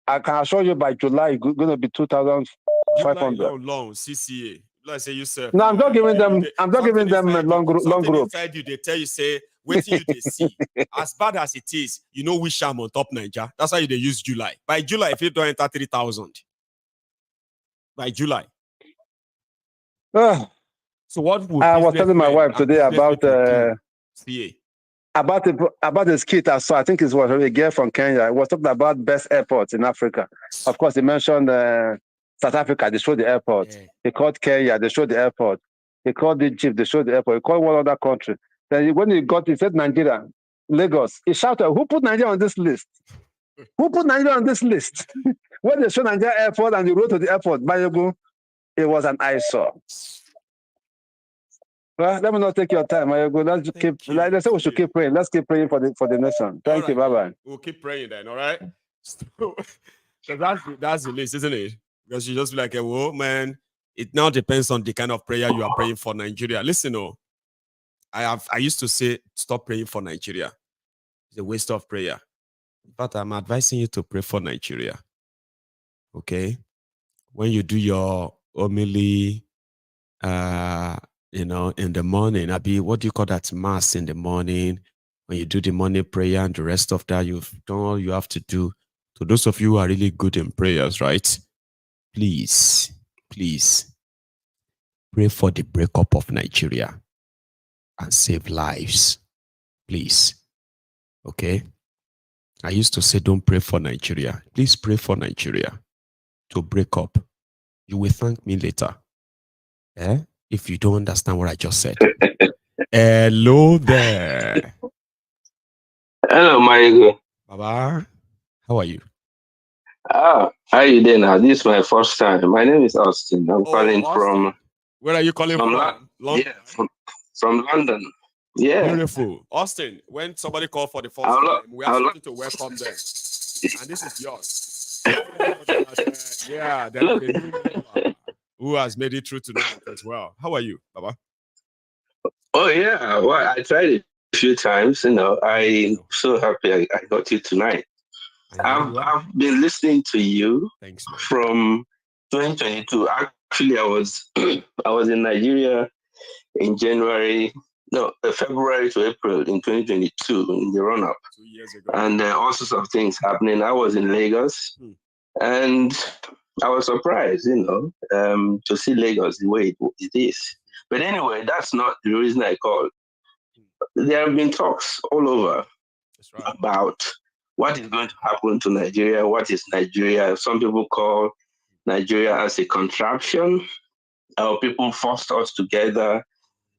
I can assure you by July it's going to be 2,500. Long CCA. Let's say you say. No, I'm not giving them. I'm not giving them a long group. Inside you, they tell you say, wait till you they see. As bad as it is, we sham on top Niger. That's why they use July. By July, if you don't enter 3,000. By July. So what would I was telling my wife today about CA. About the skit I saw. I think it was a girl from Kenya. I was talking about best airports in Africa. Of course, he mentioned South Africa, they showed the airport. Yeah. He called Kenya, they showed the airport. He called Egypt, they showed the airport. He called one other country. Then when he said Nigeria, Lagos. He shouted, who put Nigeria on this list? Who put Nigeria on this list? When they showed Nigeria airport and they wrote to the airport, Bayogo, it was an eyesore. Well, let me not take your time, Bayogo. Let's keep. Like they say, we should keep praying. Let's keep praying for the nation. Thank you. Bye bye. We'll keep praying then. All right. So that's the list, isn't it? Because you just be like, whoa, man, it now depends on the kind of prayer you are praying for Nigeria. Listen, I used to say, stop praying for Nigeria. It's a waste of prayer. But I'm advising you to pray for Nigeria. Okay? When you do your homily, in the morning, what do you call that? Mass in the morning. When you do the morning prayer and the rest of that, you've done all you have to do. So those of you who are really good in prayers, right? Please pray for the breakup of Nigeria and save lives. Please. Okay? I used to say, don't pray for Nigeria. Please pray for Nigeria to break up. You will thank me later. If you don't understand what I just said. Hello there. Hello, my Baba. How are you? how are you doing now? This is my first time. My name is Austin. I'm calling Austin. from. Where are you calling from? London. Yeah, from London. Yeah. Beautiful. Austin, when somebody called for the first time, we have something to welcome them. And this is yours. Yeah, there's a new member who has made it through tonight as well. How are you, Baba? Oh, yeah. Well, I tried it a few times. I'm so happy I got you tonight. I've been listening to you from 2022. Actually, I was in Nigeria in February to April in 2022 in the run-up. 2 years ago. And all sorts of things happening. I was in Lagos, and I was surprised, to see Lagos the way it is. But anyway, that's not the reason I called. There have been talks all over about what is going to happen to Nigeria, what is Nigeria. Some people call Nigeria as a contraption, or people forced us together,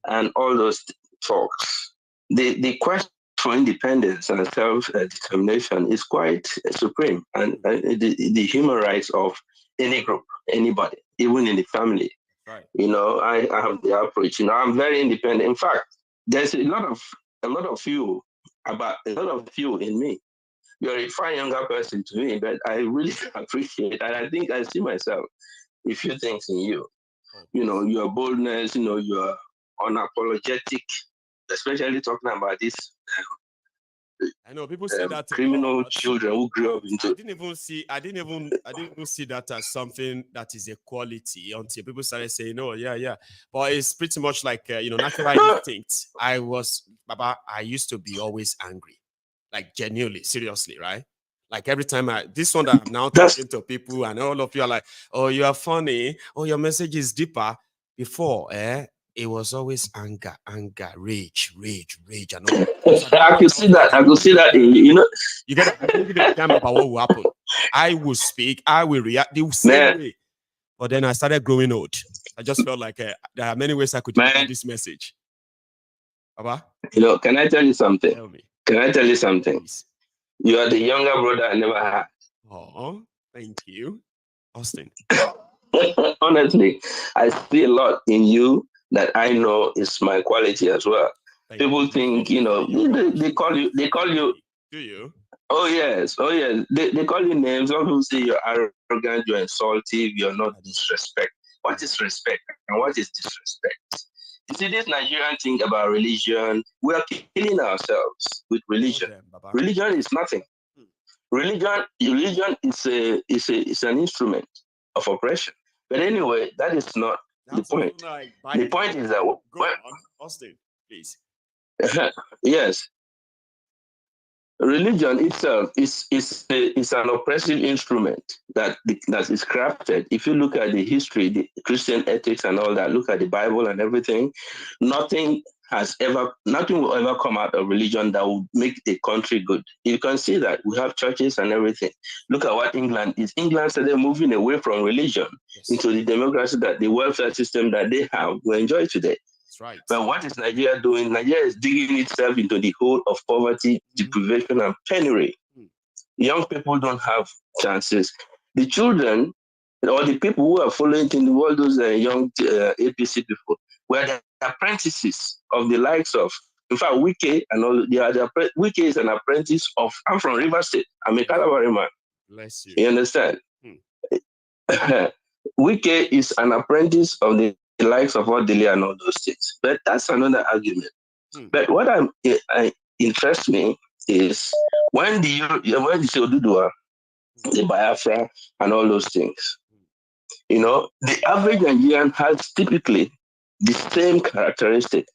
and all those talks. The question for independence and self-determination is quite supreme, and the human rights of any group, anybody, even in the family. Right. I have the approach. I'm very independent. In fact, there's a lot of you in me. You're a far younger person to me, but I really appreciate, and I think I see myself a few things in you. Your boldness, your unapologetic, especially talking about this. I know people say that criminal children who grew up into. I didn't even see that as something that is a quality until people started saying, "Oh, yeah." But it's pretty much like natural instinct. I used to be always angry, like genuinely, seriously, right? Like every time this one that I'm now talking to people, and all of you are like, "Oh, you are funny. Oh, your message is deeper." Before, it was always anger, rage, and all. I could see that. You get a time about what will happen. I will speak, I will react the same way. But then I started growing old. I just felt like there are many ways I could deliver this message. Baba? Can I tell you something? Tell me. Can I tell you something? Please. You are the younger brother I never had. Oh, thank you, Austin. Honestly, I see a lot in you that I know is my quality as well. People think, they call you. Do you? Oh yes. They call you names. Some people say you're arrogant, you're insultive, you're not disrespect. What is respect and what is disrespect? You see, this Nigerian thing about religion, we are killing ourselves with religion. Religion is nothing. Religion is an instrument of oppression. But anyway, that is not the point. The point is that Austin, please. Yes. Religion itself is an oppressive instrument that is crafted. If you look at the history, the Christian ethics and all that, look at the Bible and everything, nothing will ever come out of religion that will make a country good. You can see that we have churches and everything. Look at what England is. England started moving away from religion into the democracy, that the welfare system that they have, we enjoy today. That's right. But what is Nigeria doing? Nigeria is digging itself into the hole of poverty, deprivation, and penury. Young people don't have chances. The children, or the people who are following in all those young APC people, were the apprentices of the likes of, in fact, Wike and all. Wike is an apprentice of. I'm from River State. I'm a Calabari man. Bless you. You understand? Wike is an apprentice of the likes of what Dele and all those things. But that's another argument. But what interests me is when the Odudua, the Biafra, and all those things, the average Nigerian has typically the same characteristic.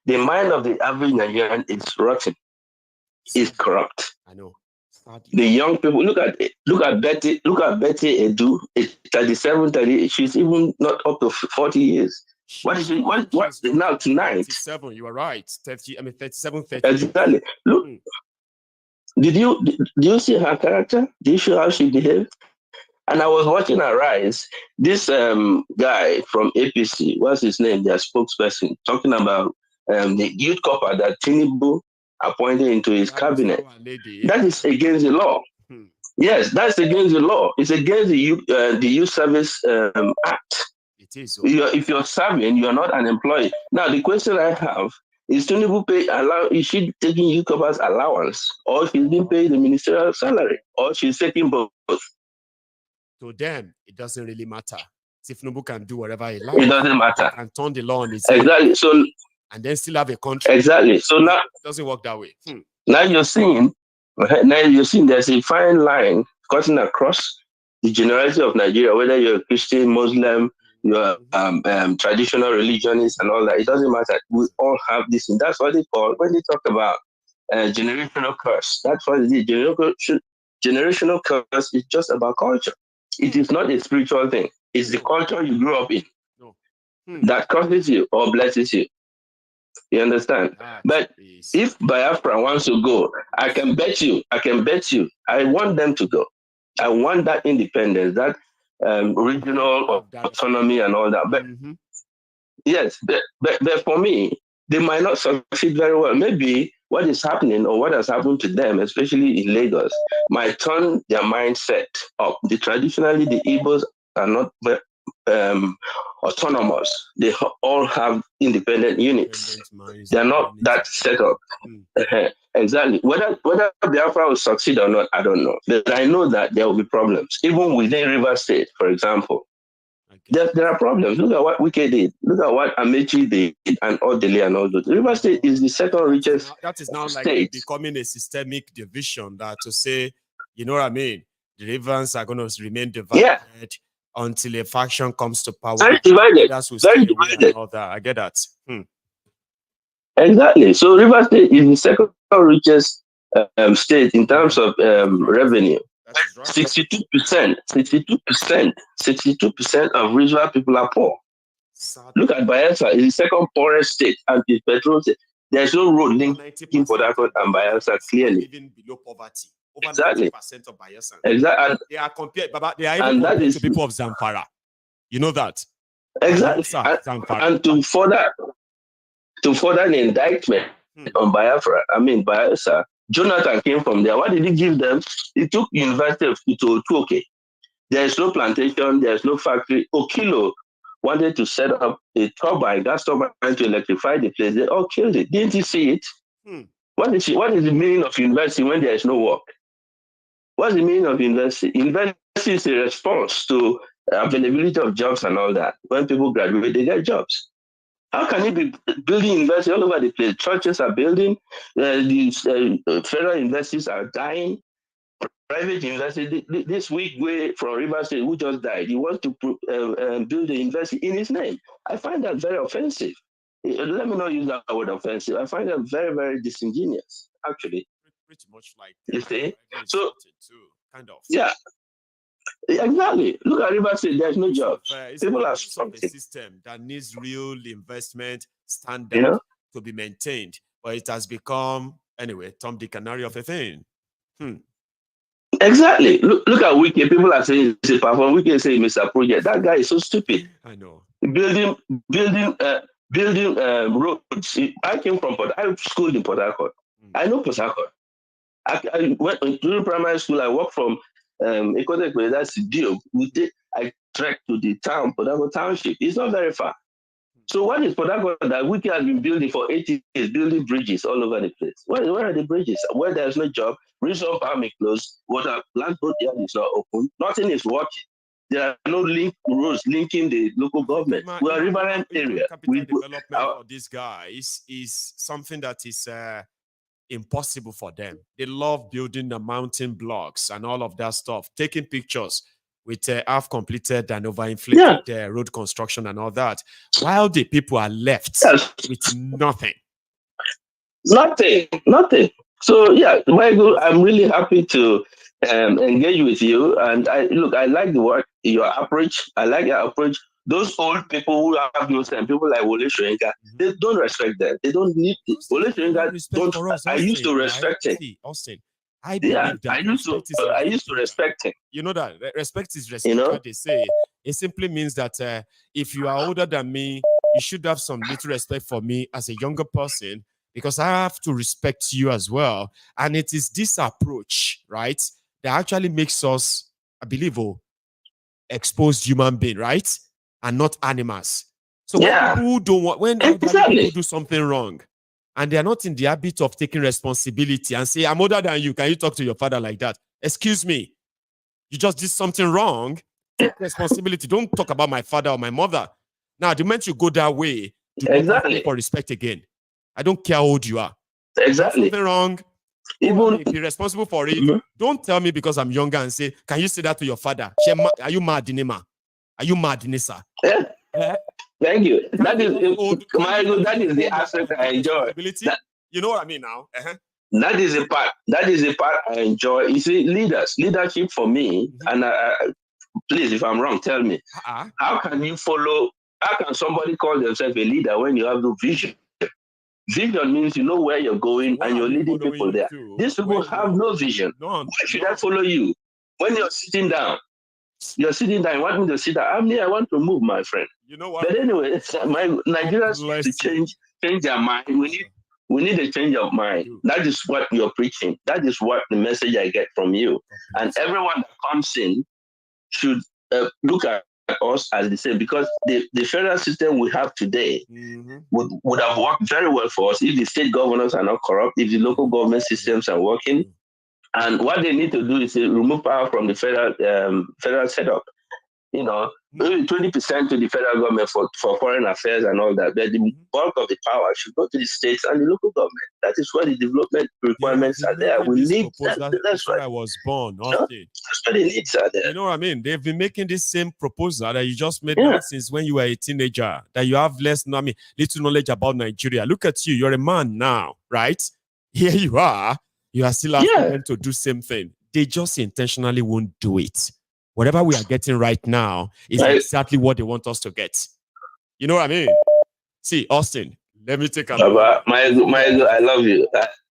The mind of the average Nigerian is rotten, is corrupt. I know. The young people, look at Betty Edu, 37, 38. She's even not up to 40 years. What is she? What now tonight? 37. You are right. 37, 30. Exactly. Look, did you see her character? Did you see how she behaved? And I was watching her rise. This guy from APC, what's his name? Their spokesperson, talking about the youth corps that Tinubu appointed into his cabinet. That is against the law. Yes, that's against the law. It's against the Youth Service Act. It is. If you're serving, you're not an employee. Now, the question I have is: Tinubu is she taking youth corps allowance, or she's being paid the ministerial salary, or she's taking both? To them, it doesn't really matter. Thiefnubu can do whatever he likes. It doesn't matter. He can turn the law on his exactly. head. So, and then still have a country. Exactly. So now it doesn't work that way. Now you're seeing there's a fine line cutting across the generality of Nigeria, whether you're a Christian, Muslim, you're traditional religionist and all that. It doesn't matter. We all have this, and that's what they call when they talk about generational curse. That's what it is. Generational curse is just about culture. It is not a spiritual thing. It's the culture you grew up in that curses you or blesses you. You understand? But if Biafra wants to go, I can bet you, I want them to go. I want that independence, that regional autonomy and all that. But yes, but for me, they might not succeed very well. Maybe what is happening or what has happened to them, especially in Lagos, might turn their mindset up. Traditionally, the Igbos are not autonomous. They all have independent units. They're not that set up. Exactly. Whether Biafra will succeed or not, I don't know. But I know that there will be problems. Even within River State, for example. There are problems. Look at what Wike did. Look at what Amechi did and Dele and all those. River State is the second richest that is now state. Like becoming a systemic division that to say, you know what I mean? The rivers are going to remain divided until a faction comes to power. Very divided. Very divided. All that. I get that. Exactly. So River State is the second richest state in terms of revenue. 62% of regional people are poor. Look at Bayelsa, it's the second poorest state and the petrol state. There's no road linking Port Harcourt and Bayelsa clearly. Even below poverty. Over exactly. 90% of Bayelsa. Exactly. And they are compared, but they are even compared to people of Zamfara. You know that. Exactly. And to further the indictment on Bayelsa, Jonathan came from there. What did he give them? He took University of Itoke. There is no plantation, there is no factory. Okilo wanted to set up a gas turbine to electrify the place. They all killed it. Didn't you see it? What is the meaning of university when there is no work? What's the meaning of university? University is a response to availability of jobs and all that. When people graduate, they get jobs. How can you be building university all over the place? Churches are building, federal universities are dying, private universities. This week, from River State, who just died, he wants to build a university in his name. I find that very offensive. Let me not use that word offensive. I find that very, very disingenuous, actually. Pretty much like you see? So, kind of. Yeah. Exactly. Look at River State. There's no jobs. People are struggling. A system that needs real investment standard to be maintained, but it has become Tom, Dick, and Harry of a thing. Exactly. Look at Wike. People are saying it's a perform. Wike is saying Mr. Project. That guy is so stupid. I know. Building roads. I came from I schooled in Port Harcourt. I know Port Harcourt. I went to primary school. I worked from that's Dio. I trekked to the town, Port Harcourt Township. It's not very far. So what is Port Harcourt that Wike has been building for 80 years, building bridges all over the place? Where are the bridges? Where there's no job, reason farming closed, water, land boat yard is not open, nothing is working. There are no roads linking the local government. We are a riverine area. Development for these guys is something that is impossible for them. They love building the mountain blocks and all of that stuff, taking pictures with half completed and overinflated road construction and all that, while the people are left with nothing. Nothing. So Michael, I'm really happy to engage with you. And I like the work, your approach. I like your approach. Those old people who have no sense, people like Wole Soyinka, they don't respect them. They don't need it. Wole Soyinka don't. I used to respect him. Austin, I believe that I used to respect him. You know that respect is respect. What they say, it simply means that if you are older than me, you should have some little respect for me as a younger person, because I have to respect you as well. And it is this approach, right, that actually makes us, I believe, exposed human being, right, and not animals. So when people don't want, when people do something wrong, and they are not in the habit of taking responsibility and say, I'm older than you, can you talk to your father like that? Excuse me, you just did something wrong. Take responsibility. Don't talk about my father or my mother. Now, the moment you go that way, do not ask for respect again. I don't care how old you are. Exactly. Something wrong. Even be responsible for it. Don't tell me because I'm younger and say, can you say that to your father? Are you mad, NEMA? Are you mad, Nisa? Thank you. That is the aspect I enjoy. You know what I mean now? That is the part. That is the part I enjoy. You see, leadership for me, and please, if I'm wrong, tell me. How can you follow? How can somebody call themselves a leader when you have no vision? Vision means you know where you're going and you're leading people there. These people have no vision. Why should I follow you? When you're sitting down, you want me to sit down. I want to move, my friend. You know what? But anyway, Nigerians need to change their mind. We need a change of mind. That is what you're preaching. That is what the message I get from you. And everyone that comes in should look at us as the same, because the federal system we have today would have worked very well for us if the state governors are not corrupt, if the local government systems are working. And what they need to do is to remove power from the federal setup. You know, maybe 20% to the federal government for foreign affairs and all that. But the bulk of the power should go to the states and the local government. That is where the development requirements are there. We need that. That's why I was born. That's where the needs are there. You know what I mean? They've been making this same proposal that you just made now since when you were a teenager, that you have little knowledge about Nigeria. Look at you. You're a man now, right? Here you are. You are still asking them to do same thing. They just intentionally won't do it. Whatever we are getting right now is exactly what they want us to get. You know what I mean? See, Austin, let me take a look. My I love you.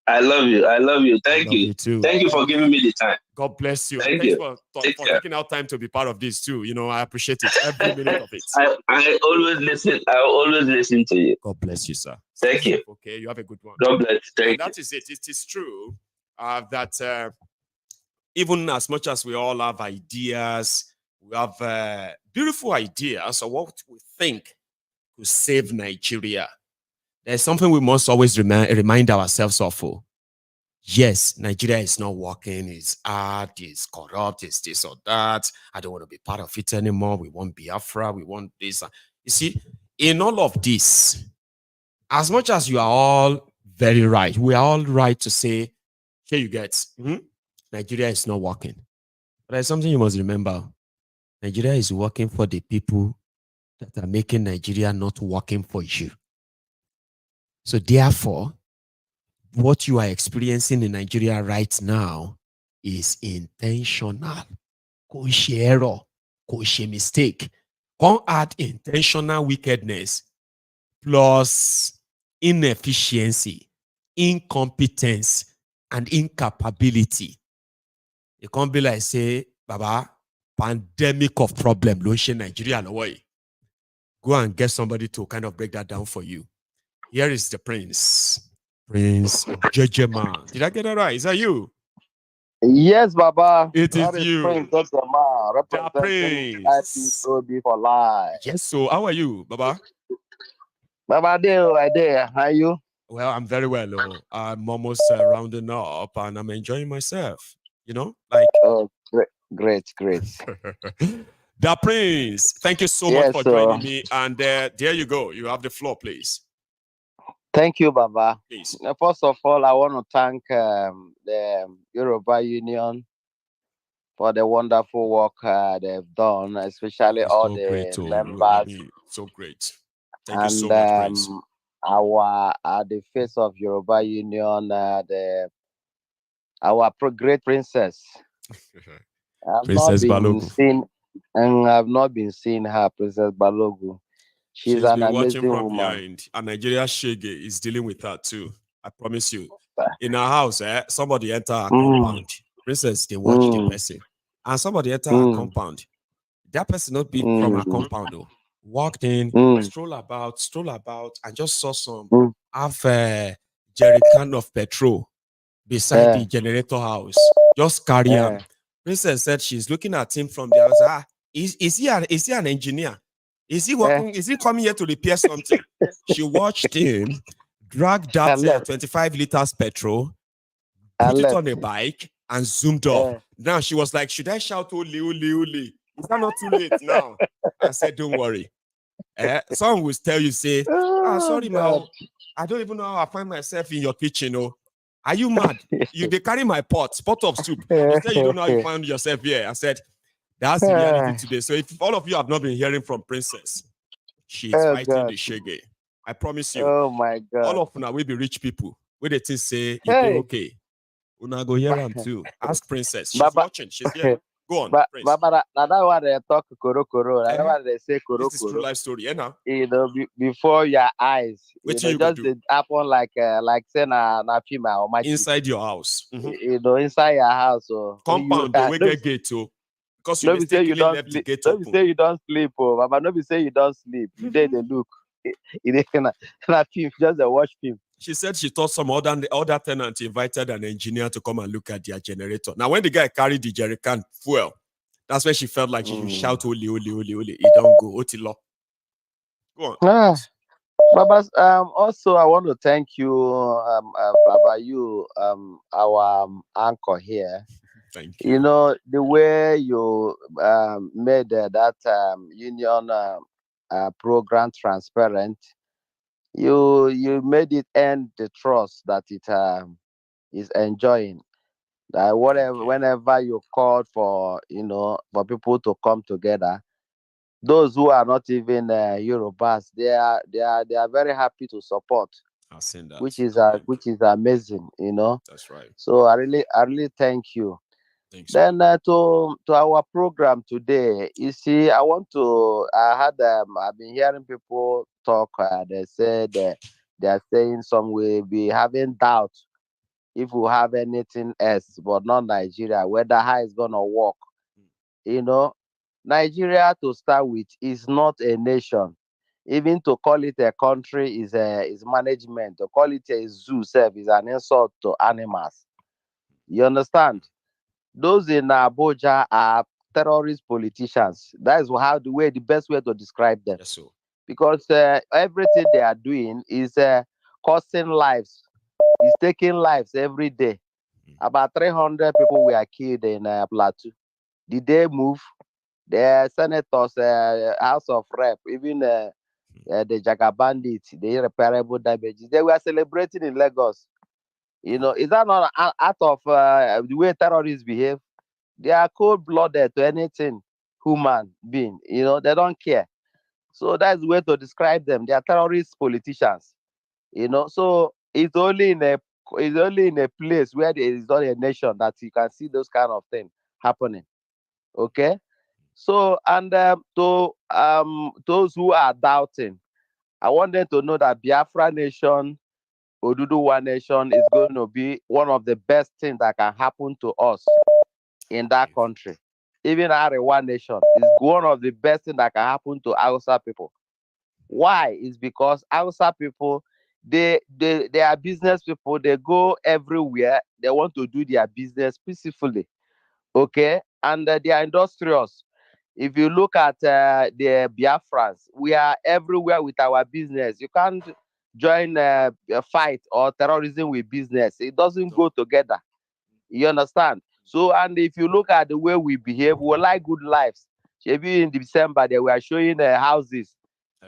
I love you. Thank you. Thank you for giving me the time. God bless you. Thank you. For taking out time to be part of this too. You know, I appreciate it. Every minute of it. I always listen. I always listen to you. God bless you, sir. Thank you. Okay, you have a good one. God bless. Thank you. That is it. It is true that even as much as we all have ideas, we have beautiful ideas of what we think could save Nigeria. There's something we must always remind ourselves of. Yes, Nigeria is not working. It's hard, it's corrupt, it's this or that. I don't want to be part of it anymore. We want Biafra, we want this. You see, in all of this, as much as you are all very right, we are all right to say, here you get, Nigeria is not working. But there's something you must remember. Nigeria is working for the people that are making Nigeria not working for you. So therefore, what you are experiencing in Nigeria right now is intentional. Could error, could mistake. Can't add intentional wickedness plus inefficiency, incompetence, and incapability. It can't be like, say, Baba, pandemic of problem, launching Nigeria away. Go and get somebody to kind of break that down for you. Here is the Prince Shittyman. Did I get that right? Is that you? Yes, Baba. It is you. Prince Shittyman, representing IPOB for life. Yes, so how are you, Baba? Baba, there. How are you? Well, I'm very well. I'm almost rounding up and I'm enjoying myself. You know, like. Oh, great. The Prince, thank you so much for joining me. And there you go. You have the floor, please. Thank you, Baba. Please. First of all, I want to thank the Yoruba Union for the wonderful work they've done, especially all the members. So great. Thank you so much, Prince. The face of Yoruba Union, our great princess. Princess Balogun. I've not been seeing her, Princess Balogun. She's an amazing woman. Behind. And Nigeria Shege is dealing with her too. I promise you. In her house, somebody enter her compound. Princess, they watch the person. And somebody enter her compound. That person not be from her compound though. Walked in, stroll about, and just saw some half jerrycan of petrol beside the generator house. Just carry on. Princess said she's looking at him from the outside. Is he an engineer? Is he working? Is he coming here to repair something? She watched him drag that 25 liters petrol, put it on a bike, and zoomed off. Now she was like, should I shout ole, ole, ole? Is that not too late now? I said, don't worry. Someone will tell you, say, sorry, man. I don't even know how I find myself in your kitchen. Oh. Are you mad? They carry my pot of soup. You say you don't know how you found yourself here. I said, that's the reality today. So if all of you have not been hearing from Princess, she's fighting the shege. I promise you. Oh my God. All of now we be rich people. Where they think say, you do okay. Una go hear them too. Ask Princess. She's watching. She's here. Go on, Prince. Baba, that's why they talk koro. That's why they say koro. This is true life story, now. You know, before your eyes. Just it happen like say na female or my inside your house. You know, inside your house. So compound the way gate too. Because you say you don't sleep. Don't say you don't sleep, Baba. Don't say you don't sleep. You dey look. It na film, just a watch film. She said she thought some other tenant invited an engineer to come and look at their generator. Now, when the guy carried the jerrycan fuel, that's when she felt like she should shout, ole, ole, ole, ole. It don't go. Otilo. Go on. Baba, also, I want to thank you, Baba, our anchor here. Thank you. You know, the way you made that union program transparent, you made it end the trust that it is enjoying. Whenever you called for for people to come together, those who are not even Yorubas, they are very happy to support. I've seen that. Which is amazing, That's right. So I really thank you. Thanks. Then to our program today, you see, I've been hearing people talk. They said they are saying some will be having doubt if we have anything else, but not Nigeria, whether how it's gonna work. Nigeria to start with is not a nation. Even to call it a country is management. To call it a zoo self is an insult to animals. You understand? Those in Abuja are terrorist politicians. That is the best way to describe them. Yes, sir. Because everything they are doing is costing lives. It's taking lives every day. About 300 people were killed in Plateau. Did they move? The senators, House of Rep, even the Jaga bandits, the irreparable damages, they were celebrating in Lagos. Is that not out of the way terrorists behave? They are cold-blooded to anything human being. They don't care. So that's the way to describe them. They are terrorist politicians. So it's only in a place where there is not a nation that you can see those kind of things happening. Okay. So and to those who are doubting, I want them to know that Biafra nation, Oduduwa nation is going to be one of the best things that can happen to us in that country. Even Arewa nation is one of the best things that can happen to Hausa people. Why? It's because Hausa people, they are business people. They go everywhere. They want to do their business peacefully. Okay? And they are industrious. If you look at the Biafrans, we are everywhere with our business. You can't join a fight or terrorism with business. It doesn't go together. You understand? So, and if you look at the way we behave, we like good lives. Maybe in December they were showing houses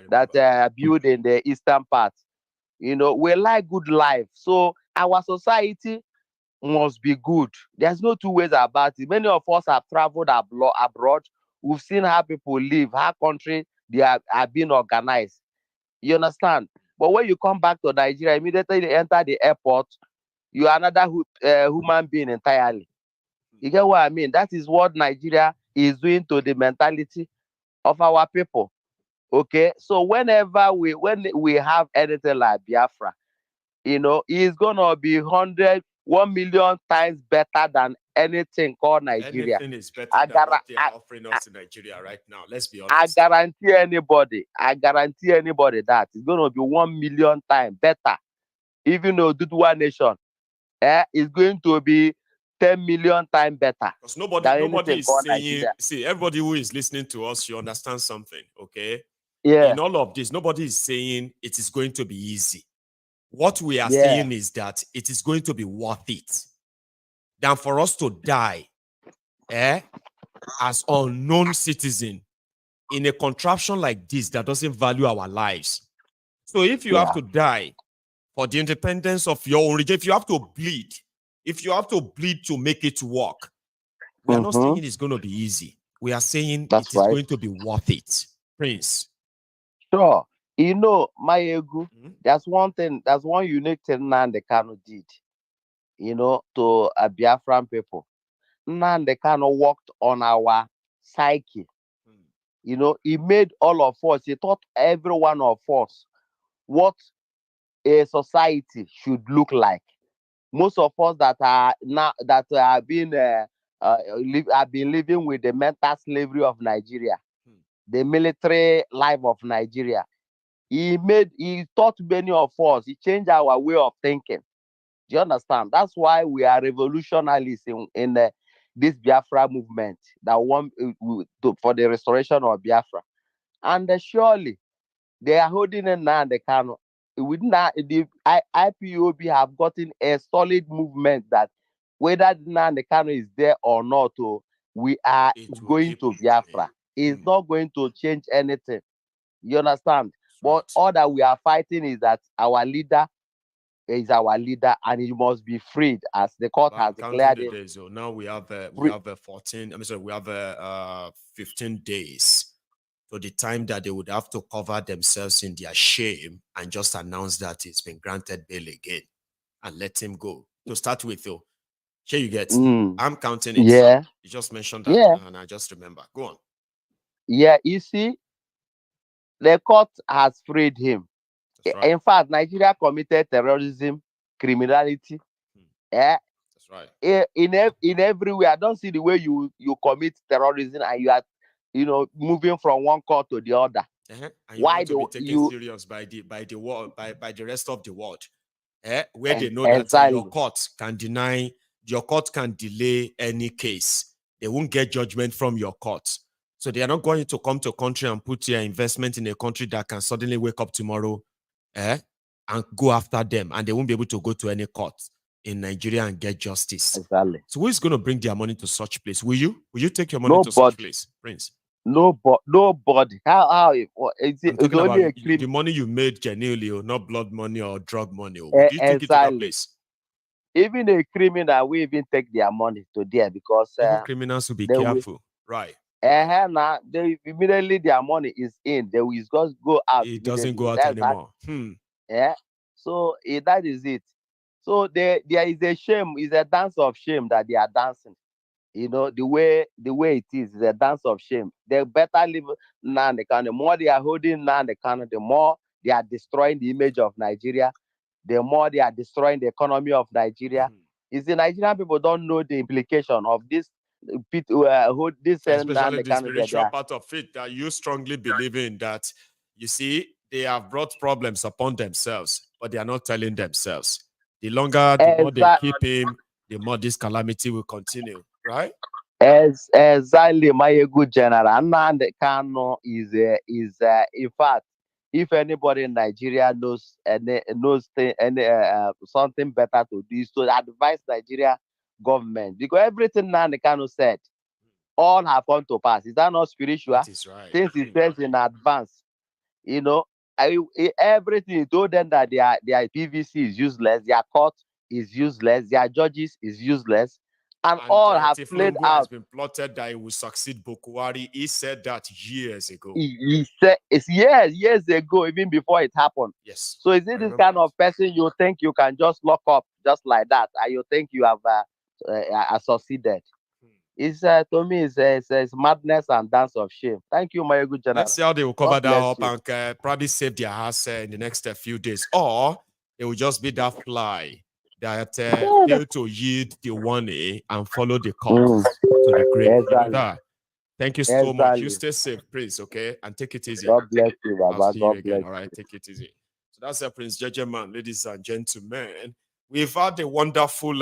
that are built in the eastern part. You know, we like good life. So our society must be good. There's no two ways about it. Many of us have traveled abroad. We've seen how people live, how country they are being organized. You understand? But when you come back to Nigeria, immediately you enter the airport, you are another human being entirely. You get what I mean? That is what Nigeria is doing to the mentality of our people. Okay, so when we have anything like Biafra, you know, it's gonna be 1 million times better than anything called Nigeria. Anything is better than what they are offering us in Nigeria right now. Let's be honest. I guarantee anybody that it's gonna be 1 million times better. Even though Duduwa Nation, is going to be 10 million times better. Because nobody is saying, Nigeria. See, everybody who is listening to us, you understand something, okay? Yeah. In all of this, nobody is saying it is going to be easy. What we are saying is that it is going to be worth it than for us to die as unknown citizen in a contraption like this that doesn't value our lives. So if you have to die for the independence of your own region, if you have to bleed to make it work, we are not saying it's going to be easy. We are saying it is going to be worth it. Prince. Sure. You know, Mayegu, that's one unique thing Nnamdi Kanu did, you know, to a Biafran people. Nnamdi Kanu worked on our psyche. You know, he made all of us, he taught every one of us what a society should look like. Most of us that are now have been living with the mental slavery of Nigeria, the military life of Nigeria. He taught many of us. He changed our way of thinking. Do you understand? That's why we are revolutionaries in this Biafra movement that want for the restoration of Biafra. And surely they are holding in now the Kanu. The IPOB have gotten a solid movement that whether Nnamdi Kanu is there or not, we are going to Biafra. It's not going to change anything. You understand? But all that we are fighting is that our leader is our leader and he must be freed, as the court has declared it. Days, so now we have 15 days. So the time that they would have to cover themselves in their shame and just announce that it's been granted bail again and let him go. To start with, though, here you get. I'm counting it. Yeah. You just mentioned that and I just remember. Go on. Yeah, you see, the court has freed him. Right. In fact, Nigeria committed terrorism, criminality. Yeah. That's right. In every way, I don't see the way you commit terrorism and you are, you know, moving from one court to the other. And why do you take it serious by the world, by the rest of the world? Where they know that your court can delay any case. They won't get judgment from your court. So they are not going to come to a country and put their investment in a country that can suddenly wake up tomorrow and go after them, and they won't be able to go to any court in Nigeria and get justice. Exactly. So who is going to bring their money to such place? Will you? Will you take your money to such place, Prince? Nobody. How is it? It's only the money you made genuinely, or not blood money or drug money. Would you take it to that place? Even a criminal will even take their money to there because criminals will be careful, right? Now they immediately their money is in. They will just go out. It doesn't go out anymore. Yeah. So that is it. So there is a shame. It's a dance of shame that they are dancing. You know, the way it is a dance of shame. They better live Nnamdi Kanu. The more they are holding Nnamdi Kanu, the more they are destroying the image of Nigeria. The more they are destroying the economy of Nigeria. Is the Nigerian people don't know the implication of this. Especially the spiritual part of it that you strongly believe in, that you see they have brought problems upon themselves, but they are not telling themselves. The more they keep him, the more this calamity will continue, right? Exactly, my good general. Nnamdi Kanu is in fact, if anybody in Nigeria knows something better to do, is to advise Nigeria government, because everything Nnamdi Kanu said, all have come to pass. Is that not spiritual? That is right. Things he says in advance. You know, everything he told them that their PVC is useless, their court is useless, their judges is useless, and all have played out. Has been plotted that he will succeed Bokohari. He said that years ago. He said it's years ago, even before it happened. Yes. So is it this kind of person you think you can just lock up just like that, and you think you have succeeded? It's to me, it's madness and dance of shame. Thank you, my good general. Let's see how they will cover that up and probably save their house in the next few days, or it will just be that fly that failed to yield the warning and follow the call to the grave. Exactly. Thank you so much. You stay safe, Prince, okay? And take it easy. God bless you, Baba. God bless you. All right, take it easy. So that's Prince Shittyman, ladies and gentlemen. We've had a wonderful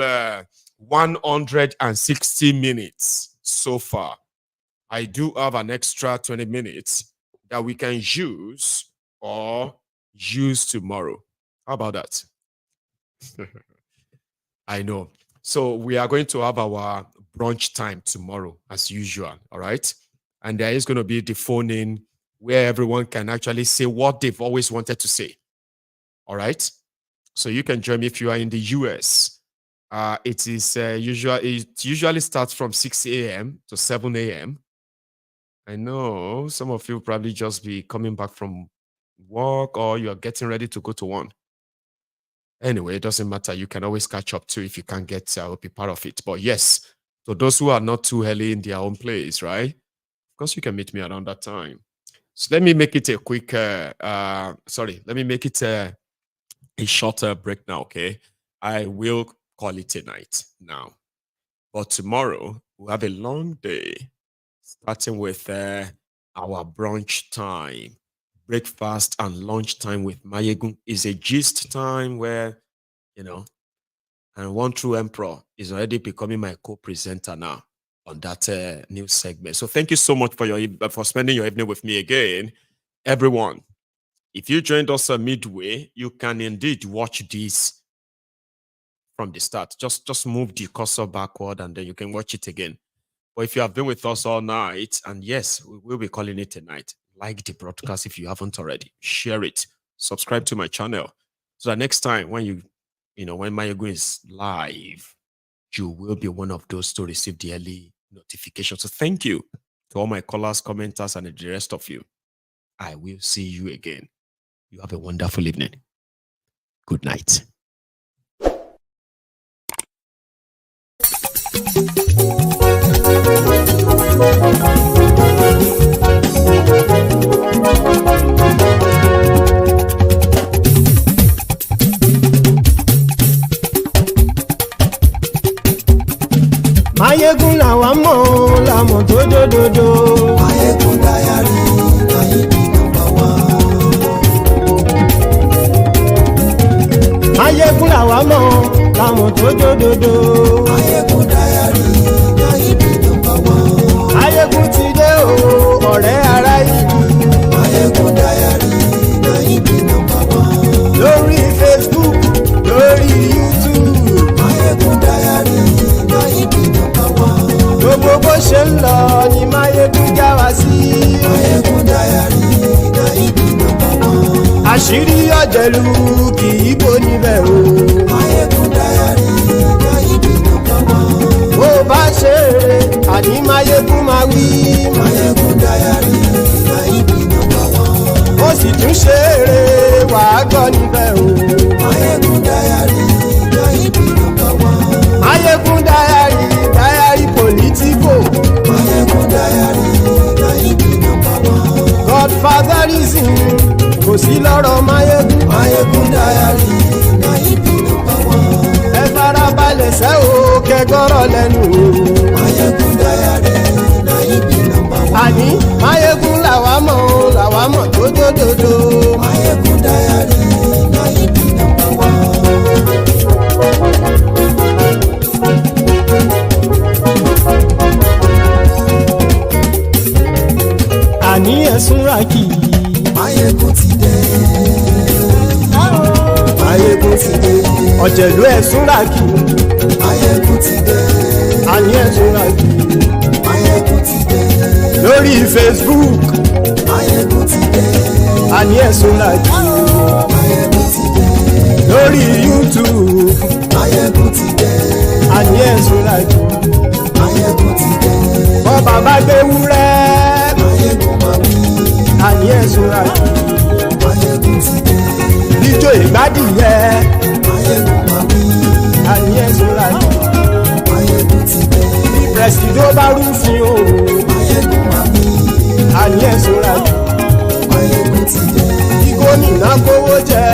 160 minutes so far. I do have an extra 20 minutes that we can use or use tomorrow. How about that? I know. So we are going to have our brunch time tomorrow as usual, all right? And there is going to be the phone in where everyone can actually say what they've always wanted to say, all right? So you can join me if you are in the US. It usually starts from 6 a.m. to 7 a.m. I know some of you probably just be coming back from work or you are getting ready to go to one. Anyway, it doesn't matter. You can always catch up too if you can't get be part of it. But yes, so those who are not too early in their own place, right? Of course, you can meet me around that time. So let me make it a quick, let me make it a shorter break now, okay? I will call it a night now. But tomorrow, we'll have a long day, starting with our brunch time. Breakfast and lunch time with Mayegun is a gist time where, you know, and One True Emperor is already becoming my co-presenter now on that new segment. So thank you so much for spending your evening with me again. Everyone, if you joined us midway, you can indeed watch this from the start. Just move the cursor backward and then you can watch it again. But if you have been with us all night, and yes, we will be calling it a night. Like the broadcast if you haven't already. Share it. Subscribe to my channel. So that next time when when Mayegun is live, you will be one of those to receive the early notification. So thank you to all my callers, commenters, and the rest of you. I will see you again. You have a wonderful evening. Good night. Mayegun làwa mọ̀ làmọ̀ tó dòdòdò. Mayegun Diary Nayibi #1. Mayegun làwa mọ̀ làmọ̀ tó dòdòdò. Mayegun Diary Nayibi #1. Mayegun ti dé o ọ̀rẹ́ ara ìlú. Mayegun Diary Nayibi #1. Lórí Facebook lórí YouTube. Mayegun Diary Nayibi #1. Gbogbo bó ṣe ń lọ ni Mayegun já wa sí. Mayegun Diary Nayibi #1. Àṣírí ọ̀jẹ̀lú kì í bò níbẹ̀ o. Mayegun Diary Nayibi #1. Bó bá ṣe eré àní Mayegun máa wí. Mayegun Diary Nayibi #1. Ó sì tún ṣe eré wàá gbọ́ níbẹ̀ o. Mayegun Diary Nayibi #1. Mayegun Diary politico. Mayegun Diary Nayibi #1. Godfatherism kò sí lọ́rọ̀ Mayegun. Mayegun Diary Nayibi #1. Ẹ farabalẹ̀ sẹ́ o kẹgọ́rọ̀ lẹ́nu o. Mayegun Diary Nayibi #1. Àní Mayegun làwa mọ̀ tó dòdòdò. Mayegun Diary Nayibi #1. Àní ẹ̀sùn ràkì. Mayegun ti dé. Mayegun ti dé. Ọ̀jẹ̀lú ẹ̀sùn ràkì. Mayegun ti dé. Àní ẹ̀sùn ràkì. Mayegun lórí Facebook àní ẹ̀sùn làjú lórí YouTube àní ẹ̀sùn làjú bọ́ bàbá gbé wúrẹ́ àní ẹ̀sùn làjú jíjó ìgbádìyẹ àní ẹ̀sùn làjú bí pẹ̀sìdó bá rúfin o àní ẹ̀sùn làjú bí gómìnà kówó jẹ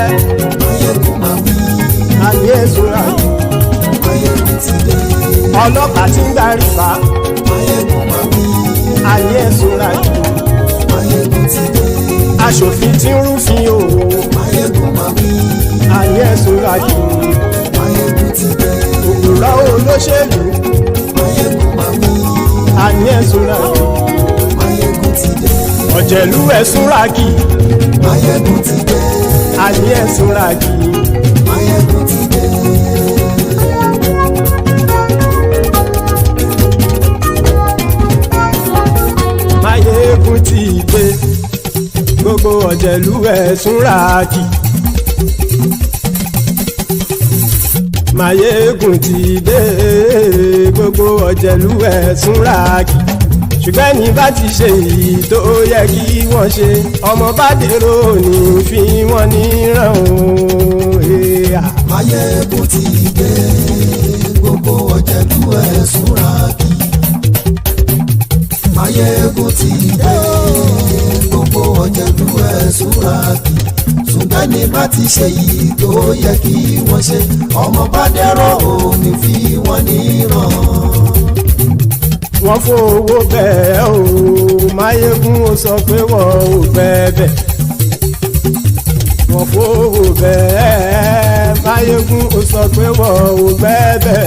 àní ẹ̀sùn làjú ọlọ́pàá tí ń darí bá àní ẹ̀sùn làjú aṣòfin tí ń rúfin o àní ẹ̀sùn làjú òpùrọ́ olóṣèlú àní ẹ̀sùn làjú ọ̀jẹ̀lú ẹ̀sùn ràgì àní ẹ̀sùn ràgì. Máyégún ti dé gbogbo ọ̀jẹ̀lú ẹ̀sùn ràgì. Máyégún ti dé gbogbo ọ̀jẹ̀lú ẹ̀sùn ràgì. Ṣùgbọ́n ní bá ti ṣe èyí tó yẹ kí wọ́n ṣe ọmọ bá dèrò ní fi wọ́n níran o. Máyégún ti dé gbogbo ọ̀jẹ̀lú ẹ̀sùn ràgì. Máyégún ti dé gbogbo ọ̀jẹ̀lú ẹ̀sùn ràgì. Ṣùgbọ́n ní bá ti ṣe èyí tó yẹ kí wọ́n ṣe ọmọ bá dèrò ní fi wọ́n níran. Wọ́n fowó bẹ́ẹ̀ o Máyégún ó sọ pé wọ́n ò bẹ́ẹ̀ wọ́n fowó bẹ́ẹ̀ Máyégún ó sọ pé wọ́n ò bẹ́ẹ̀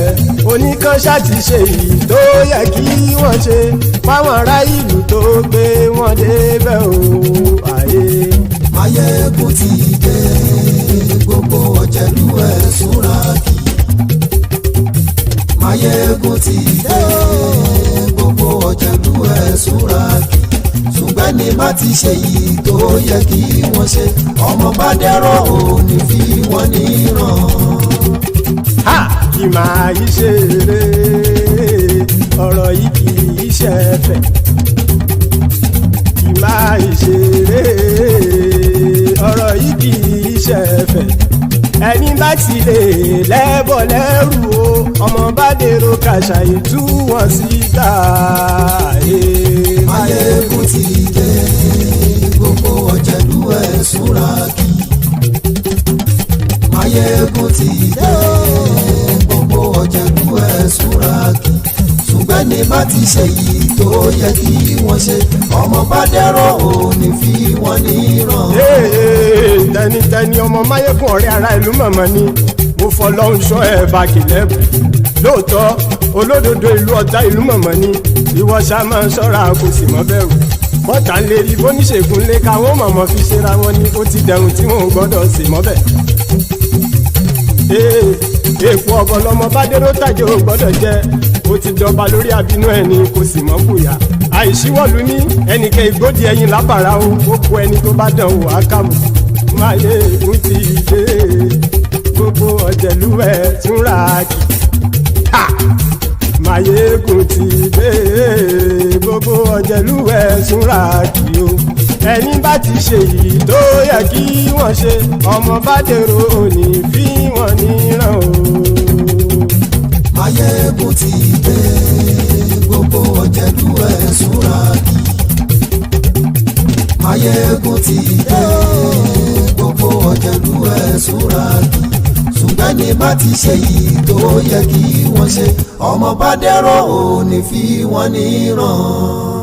oníkan ṣáàtì ṣe èyí tó yẹ kí wọ́n ṣe fáwọn ará ìlú tó gbé wọn débẹ̀ o àyè. Máyégún ti dé gbogbo ọ̀jẹ̀lú ẹ̀sùn ràgì. Máyégún ti dé gbogbo ọ̀jẹ̀lú ẹ̀sùn ràgì. Ṣùgbọ́n ní bá ti ṣe yìí tó yẹ kí wọ́n ṣe ọmọ bá dẹ́rọ̀ ò ní fi wọ́n níran. Kì máa yí ṣeré ọ̀rọ̀ yìí kì í ṣẹ̀fẹ̀. Kì máa yí ṣeré ọ̀rọ̀ yìí kì í ṣẹ̀fẹ̀. Ẹni bá ti lè lẹ́bọ̀ lẹ́rù o ọmọ bá dèrò kàṣà ìtú wọn síta. Máyégún ti dé gbogbo ọ̀jẹ̀lú ẹ̀sùn ràgì. Máyégún ti dé gbogbo ọ̀jẹ̀lú ẹ̀sùn ràgì. Ṣùgbọ́n ní bá ti ṣe yìí tó yẹ kí wọ́n ṣe ọmọ bá dẹ́rọ̀ ò ní fi wọ́n níran. Tẹnitẹni ọmọ Máyégún ọ̀rẹ́ ara ìlú mọ̀mọ́ ni mo fọlọ́run ṣọ́ ẹ̀ bá kìlẹ́bù. Lóòótọ́ olódodo ìlú ọ̀tá ìlú mọ̀mọ́ ni ìwọ ṣá máa ń ṣọ́ra kò sì mọ́ bẹ̀rù. Bọ́tà ń lérí bóníṣègùn lé káwọn mọ̀mọ́ fi ṣera wọn ni ó ti dẹrùn tí wọn ò gbọ́dọ̀ sì mọ́ bẹ̀. Èèpo ọ̀gọ̀lọ́mọ bá dérò tàjẹ́ ò gbọ́dọ̀ jẹ́ ó ti dọba lórí àbínú ẹni kò sì mọ́ bùyà. Àìsíwọ̀lú ní ẹnìkẹ́ ìgbódì ẹyin lábàrá o ó kó ẹni tó bá dán o àkàmù. Máyégún ti dé gbogbo ọ̀jẹ̀lú ẹ̀sùn ràgì. Máyégún ti dé gbogbo ọ̀jẹ̀lú ẹ̀sùn ràgì o. Ẹni bá ti ṣe yìí tó yẹ kí wọ́n ṣe ọmọ bá dèrò òní fi wọ́n níran o. Máyégún ti dé gbogbo ọ̀jẹ̀lú ẹ̀sùn ràgì. Máyégún ti dé gbogbo ọ̀jẹ̀lú ẹ̀sùn ràgì. Ṣùgbọ́n ní bá ti ṣe yìí tó yẹ kí wọ́n ṣe ọmọ bá dẹ́rọ̀ ò ní fi wọ́n níran.